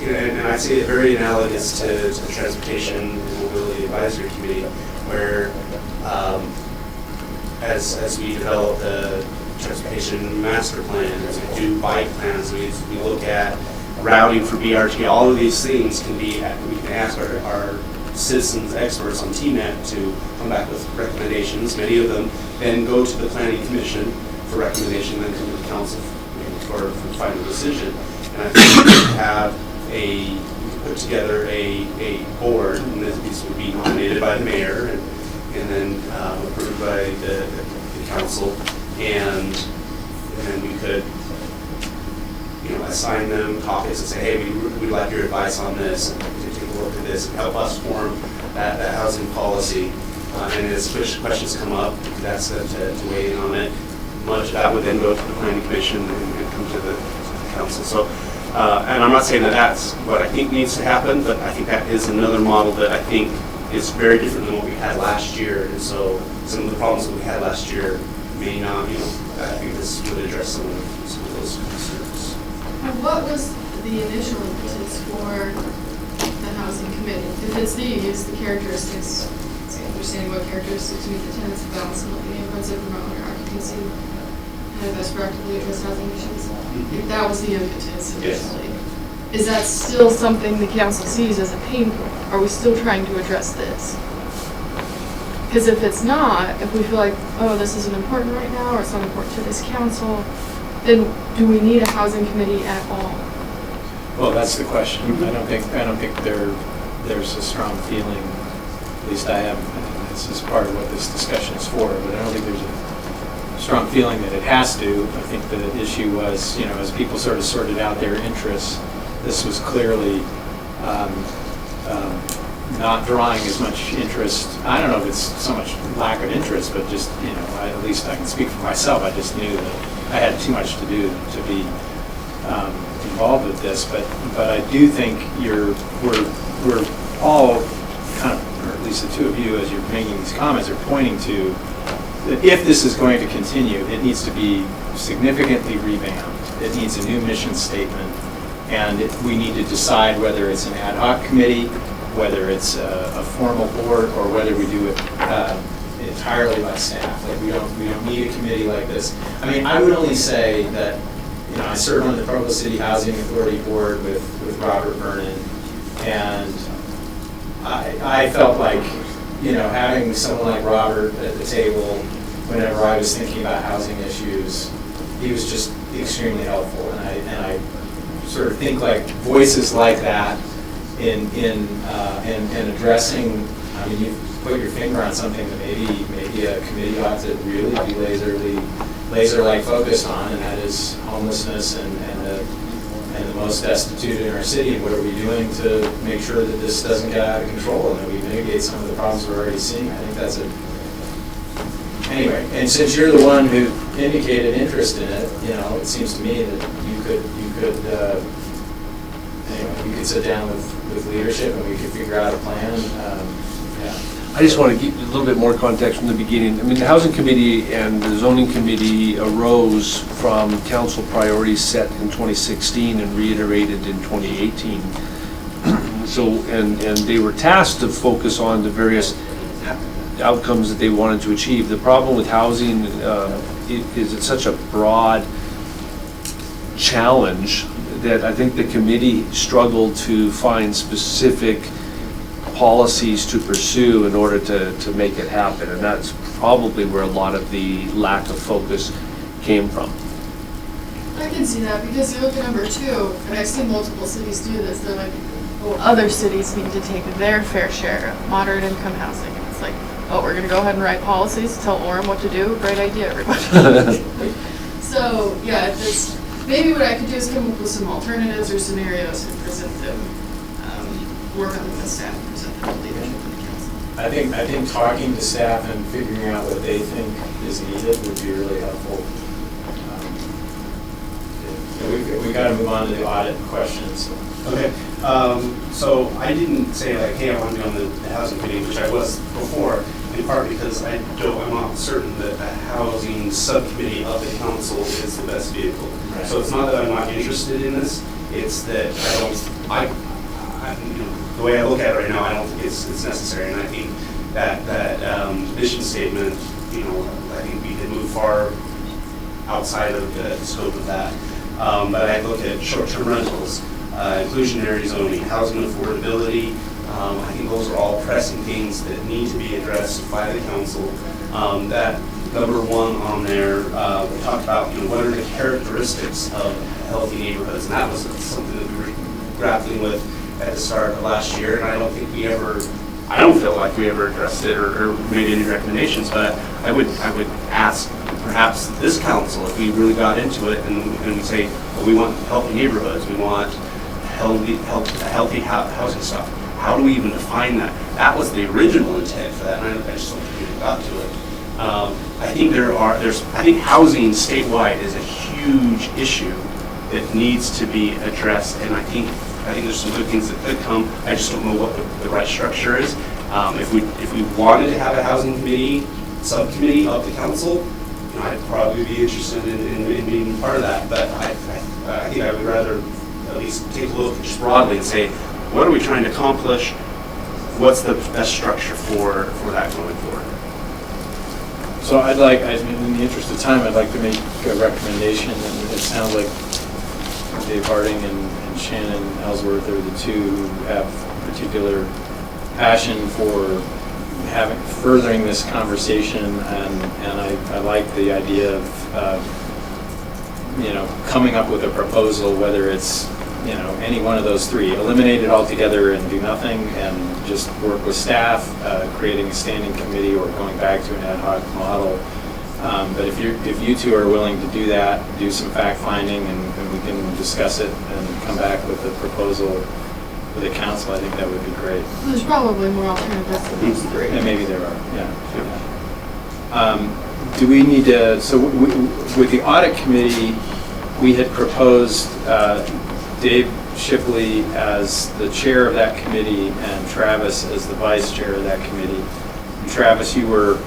and I say it very analogous to the Transportation and Mobility Advisory Committee, where as we develop the transportation master plan, as we do bike plans, we look at routing for BRT, all of these things can be, we can ask our citizens experts on TNET to come back with recommendations. Many of them then go to the Planning Commission for recommendation, then come to the council for final decision. And I think we could have put together a board, and these would be nominated by the mayor and then approved by the council, and then we could assign them topics and say, hey, we'd like your advice on this, and take a look at this, and help us form that housing policy. And as questions come up, that's to weigh in on it. Much of that would then go to the Planning Commission and come to the council. So, and I'm not saying that that's what I think needs to happen, but I think that is another model that I think is very different than what we had last year. And so some of the problems that we had last year may not, I think this would address some of those concerns. And what was the initial impetus for the housing committee? If it's the characteristics, understanding what characteristics meet the tenants of balance and looking at neighborhoods that promote their occupancy and best practically address housing issues. If that was the impetus initially, is that still something the council sees as a pain point? Are we still trying to address this? Because if it's not, if we feel like, oh, this isn't important right now, or it's not important to this council, then do we need a housing committee at all? Well, that's the question. I don't think there's a strong feeling, at least I haven't, and this is part of what this discussion is for, but I don't think there's a strong feeling that it has to. I think the issue was, as people sort of sorted out their interests, this was clearly not drawing as much interest. I don't know if it's so much lack of interest, but just, at least I can speak for myself. I just knew that I had too much to do to be involved with this. But I do think we're all kind of, or at least the two of you, as you're making these comments, are pointing to that if this is going to continue, it needs to be significantly revamped. It needs a new mission statement, and we need to decide whether it's an ad hoc committee, whether it's a formal board, or whether we do it entirely by staff. Like we don't need a committee like this. I mean, I would only say that I served on the Provo City Housing Authority Board with Robert Vernon, and I felt like having someone like Robert at the table whenever I was thinking about housing issues, he was just extremely helpful, and I sort of think like voices like that in addressing. I mean, you put your finger on something that maybe a committee ought to really be laser-like focused on, and that is homelessness and the most destitute in our city. And what are we doing to make sure that this doesn't get out of control and that we mitigate some of the problems we're already seeing? I think that's anyway. And since you're the one who indicated interest in it, it seems to me that you could sit down with leadership and we could figure out a plan. I just want to give a little bit more context from the beginning. I mean, the Housing Committee and the Zoning Committee arose from council priorities set in 2016 and reiterated in 2018. And they were tasked to focus on the various outcomes that they wanted to achieve. The problem with housing is it's such a broad challenge that I think the committee struggled to find specific policies to pursue in order to make it happen, and that's probably where a lot of the lack of focus came from. I can see that, because you look at number 2, and I've seen multiple cities do this. They're like, well, other cities need to take their fair share of moderate income housing. And it's like, oh, we're going to go ahead and write policies, tell Orem what to do. Great idea, everybody. So yeah, maybe what I could do is come up with some alternatives or scenarios and present them, work on them with staff, present them to leadership of the council. I think talking to staff and figuring out what they think is needed would be really helpful. We got to move on to the audit questions. Okay, so I didn't say like, hey, I want to be on the housing committee, which I was before, in part because I'm not certain that a housing subcommittee of the council is the best vehicle. Right. So it's not that I'm not interested in this, it's that the way I look at it right now, I don't think it's necessary, and I think that mission statement, I think we could move far outside of the scope of that. But I look at short-term rentals, inclusionary zoning, housing affordability. I think those are all pressing things that need to be addressed by the council. That number 1 on there, we talked about what are the characteristics of healthy neighborhoods, and that was something that we were grappling with at the start of last year, and I don't feel like we ever addressed it or made any recommendations, but I would ask perhaps this council, if we really got into it and we say, well, we want healthy neighborhoods, we want healthy housing stuff. How do we even define that? That was the original intent for that, and I just don't think we got to it. I think housing statewide is a huge issue that needs to be addressed, and I think there's some good things that could come. I just don't know what the right structure is. If we wanted to have a housing committee, subcommittee of the council, I'd probably be interested in being part of that. But I think I would rather at least take a look just broadly and say, what are we trying to accomplish? What's the best structure for that going forward? So in the interest of time, I'd like to make a recommendation, and it sounds like Dave Harding and Shannon Ellsworth are the two who have particular passion for furthering this conversation, and I like the idea of coming up with a proposal, whether it's, any one of those three, eliminate it altogether and do nothing, and just work with staff, creating a standing committee or going back to an ad hoc model. But if you two are willing to do that, do some fact finding, and we can discuss it and come back with a proposal for the council, I think that would be great. There's probably more alternatives than those three. And maybe there are, yeah. Do we need to, so with the audit committee, we had proposed Dave Shipley as the chair of that committee and Travis as the vice chair of that committee. And Travis, you were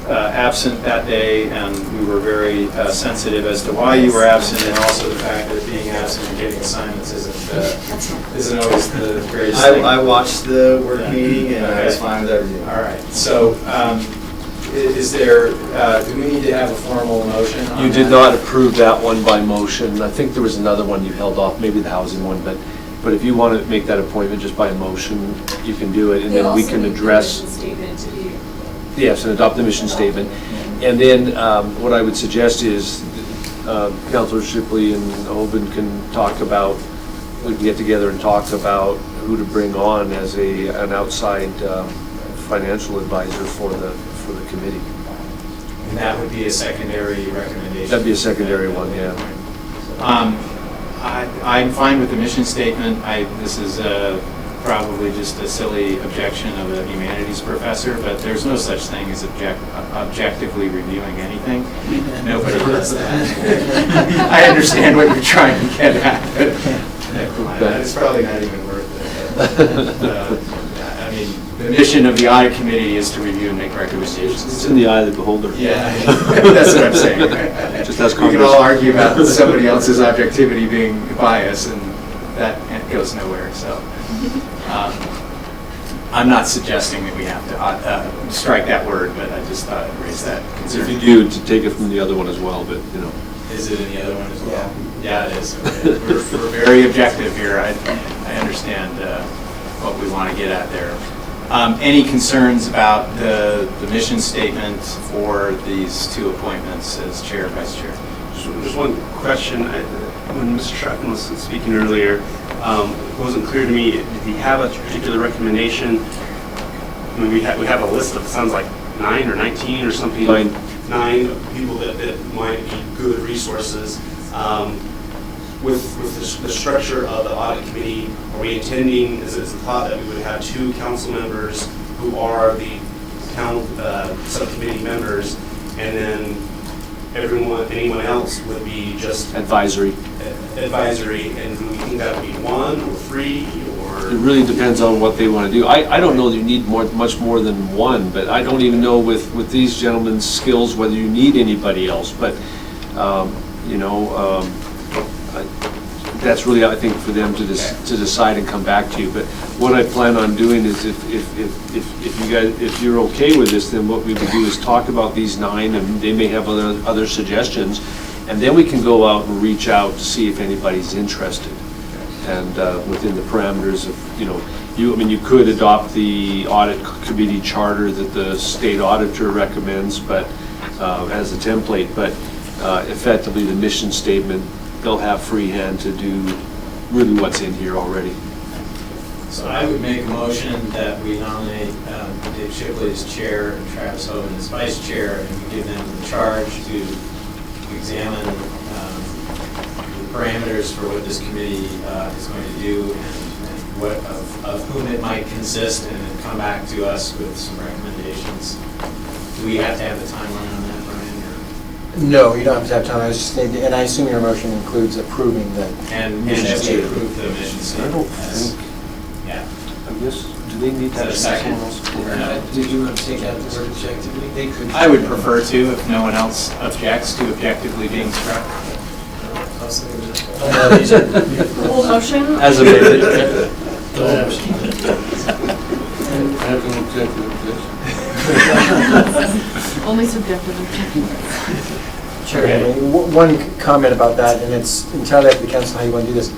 absent that day, and we were very sensitive as to why you were absent, and also the fact that being absent and getting assignments isn't always the greatest thing. I watched the work meeting, and I was fine with everything. All right, so is there, do we need to have a formal motion on You did that? not approve that one by motion. I think there was another one you held off, maybe the housing one, but if you want to make that appointment just by motion, you can do it, and then we can address. Yes, and adopt the mission statement. And then what I would suggest is Councilor Shipley and Hoban can talk about, we can get together and talk about who to bring on as an outside financial advisor for the committee. And that would be a secondary recommendation? That'd be a secondary one, yeah. I'm fine with the mission statement. This is probably just a silly objection of a humanities professor, but there's no such thing as objectively reviewing anything. Nobody does that. I understand what you're trying to get at, but it's probably not even worth it. I mean, the mission of the audit committee is to review and make recommendations. It's in the eye of the beholder. Yeah, that's what I'm saying. Just as we can all argue about somebody else's objectivity being biased, and that goes nowhere. So. I'm not suggesting that we have to strike that word, but I just thought I'd raise that concern. If you do, to take it from the other one as well, but Is it in the other one as well? Yeah, it is. Okay. We're very objective here. I understand what we want to get at there. Any concerns about the mission statement for these two appointments as chair and vice chair? Just one question. When Mr. Stratton was speaking earlier, it wasn't clear to me, did he have a particular recommendation? I mean, we have a list of, it sounds like 9 or 19 or something. 9 people that might be good resources. With the structure of the audit committee, are we intending, is it the thought that we would have 2 council members who are the subcommittee members, and then anyone else would be just advisory, and do we think that would be 1 or 3, or? It really depends on what they want to do. I don't know that you need much more than 1, but I don't even know with these gentlemen's skills whether you need anybody else. But that's really, I think, for them to decide and come back to you. But what I plan on doing is, if you're okay with this, then what we would do is talk about these 9, and they may have other suggestions, and then we can go out and reach out to see if anybody's interested. And within the parameters of, you could adopt the audit committee charter that the state auditor recommends, but as a template. But effectively, the mission statement, they'll have free hand to do really what's in here already. So I would make a motion that we nominate Dave Shipley as chair and Travis Hoban as vice chair, and we give them the charge to examine the parameters for what this committee is going to do, and what of whom it might consist, and then come back to us with some recommendations. Do we have to have a timeline on that, Brian? No, you don't have to have time. I was just thinking, and I assume your motion includes approving the And mission as we statement. approve the mission I statement. don't think, Yeah. I guess, do they need Is that a second? Did you want to take out the word objectively? They could. I would prefer to, if no one else objects to objectively being struck. Whole motion? As amended. I have an objective of this. Only subjective. Sure. One comment about that, and it's entirely up to the council how you want to do this.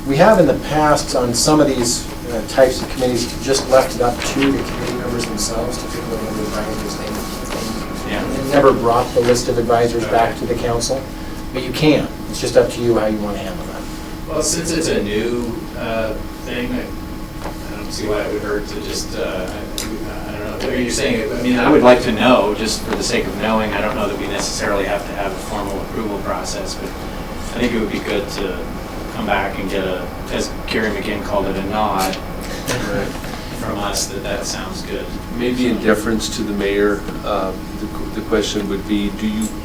We have in the past on some of these types of committees just left it up to the committee members themselves to pick whatever advisors they Yeah. never brought the list of advisors back to the council, but you can. It's just up to you how you want to handle that. Well, since it's a new thing, I don't see why it would hurt to just, I don't know, what are you saying? I mean, I would like to know, just for the sake of knowing. I don't know that we necessarily have to have a formal approval process, but I think it would be good to come back and get a, as Kerry McGinn called it, a nod from us that sounds good. Maybe in deference to the mayor, the question would be,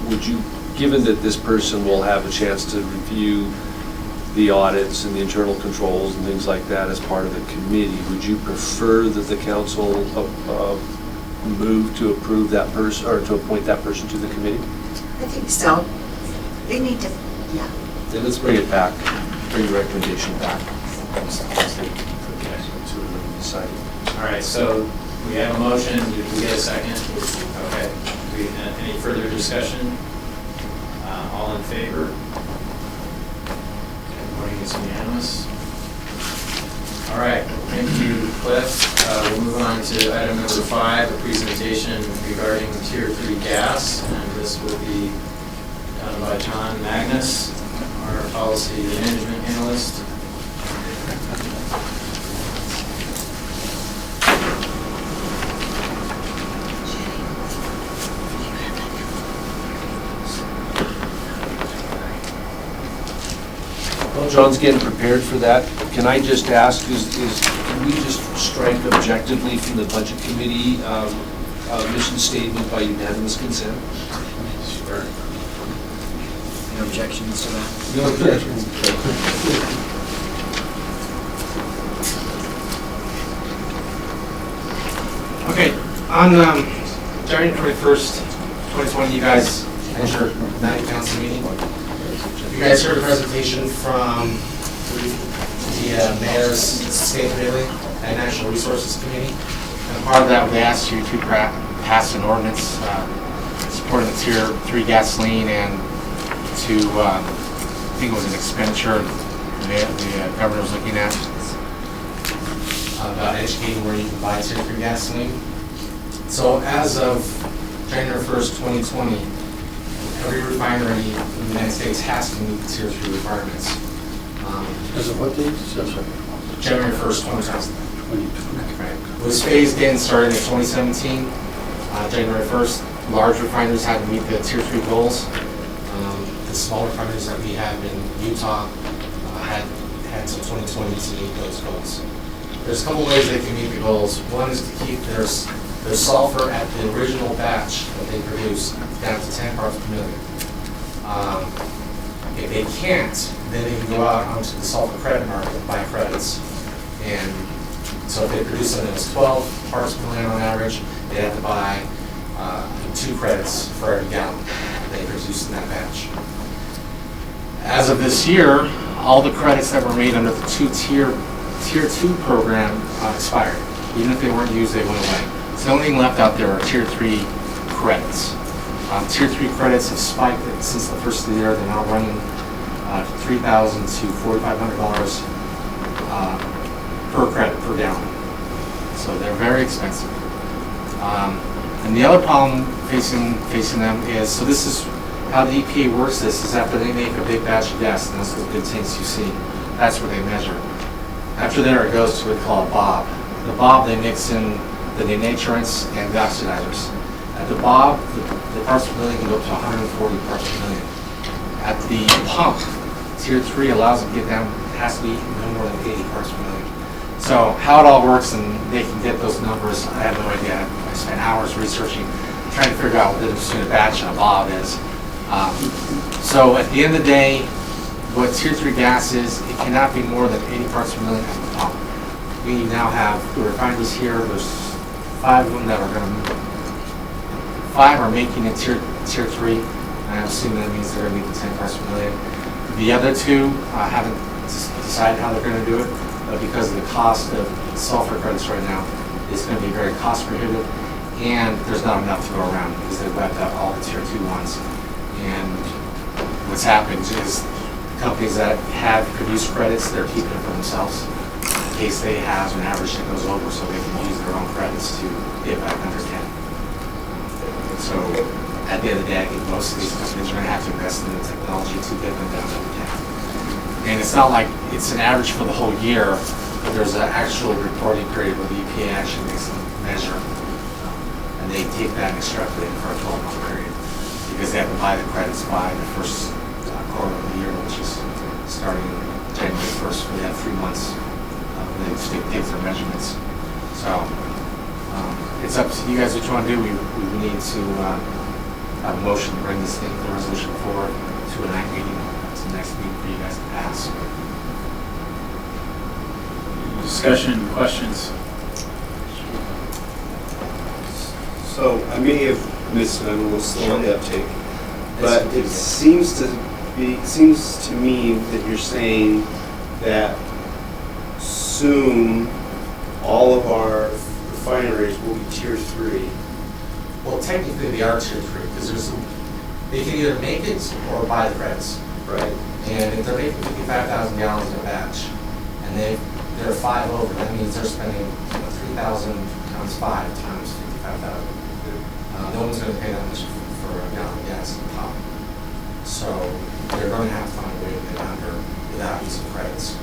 would you, given that this person will have a chance to review the audits and the internal controls and things like that as part of the committee, would you prefer that the council move to approve that person, or to appoint that person to the committee? I think so. They need to, yeah. Then let's bring it back, bring the recommendation back. All right, so we have a motion. Did we get a second? Okay. Any further discussion? All in favor? Voting is unanimous. All right, thank you, Cliff. We'll move on to item number 5, a presentation regarding Tier 3 gas, and this will be done by John Magnus, our policy management analyst. Well, John's getting prepared for that. Can I just ask, can we just strike objectively from the budget committee mission statement by unanimous consent? Sure. No objections to that? No objections. Okay, on January 21st, 2020, you guys had your night council meeting. You guys heard a presentation from the mayor's state committee and National Resources Committee. And part of that, we asked you to pass an ordinance supporting the Tier 3 gasoline and to, I think it was an expenditure the governor was looking at about educating where you can buy Tier 3 gasoline. So as of January 1st, 2020, every refinery in the United States has to meet the Tier 3 requirements. As of what date? January 1st, 2020. Right. It was phased in starting in 2017. January 1st, large refineries had to meet the Tier 3 goals. The smaller refineries that we have in Utah had until 2020 to meet those goals. There's a couple ways they can meet the goals. One is to keep their sulfur at the original batch that they produce down to 10 parts per million. If they can't, then they can go out onto the sulfur credit market and buy credits. And so if they produce something that's 12 parts per million on average, they have to buy 2 credits for every gallon they produce in that batch. As of this year, all the credits that were made under the Tier 2 program expired. Even if they weren't used, they went away. So the only thing left out there are Tier 3 credits. Tier 3 credits have spiked since the first of the year. They're now running $3,000 to $4,500 per credit per gallon. So they're very expensive. And the other problem facing them is, so this is how the EPA works. This is after they make a big batch of gas, and that's the good tanks you see. That's where they measure. After there, it goes to what we call a bob. The bob, they mix in the denaturants and the oxidizers. At the bob, the parts per million can go up to 140 parts per million. At the pump, Tier 3 allows them to get down, it has to be no more than 80 parts per million. So how it all works and they can get those numbers, I have no idea. I spent hours researching, trying to figure out what the difference between a batch and a bob is. So at the end of the day, what Tier 3 gas is, it cannot be more than 80 parts per million at the pump. We now have the refineries here, there's 5 of them that are going to, 5 are making it Tier 3, and I assume that means they're going to meet the 10 parts per million. The other 2 haven't decided how they're going to do it, but because of the cost of sulfur credits right now, it's going to be very cost prohibitive, and there's not enough to go around because they've wiped out all the Tier 2 ones. And what's happened is companies that have produced credits, they're keeping it for themselves in case they have an average that goes over, so they can use their own credits to get back under 10. So at the end of the day, I think most of these companies are going to have to invest in the technology to get them down to the cap. And it's not like it's an average for the whole year, but there's an actual reporting period where the EPA actually makes them measure. And they take that and extrapolate it for a 12-month period, because they have to buy the credits by the first quarter of the year, which is starting January 1st, where they have 3 months when they take their measurements. So it's up to you guys what you want to do. We need to have a motion to bring this thing, the resolution forward to a night meeting. It's the next meeting for you guys to pass. Discussion, questions? So I may have missed it, I'm a little slow on the uptake, but it seems to me that you're saying that soon all of our refineries will be tier 3. Well, technically they are tier 3, because they can either make it or buy the credits. Right. And if they're making 55,000 gallons in a batch, and they're 5 over, that means they're spending 3,000 times 5 times 55,000. No one's going to pay that much for a gallon of gas at the top. So they're going to have to find a way to get under without using credits.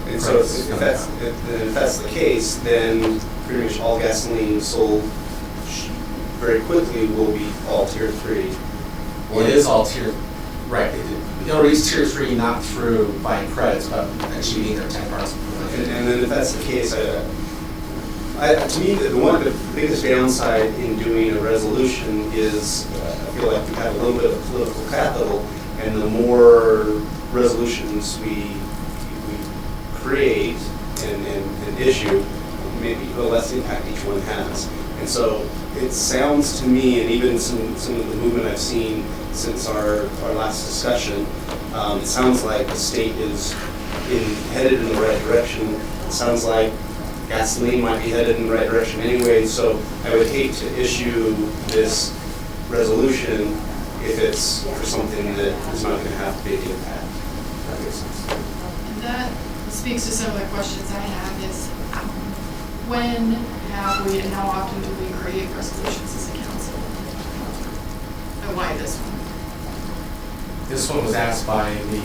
And so if that's the case, then pretty much all gasoline sold very quickly will be all tier 3. Well, it is all tier, right. They'll reach tier 3 not through buying credits, but achieving their 10 parts per million. And then if that's the case, to me, one of the biggest downside in doing a resolution is I feel like we have a little bit of political capital, and the more resolutions we create and issue, maybe the less impact each one has. And so it sounds to me, and even some of the movement I've seen since our last discussion, it sounds like the state is headed in the right direction. It sounds like gasoline might be headed in the right direction anyway, so I would hate to issue this resolution if it's for something that is not going to have big impact. That makes sense. And that speaks to some of the questions I have is, when have we and how often do we create resolutions as a council? And why this one? This one was asked by the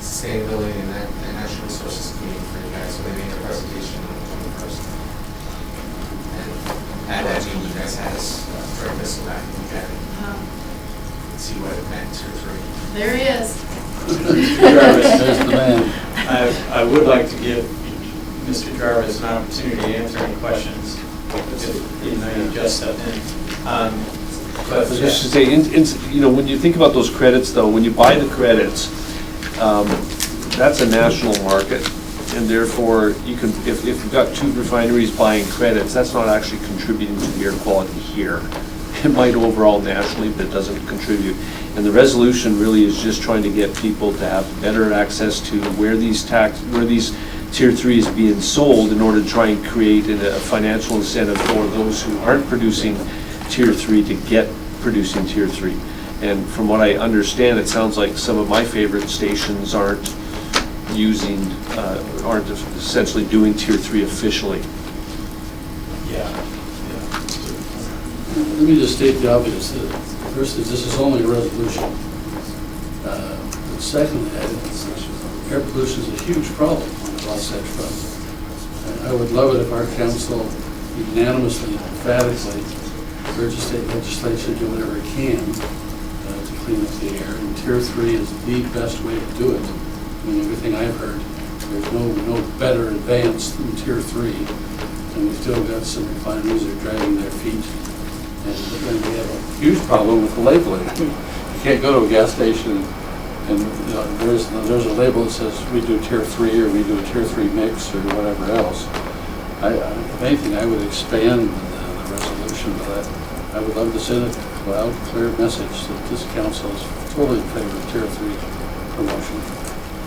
Sustainability and Natural Resources Committee for you guys, so they made a presentation on the 21st. And at that meeting, you guys had us bring this back and look at it. See what it meant, 2 or 3. There he is. There's the man. I would like to give Mr. Jarvis an opportunity to answer any questions, even though you just stepped in. But just to say, when you think about those credits, though, when you buy the credits, that's a national market, and therefore you can, if you've got 2 refineries buying credits, that's not actually contributing to the air quality here. It might overall nationally, but it doesn't contribute. And the resolution really is just trying to get people to have better access to where these tier 3 is being sold, in order to try and create a financial incentive for those who aren't producing tier 3 to get producing tier 3. And from what I understand, it sounds like some of my favorite stations aren't essentially doing tier 3 officially. Let me just state the obvious. First, this is only a resolution. Secondly, air pollution is a huge problem on the Wasatch Front. I would love it if our council unanimously, emphatically, urges state legislation to do whatever it can to clean up the air. And tier 3 is the best way to do it. I mean, everything I've heard, there's no better advance than tier 3. And we've still got some refineries that are dragging their feet. And we have a huge problem with the labeling. You can't go to a gas station and there's a label that says we do tier 3 or we do a tier 3 mix or whatever else. If anything, I would expand the resolution, but I would love to send a loud, clear message that this council is totally in favor of tier 3 promotion.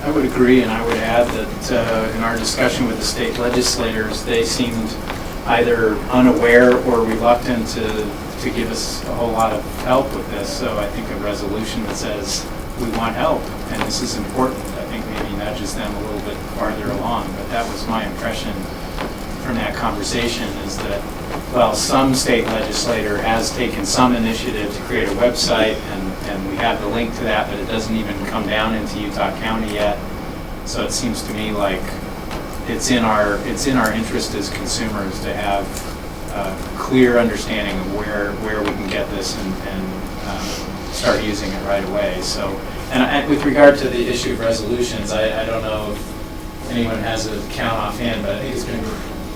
I would agree, and I would add that in our discussion with the state legislators, they seemed either unaware or reluctant to give us a whole lot of help with this. So I think a resolution that says we want help and this is important, I think maybe nudges them a little bit farther along. But that was my impression from that conversation, is that well, some state legislator has taken some initiative to create a website, and we have the link to that, but it doesn't even come down into Utah County yet. So it seems to me like it's in our interest as consumers to have a clear understanding of where we can get this and start using it right away. So, and with regard to the issue of resolutions, I don't know if anyone has a count offhand, but I think it's been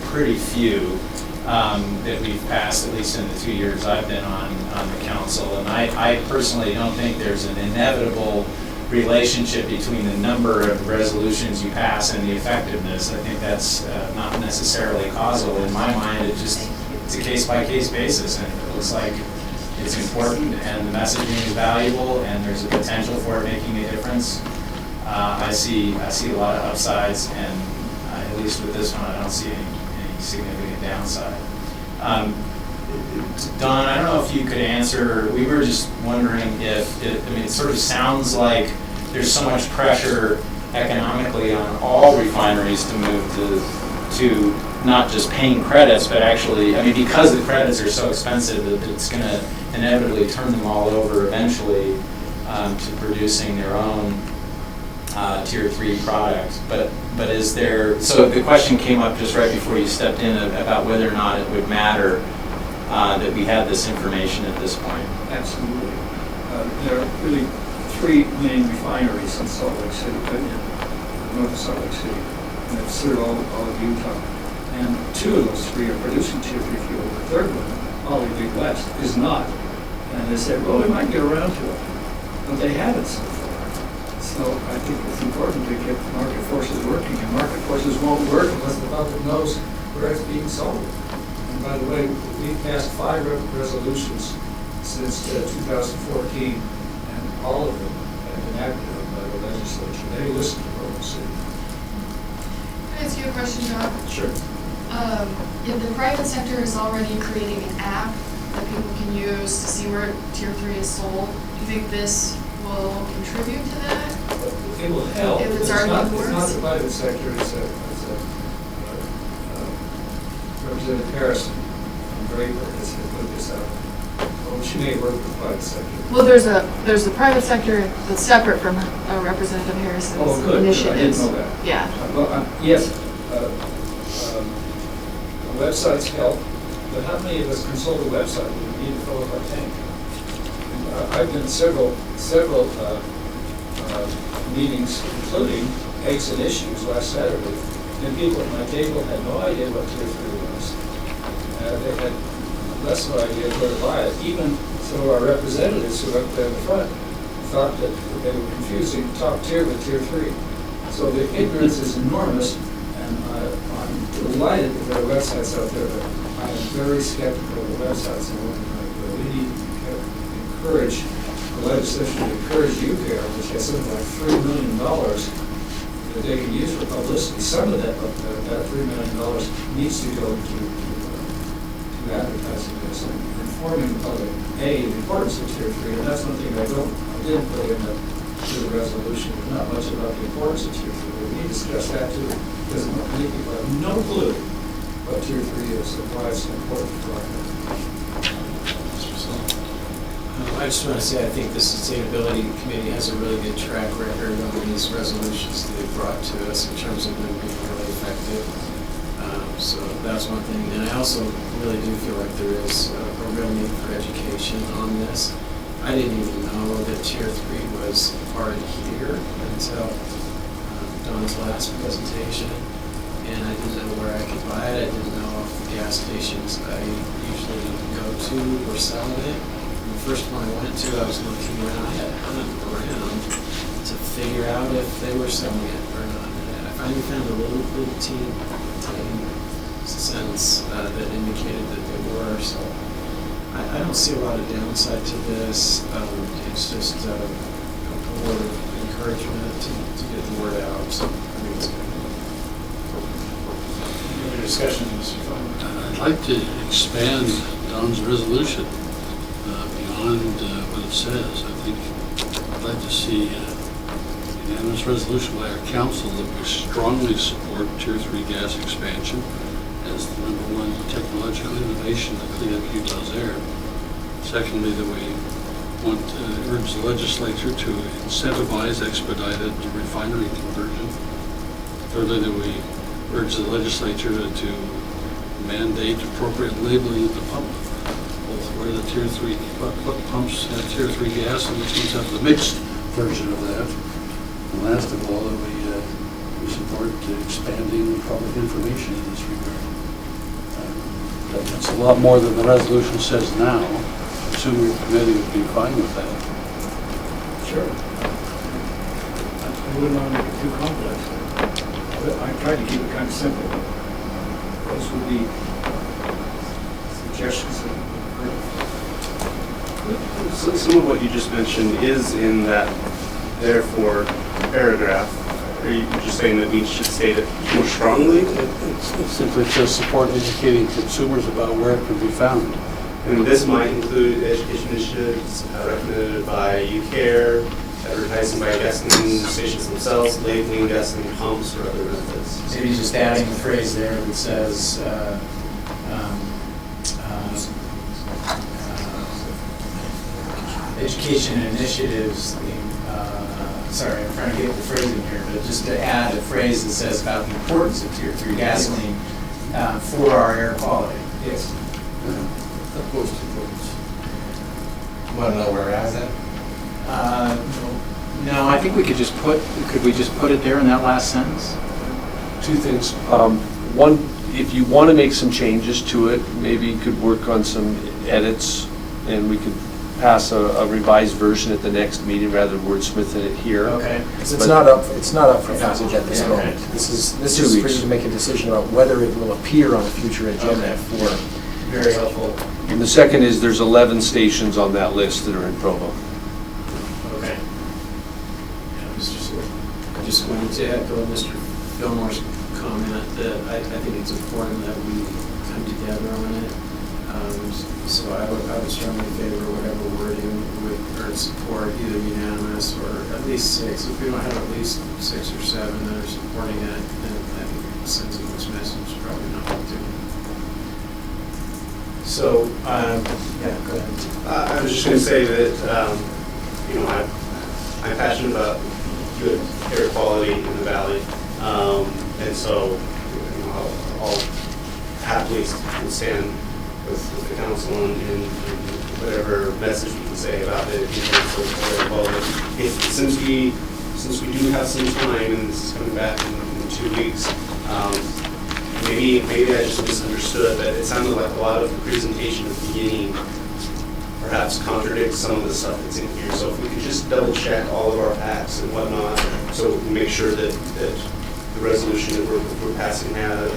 pretty few that we've passed, at least in the 2 years I've been on the council. And I personally don't think there's an inevitable relationship between the number of resolutions you pass and the effectiveness. I think that's not necessarily causal. In my mind, it's a case-by-case basis, and it looks like it's important and the messaging is valuable and there's a potential for it making a difference. I see a lot of upsides, and at least with this one, I don't see any significant downside. Don, I don't know if you could answer, we were just wondering if, it sort of sounds like there's so much pressure economically on all refineries to move to not just paying credits, but actually, because the credits are so expensive, that it's going to inevitably turn them all over eventually to producing their own Tier 3 product. But is there, so the question came up just right before you stepped in about whether or not it would matter that we had this information at this point. Absolutely. There are really three main refineries in Salt Lake City, north of Salt Lake City, and that serve all of Utah. And two of those three are producing Tier 3 fuel. The third one, all of Big West, is not. And they said, well, we might get around to it. But they haven't so far. So I think it's important to get market forces working, and market forces won't work unless the public knows where it's being sold. And by the way, we've passed 5 resolutions since 2014, and all of them have been acted on by the legislature. They listen to Provo City. Can I ask you a question, John? Sure. If the private sector is already creating an app that people can use to see where Tier 3 is sold, do you think this will contribute to that? It will help. If it's not already the private sector. It's Representative Harrison from Draper has put this out. Well, she may work with the private sector. Well, there's a private sector that's separate from Representative Harrison's initiatives. I didn't know that. Yeah. Well, yes, websites help, but how many of us consult a website when we need to fill up our tank? I've been in several meetings, including Eggs and Issues last Saturday, and people at my table had no idea what Tier 3 was. They had less of an idea of where to buy it. Even some of our representatives who were up there in the front thought that they were confusing top tier with Tier 3. So the ignorance is enormous, and I'm delighted that there are websites out there, but I am very skeptical of the websites. We need to encourage the legislation to encourage UCARE, which has something like $3 million that they can use for publicity. Some of that $3 million needs to go to advertising this and informing the public, the importance of Tier 3, and that's one thing I didn't put in the resolution. Not much about the importance of Tier 3. We need to discuss that too, because many people have no clue what Tier 3 is and why it's important for our I just want to say I think the Sustainability Committee has a really good track record on these resolutions that they've brought to us in terms of them being really effective. So that's one thing. And I also really do feel like there is a real need for education on this. I didn't even know that Tier 3 was already here until Don's last presentation. And I didn't know where I could buy it. I didn't know if the gas stations I usually go to were selling it. The first one I went to, I was looking around, I had to hunt around to figure out if they were selling it or not. And I finally found a little tiny sentence that indicated that they were. So I don't see a lot of downside to this. It's just a word of encouragement to get the word out. So I think it's good. Any other discussion, Mr. Fine? I'd like to expand Don's resolution beyond what it says. I think I'd like to see a unanimous resolution by our council that we strongly support Tier 3 gas expansion as the number one technological innovation to clean up Utah's air. Secondly, that we want to urge the legislature to incentivize expedited refinery conversion. Thirdly, that we urge the legislature to mandate appropriate labeling of the pump, both where the tier 3 pumps have tier 3 gas and which ones have the mixed version of that. And last of all, that we support expanding public information in this regard. That's a lot more than the resolution says now. Assuming the committee would be fine with that. Sure. I wouldn't want to make it too complex. But I tried to keep it kind of simple. Those would be suggestions. Some of what you just mentioned is in that therefore paragraph. Are you just saying that we should state it more strongly? It simply says support educating consumers about where it can be found. And this might include education initiatives recommended by UCARE, advertising by gasoline stations themselves, labeling gasoline pumps or other methods. Maybe just adding the phrase there that says, education initiatives, sorry, I'm trying to get the phrasing here, but just to add a phrase that says about the importance of tier 3 gasoline for our air quality. Yes. Opposed to votes. Want to know where we're at? No, I think we could just could we just put it there in that last sentence? Two things. One, if you want to make some changes to it, maybe you could work on some edits and we could pass a revised version at the next meeting rather than wordsmithing it here. Okay. It's not up for passage at this moment. This is for you to make a decision about whether it will appear on a future agenda for. Very helpful. And the second is there's 11 stations on that list that are in Provo. Okay. Yeah, Mr. Stewart. I just wanted to echo Mr. Fillmore's comment that I think it's important that we come together on it. So I would strongly favor whatever wording would or support either unanimous or at least 6. If we don't have at least 6 or 7 that are supporting it, then I think it sends a mixed message, probably not to. So, yeah, go ahead. I was just going to say that, I'm passionate about good air quality in the valley. And so, I'll happily stand with the council in whatever message we can say about it. Since we do have some time, and this is coming back in 2 weeks, maybe I just misunderstood that it sounded like a lot of the presentation at the beginning perhaps contradicts some of the stuff that's in here. So if we could just double check all of our facts and whatnot, so we can make sure that the resolution that we're passing has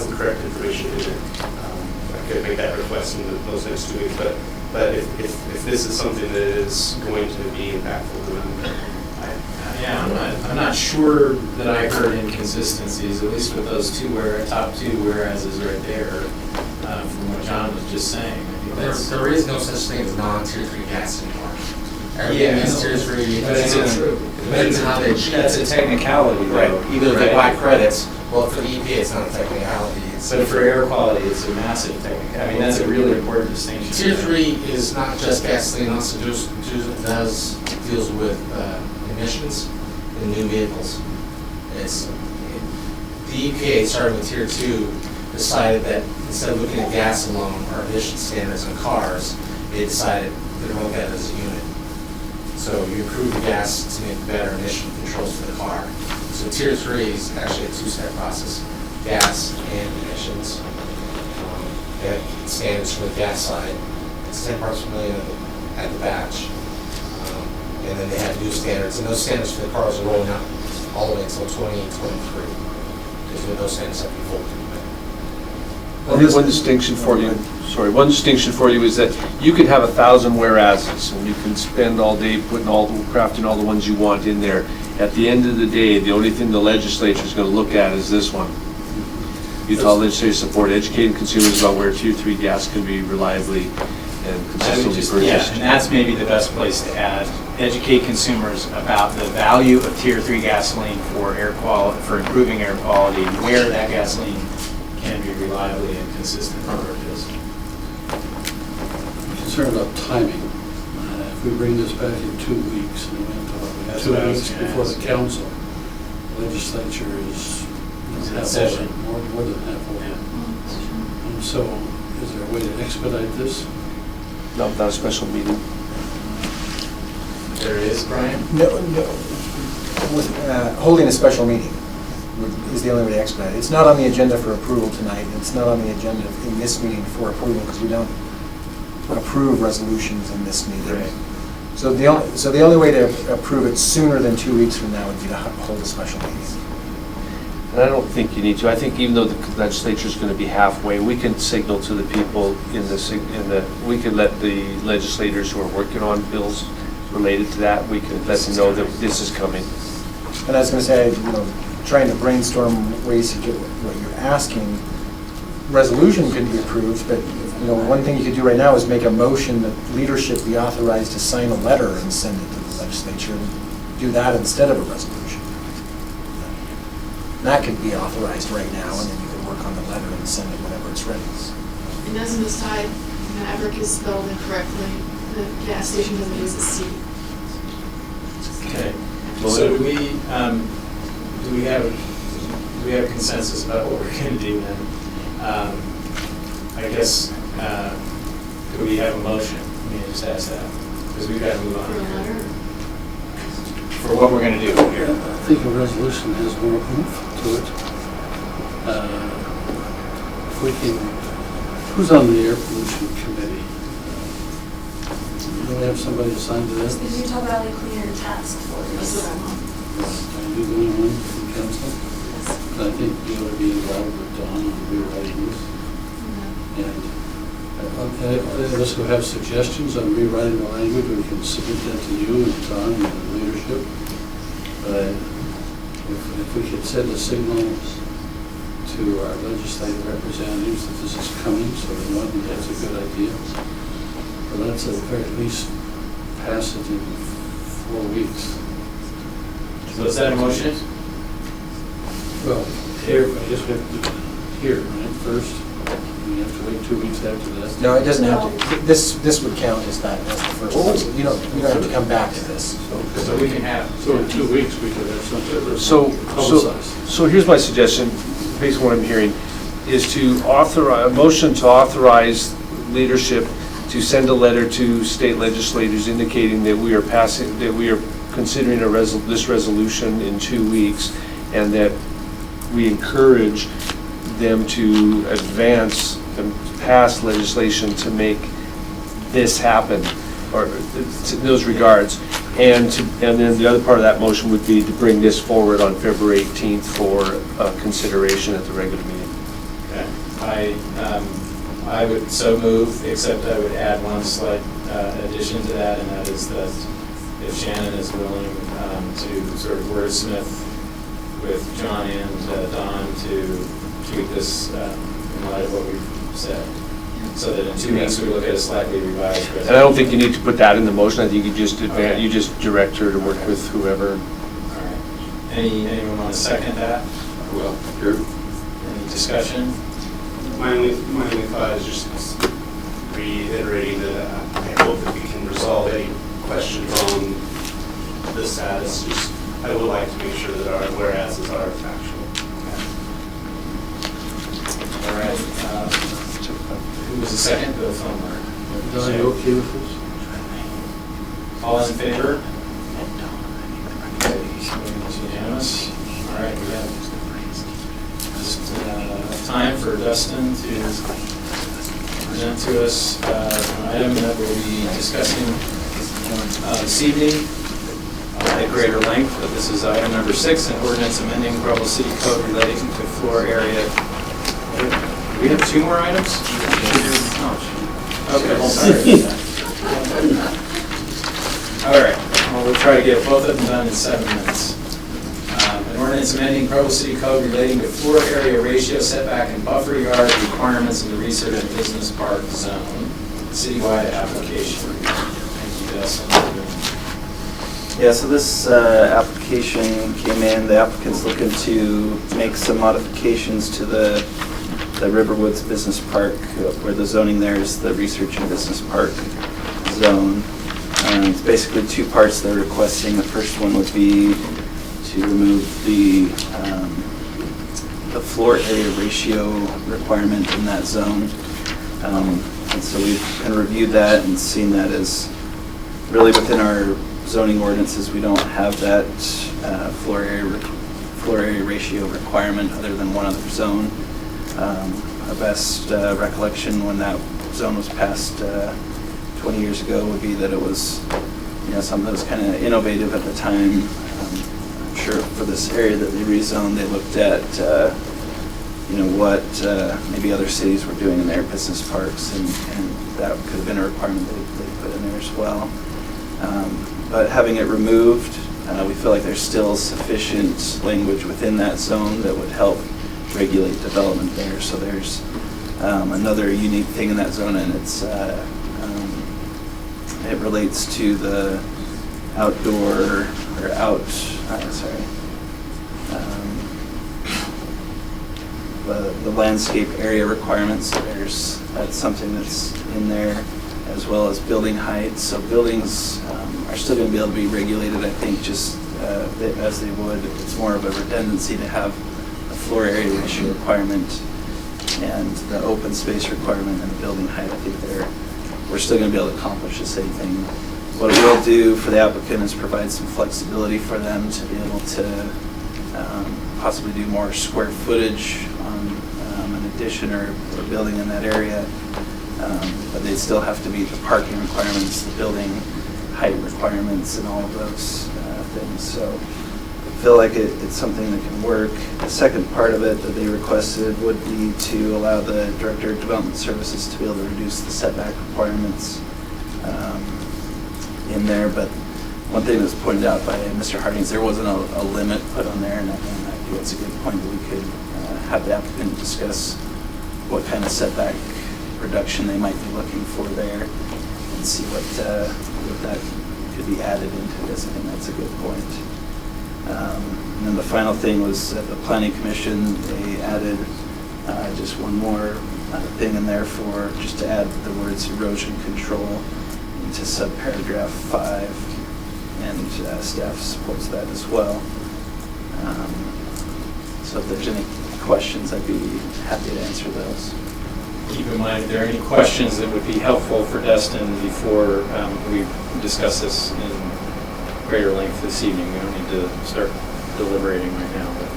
the correct information in it. I could make that request in those next 2 weeks, but if this is something that is going to be impactful, then I'm not sure that I heard inconsistencies, at least with those top two whereases right there, from what John was just saying. I think There is no such thing as non-tier 3 gas anymore. Yeah, Everything is tier 3. but it's true. Depends on how they achieve That's a it. technicality, Right. though. Either they right? buy credits, well, for the EPA, it's not a technicality. But for air quality, it's a massive technicality. I mean, that's a really important distinction. Tier 3 is not just gasoline, also deals with emissions in new vehicles. The EPA, starting with Tier 2, decided that instead of looking at gas alone or emission standards on cars, they decided they're going to look at it as a unit. So you improve the gas to make better emission controls for the car. So Tier 3 is actually a two-step process, gas and emissions. They have standards for the gas side. It's 10 parts per million at the batch. And then they have new standards, and those standards for the cars are rolling out all the way until 2023. Because those standards have to be fully implemented. I think one distinction for you is that you could have 1,000 whereases and you can spend all day crafting all the ones you want in there. At the end of the day, the only thing the legislature is going to look at is this one. Utah legislature support educating consumers about where Tier 3 gas can be reliably and consistently purchased. Yeah, and that's maybe the best place to add educate consumers about the value of Tier 3 gasoline for for improving air quality, and where that gasoline can be reliably and consistently purchased. I'm concerned about timing. If we bring this back in 2 weeks, and we have 2 weeks before the council, the legislature is half session. over, more than half over. And so, is there a way to expedite this? Not without a special meeting. There is, Brian? No. Holding a special meeting is the only way to expedite it. It's not on the agenda for approval tonight. It's not on the agenda in this meeting for approval because we don't approve resolutions in this meeting. Right. So the only way to approve it sooner than 2 weeks from now would be to hold a special meeting. And I don't think you need to. I think even though the legislature is going to be halfway, we can signal to the people we can let the legislators who are working on bills related to that, we can let them know that this is coming. And I was going to say, trying to brainstorm ways to get what you're asking. Resolution could be approved, but one thing you could do right now is make a motion that leadership be authorized to sign a letter and send it to the legislature and do that instead of a resolution. That could be authorized right now, and then you can work on the letter and send it whenever it's ready. And as an aside, Maverick is spelled incorrectly. The gas station doesn't use a C. Okay. So do we have a consensus about what we're going to do then? I guess, could we have a motion? Let me just ask that, because we've got to move on For a here. letter? For what we're going to do here. I think a resolution has more oomph to it. If we can, who's on the air pollution committee? Do we have somebody assigned to that? The Utah Valley Cleaner Task Force. That's what I'm on. Are you the only one from council? I think you ought to be involved with Dawn on rewriting this. And those of us who have suggestions on rewriting the language, we can submit that to you and Dawn and the leadership. If we could send a signal to our legislative representatives that this is coming, so they know that that's a good idea. But let's at the very least pass it in 4 weeks. So is that a motion? Well, here, I guess we have to do it here, right, first. We have to wait 2 weeks after that. No, it doesn't have to. This would count as the first one. You don't have to come back to this. So we can have. So in 2 weeks, we could have something. So here's my suggestion, based on what I'm hearing, is to authorize, a motion to authorize leadership to send a letter to state legislators indicating that we are considering this resolution in 2 weeks, and that we encourage them to advance and pass legislation to make this happen, or in those regards. And then the other part of that motion would be to bring this forward on February 18th for consideration at the regular meeting. Okay. I would so move, except I would add one slight addition to that, and that is that if Shannon is willing to sort of wordsmith with John and Don to tweak this in light of what we've said, so that in 2 weeks we look at a slightly revised resolution. And I don't think you need to put that in the motion. I think you just you just direct her to work with whoever. All right. Anyone want to second that? Well, sure. Any discussion? My only thought is just reiterating that I hope that we can resolve any questions on the status. Just I would like to make sure that our whereases are factual. All right. Who was the second? Bill Fulmer. Are you okay with this? All in favor? It's unanimous. All right, we have just time for Dustin to present to us an item that we'll be discussing this evening at greater length. But this is item number 6, an ordinance amending Provo City Code relating to floor area. Do we have 2 more items? Okay, sorry. All right, well, we'll try to get both of them done in 7 minutes. An ordinance amending Provo City Code relating to floor area ratio, setback, and buffer yard requirements in the research and business park zone. Citywide application. Thank you, Dustin. Yeah, so this application came in, the applicant's looking to make some modifications to the Riverwoods Business Park, where the zoning there is the Research and Business Park zone. It's basically two parts they're requesting. The first one would be to remove the floor area ratio requirement in that zone. And so we've kind of reviewed that and seen that as really within our zoning ordinances, we don't have that floor area ratio requirement other than one other zone. Our best recollection when that zone was passed 20 years ago would be that it was, something that was kind of innovative at the time. I'm sure for this area that they rezoned, they looked at, what maybe other cities were doing in their business parks, and that could have been a requirement they put in there as well. But having it removed, we feel like there's still sufficient language within that zone that would help regulate development there. So there's another unique thing in that zone, and it relates to the the landscape area requirements. So that's something that's in there, as well as building heights. So buildings are still going to be able to be regulated, I think, just as they would. It's more of a redundancy to have a floor area ratio requirement and the open space requirement and the building height. I think we're still going to be able to accomplish the same thing. What it will do for the applicant is provide some flexibility for them to be able to possibly do more square footage on an addition or building in that area. But they still have to meet the parking requirements, the building height requirements, and all of those things. So I feel like it's something that can work. The second part of it that they requested would be to allow the Director of Development Services to be able to reduce the setback requirements in there. But one thing that was pointed out by Mr. Harding is there wasn't a limit put on there, and I think it's a good point that we could have the applicant discuss what kind of setback reduction they might be looking for there and see what that could be added into this. I think that's a good point. And then the final thing was at the Planning Commission, they added just one more thing in there just to add the words erosion control into subparagraph 5, and staff supports that as well. So if there's any questions, I'd be happy to answer those. Keep in mind, if there are any questions that would be helpful for Destin before we discuss this in greater length this evening. We don't need to start deliberating right now, but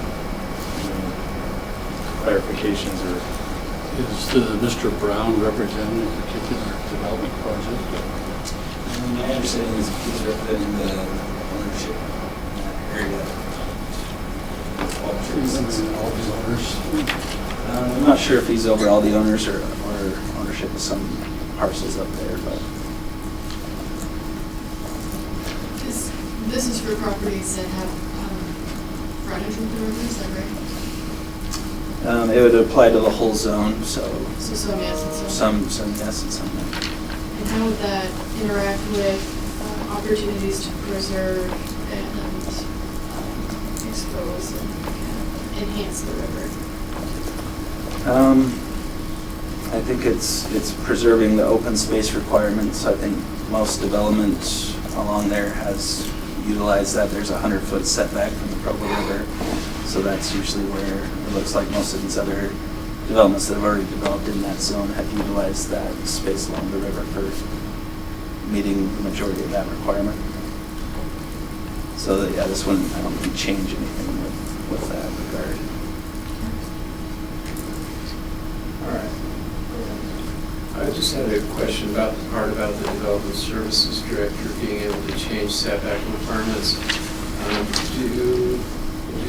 clarifications or... Is Mr. Brown representing a particular development project? My understanding is he's representing the ownership area. All the owners? I'm not sure if he's over all the owners or ownership of some parcels up there, but. This is for properties that have frontage with the river, is that right? It would apply to the whole zone, so. So some yes and some. Some yes and some no. And how would that interact with opportunities to preserve and expose and enhance the river? I think it's preserving the open space requirements. I think most development along there has utilized that. There's a 100-foot setback from the Provo River, so that's usually where it looks like most of these other developments that have already developed in that zone have utilized that space along the river for meeting the majority of that requirement. So yeah, this one I don't think change anything with that regard. All right. I just had a question about the part about the Development Services Director being able to change setback requirements. Do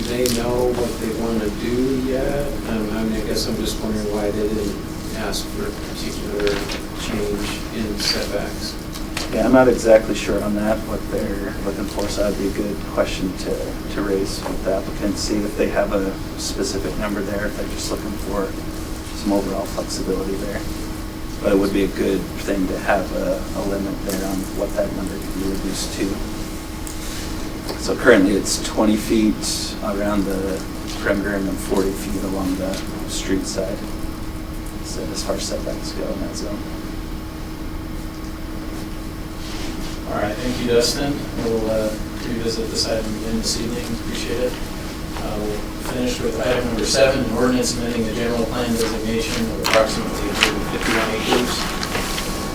they know what they want to do yet? I mean, I guess I'm just wondering why they didn't ask for a particular change in setbacks. Yeah, I'm not exactly sure on that, what they're looking for, so that'd be a good question to raise with the applicant, see if they have a specific number there, if they're just looking for some overall flexibility there. But it would be a good thing to have a limit there on what that number can be reduced to. So currently it's 20 feet around the perimeter and then 40 feet along the street side. So as far as setbacks go in that zone. All right, thank you, Dustin. We'll revisit this item again this evening. Appreciate it. We'll finish with item number 7, an ordinance amending the general plan designation of approximately 151 acres,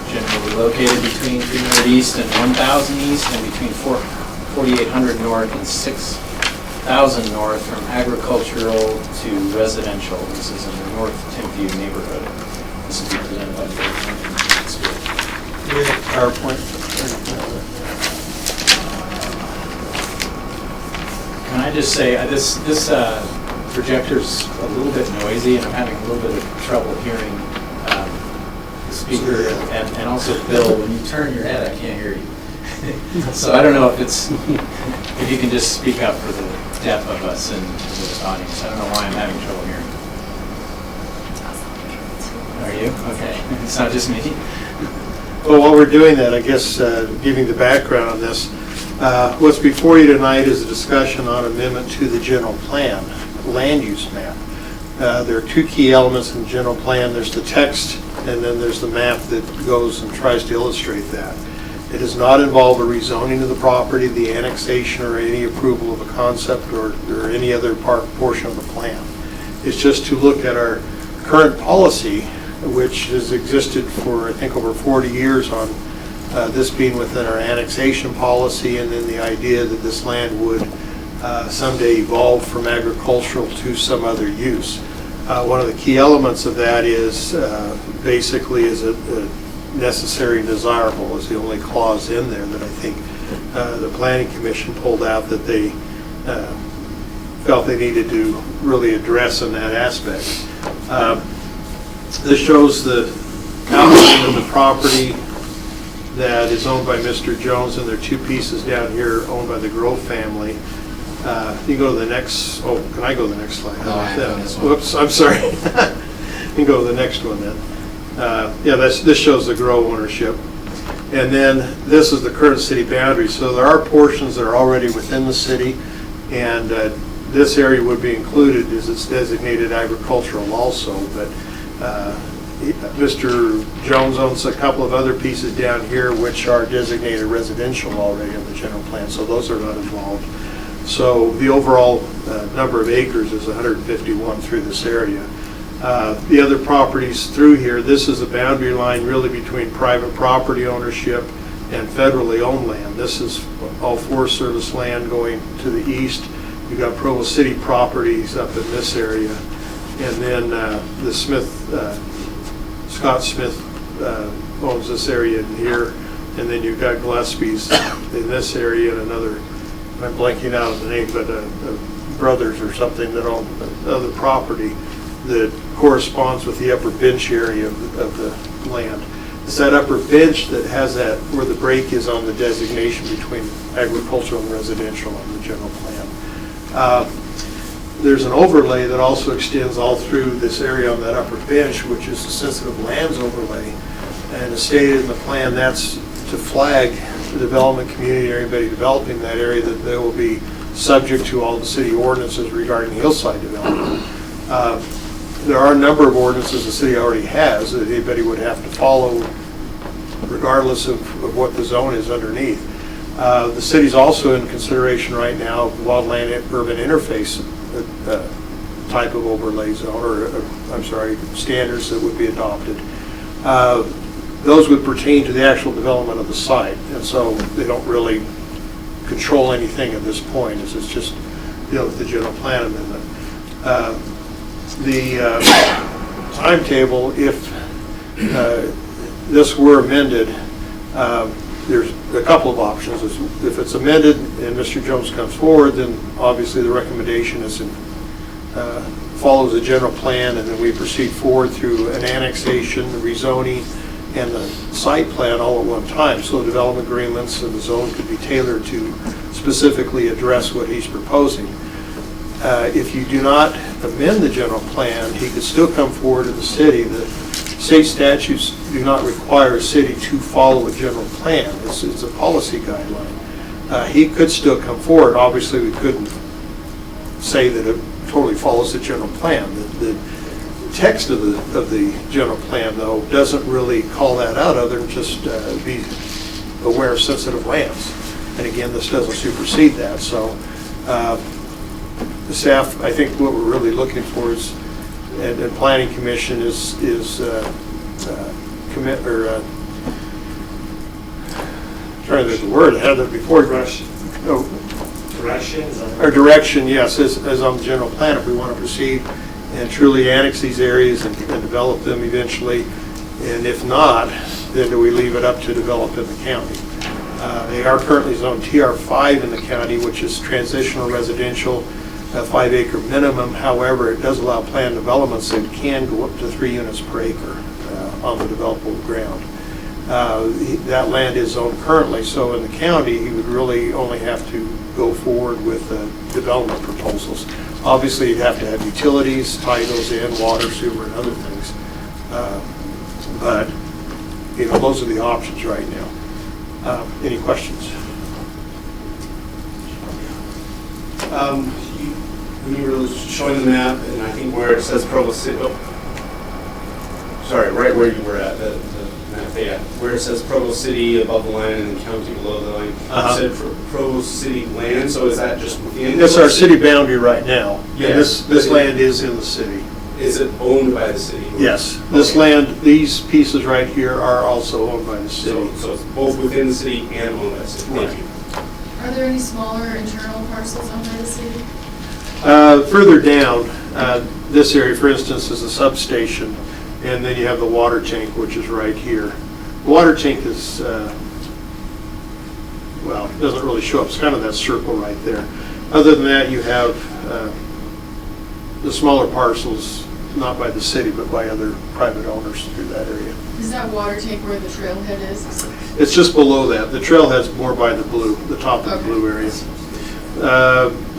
generally located between 300 East and 1,000 East and between 4,800 North and 6,000 North from agricultural to residential. This is in the North Timpview Neighborhood. This will be presented by the PowerPoint. Can I just say, this projector's a little bit noisy, and I'm having a little bit of trouble hearing the speaker, and also Bill, when you turn your head, I can't hear you. So I don't know if you can just speak up for the deaf of us in this audience. I don't know why I'm having trouble hearing. Are you? Okay. It's not just me. Well, while we're doing that, I guess giving the background on this, what's before you tonight is a discussion on amendment to the general plan, land use map. There are 2 key elements in the general plan. There's the text, and then there's the map that goes and tries to illustrate that. It does not involve a rezoning of the property, the annexation, or any approval of a concept or any other portion of the plan. It's just to look at our current policy, which has existed for, I think, over 40 years on this being within our annexation policy, and then the idea that this land would someday evolve from agricultural to some other use. One of the key elements of that is basically is a necessary and desirable is the only clause in there that I think the Planning Commission pulled out that they felt they needed to really address in that aspect. This shows the outline of the property that is owned by Mr. Jones, and there are 2 pieces down here owned by the Grove family. You can go to the next, can I go to the next slide? Whoops, I'm sorry. You can go to the next one then. Yeah, this shows the Grove ownership. And then this is the current city boundary. So there are portions that are already within the city, and this area would be included as it's designated agricultural also. But Mr. Jones owns a couple of other pieces down here which are designated residential already in the general plan, so those are not involved. So the overall number of acres is 151 through this area. The other properties through here, this is a boundary line really between private property ownership and federally owned land. This is all Forest Service land going to the east. You've got Provo City properties up in this area. And then the Scott Smith owns this area in here. And then you've got Gillespie's in this area and another, I'm blanking out on the name, but brothers or something that own other property that corresponds with the upper bench area of the land. It's that upper bench that has that, where the break is on the designation between agricultural and residential on the general plan. There's an overlay that also extends all through this area on that upper bench, which is the sensitive lands overlay. And as stated in the plan, that's to flag the development community, everybody developing that area, that they will be subject to all the city ordinances regarding hillside development. There are a number of ordinances the city already has that anybody would have to follow regardless of what the zone is underneath. The city's also in consideration right now wildland urban interface type of overlay zone, or I'm sorry, standards that would be adopted. Those would pertain to the actual development of the site, and so they don't really control anything at this point. It's just with the general plan amendment. The timetable, if this were amended, there's a couple of options. If it's amended and Mr. Jones comes forward, then obviously the recommendation is follows the general plan, and then we proceed forward through an annexation, the rezoning, and the site plan all at one time. So the development agreements and the zone could be tailored to specifically address what he's proposing. If you do not amend the general plan, he could still come forward to the city. The state statutes do not require a city to follow a general plan. It's a policy guideline. he could still come forward. Obviously, we couldn't say that it totally follows the general plan. The text of the general plan, though, doesn't really call that out other than just be aware of sensitive lands. And again, this doesn't supersede that. So the staff, I think what we're really looking for is, and Planning Commission is commit, or trying to think of the word, I had that before. Direction. Oh. Direction? Or direction, yes, as on the general plan, if we want to proceed and truly annex these areas and develop them eventually. And if not, then do we leave it up to develop in the county? They are currently zoned TR5 in the county, which is transitional residential, 5-acre minimum. However, it does allow planned developments that can go up to 3 units per acre on the developable ground. That land is zoned currently, so in the county, he would really only have to go forward with development proposals. Obviously, you'd have to have utilities, tie those in, water, sewer, and other things. But, you know, those are the options right now. Any questions? When you were showing the map, and I think where it says Provo City, sorry, right where you were at, the map there, where it says Provo City above the line and county below the line, you said Provo City land, so is that just within? That's our city boundary right now. Yeah. And this land is in the city. Is it owned by the city? Yes. This land, these pieces right here are also owned by the city. So it's both within the city and owned by the city? Thank you. Are there any smaller internal parcels owned by the city? Further down, this area, for instance, is a substation, and then you have the water tank, which is right here. The water tank is, well, it doesn't really show up. It's kind of that circle right there. Other than that, you have the smaller parcels, not by the city, but by other private owners through that area. Is that water tank where the trailhead is? It's just below that. The trailhead's more by the blue, the top of the blue area.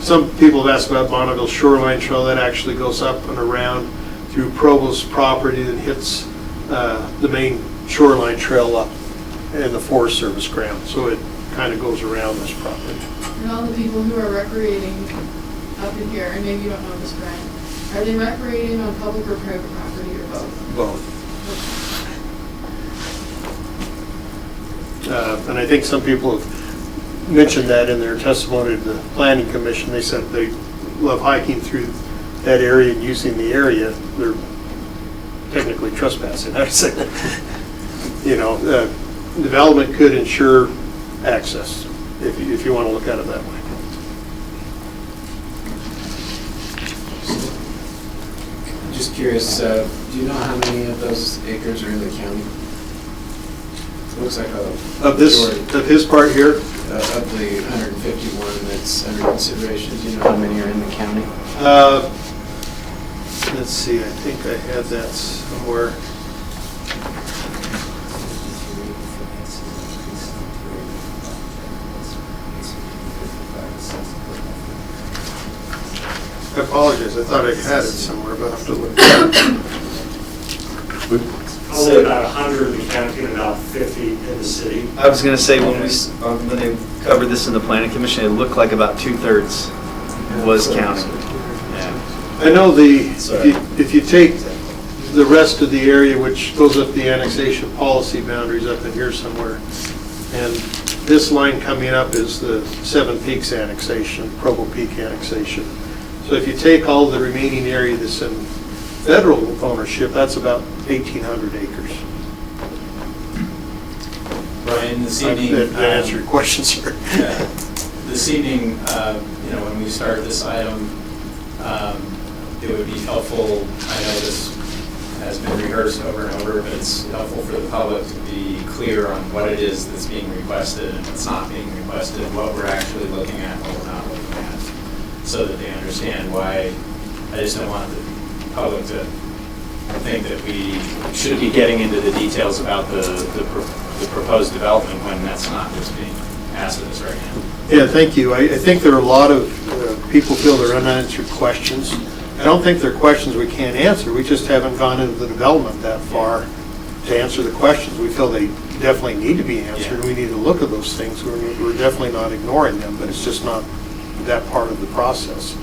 Some people have asked about Bonneville Shoreline Trail. That actually goes up and around through Provo's property and hits the main shoreline trail up in the Forest Service ground. So it kind of goes around this property. And all the people who are recreating up in here, and maybe you don't know this, Brian, are they recreating on public or private property or both? Both. And I think some people have mentioned that in their testimony to the Planning Commission. They said they love hiking through that area and using the area. They're technically trespassing. I say that. You know, development could ensure access if you want to look at it that way. Just curious, do you know how many of those acres are in the county? It looks like a of his part here, of the 151 that's under consideration. Do you know how many are in the county? let's see, I think I had that somewhere. I apologize, I thought I had it somewhere, but I have to look. Only about 100 in the county and about 50 in the city. I was going to say, when they covered this in the Planning Commission, it looked like about 2/3 was county. I know if you take the rest of the area, which goes up the annexation policy boundaries up in here somewhere, and this line coming up is the Seven Peaks annexation, Provo Peak annexation. So if you take all the remaining area that's in federal ownership, that's about 1,800 acres. Brian, this evening... I answer your questions here. This evening, when we start this item, it would be helpful, I know this has been rehearsed over and over, but it's helpful for the public to be clear on what it is that's being requested and what's not being requested, what we're actually looking at and what we're not looking at, so that they understand why. I just don't want the public to think that we should be getting into the details about the proposed development when that's not what's being asked of us right now. Yeah, thank you. I think there are a lot of people feel they're unanswered questions. I don't think they're questions we can't answer. We just haven't gone into the development that far to answer the questions. We feel they definitely need to be answered. We need to look at those things. We're definitely not ignoring them, but it's just not that part of the process.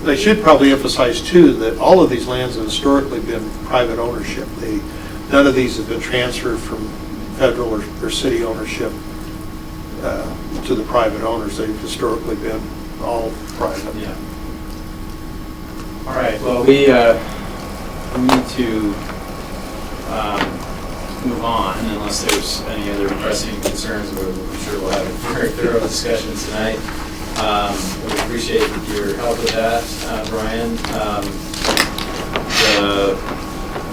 They should probably emphasize too that all of these lands have historically been private ownership. None of these have been transferred from federal or city ownership to the private owners. They've historically been all private. Yeah. All right, well, we need to move on unless there's any other pressing concerns. I'm sure we'll have a very thorough discussion tonight. We appreciate your help with that, Brian. The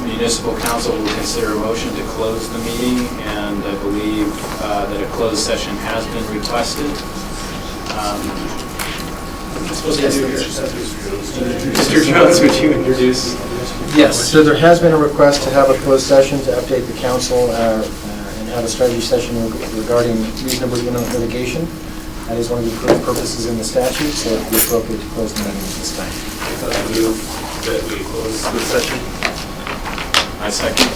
Municipal Council will consider a motion to close the meeting, and I believe that a closed session has been requested. Mr. Jones, would you introduce? Yes, so there has been a request to have a closed session to update the council and have a strategy session regarding reasonable imminent litigation. That is one of the approved purposes in the statute, so it would be appropriate to close the meeting at this time. I move that we close the session. I second.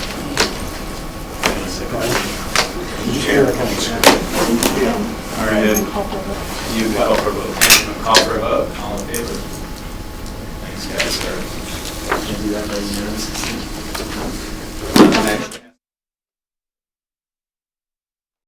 All right. You call for a vote. Call for a vote. All in favor? Thanks, guys. Can you do that by unanimous consent?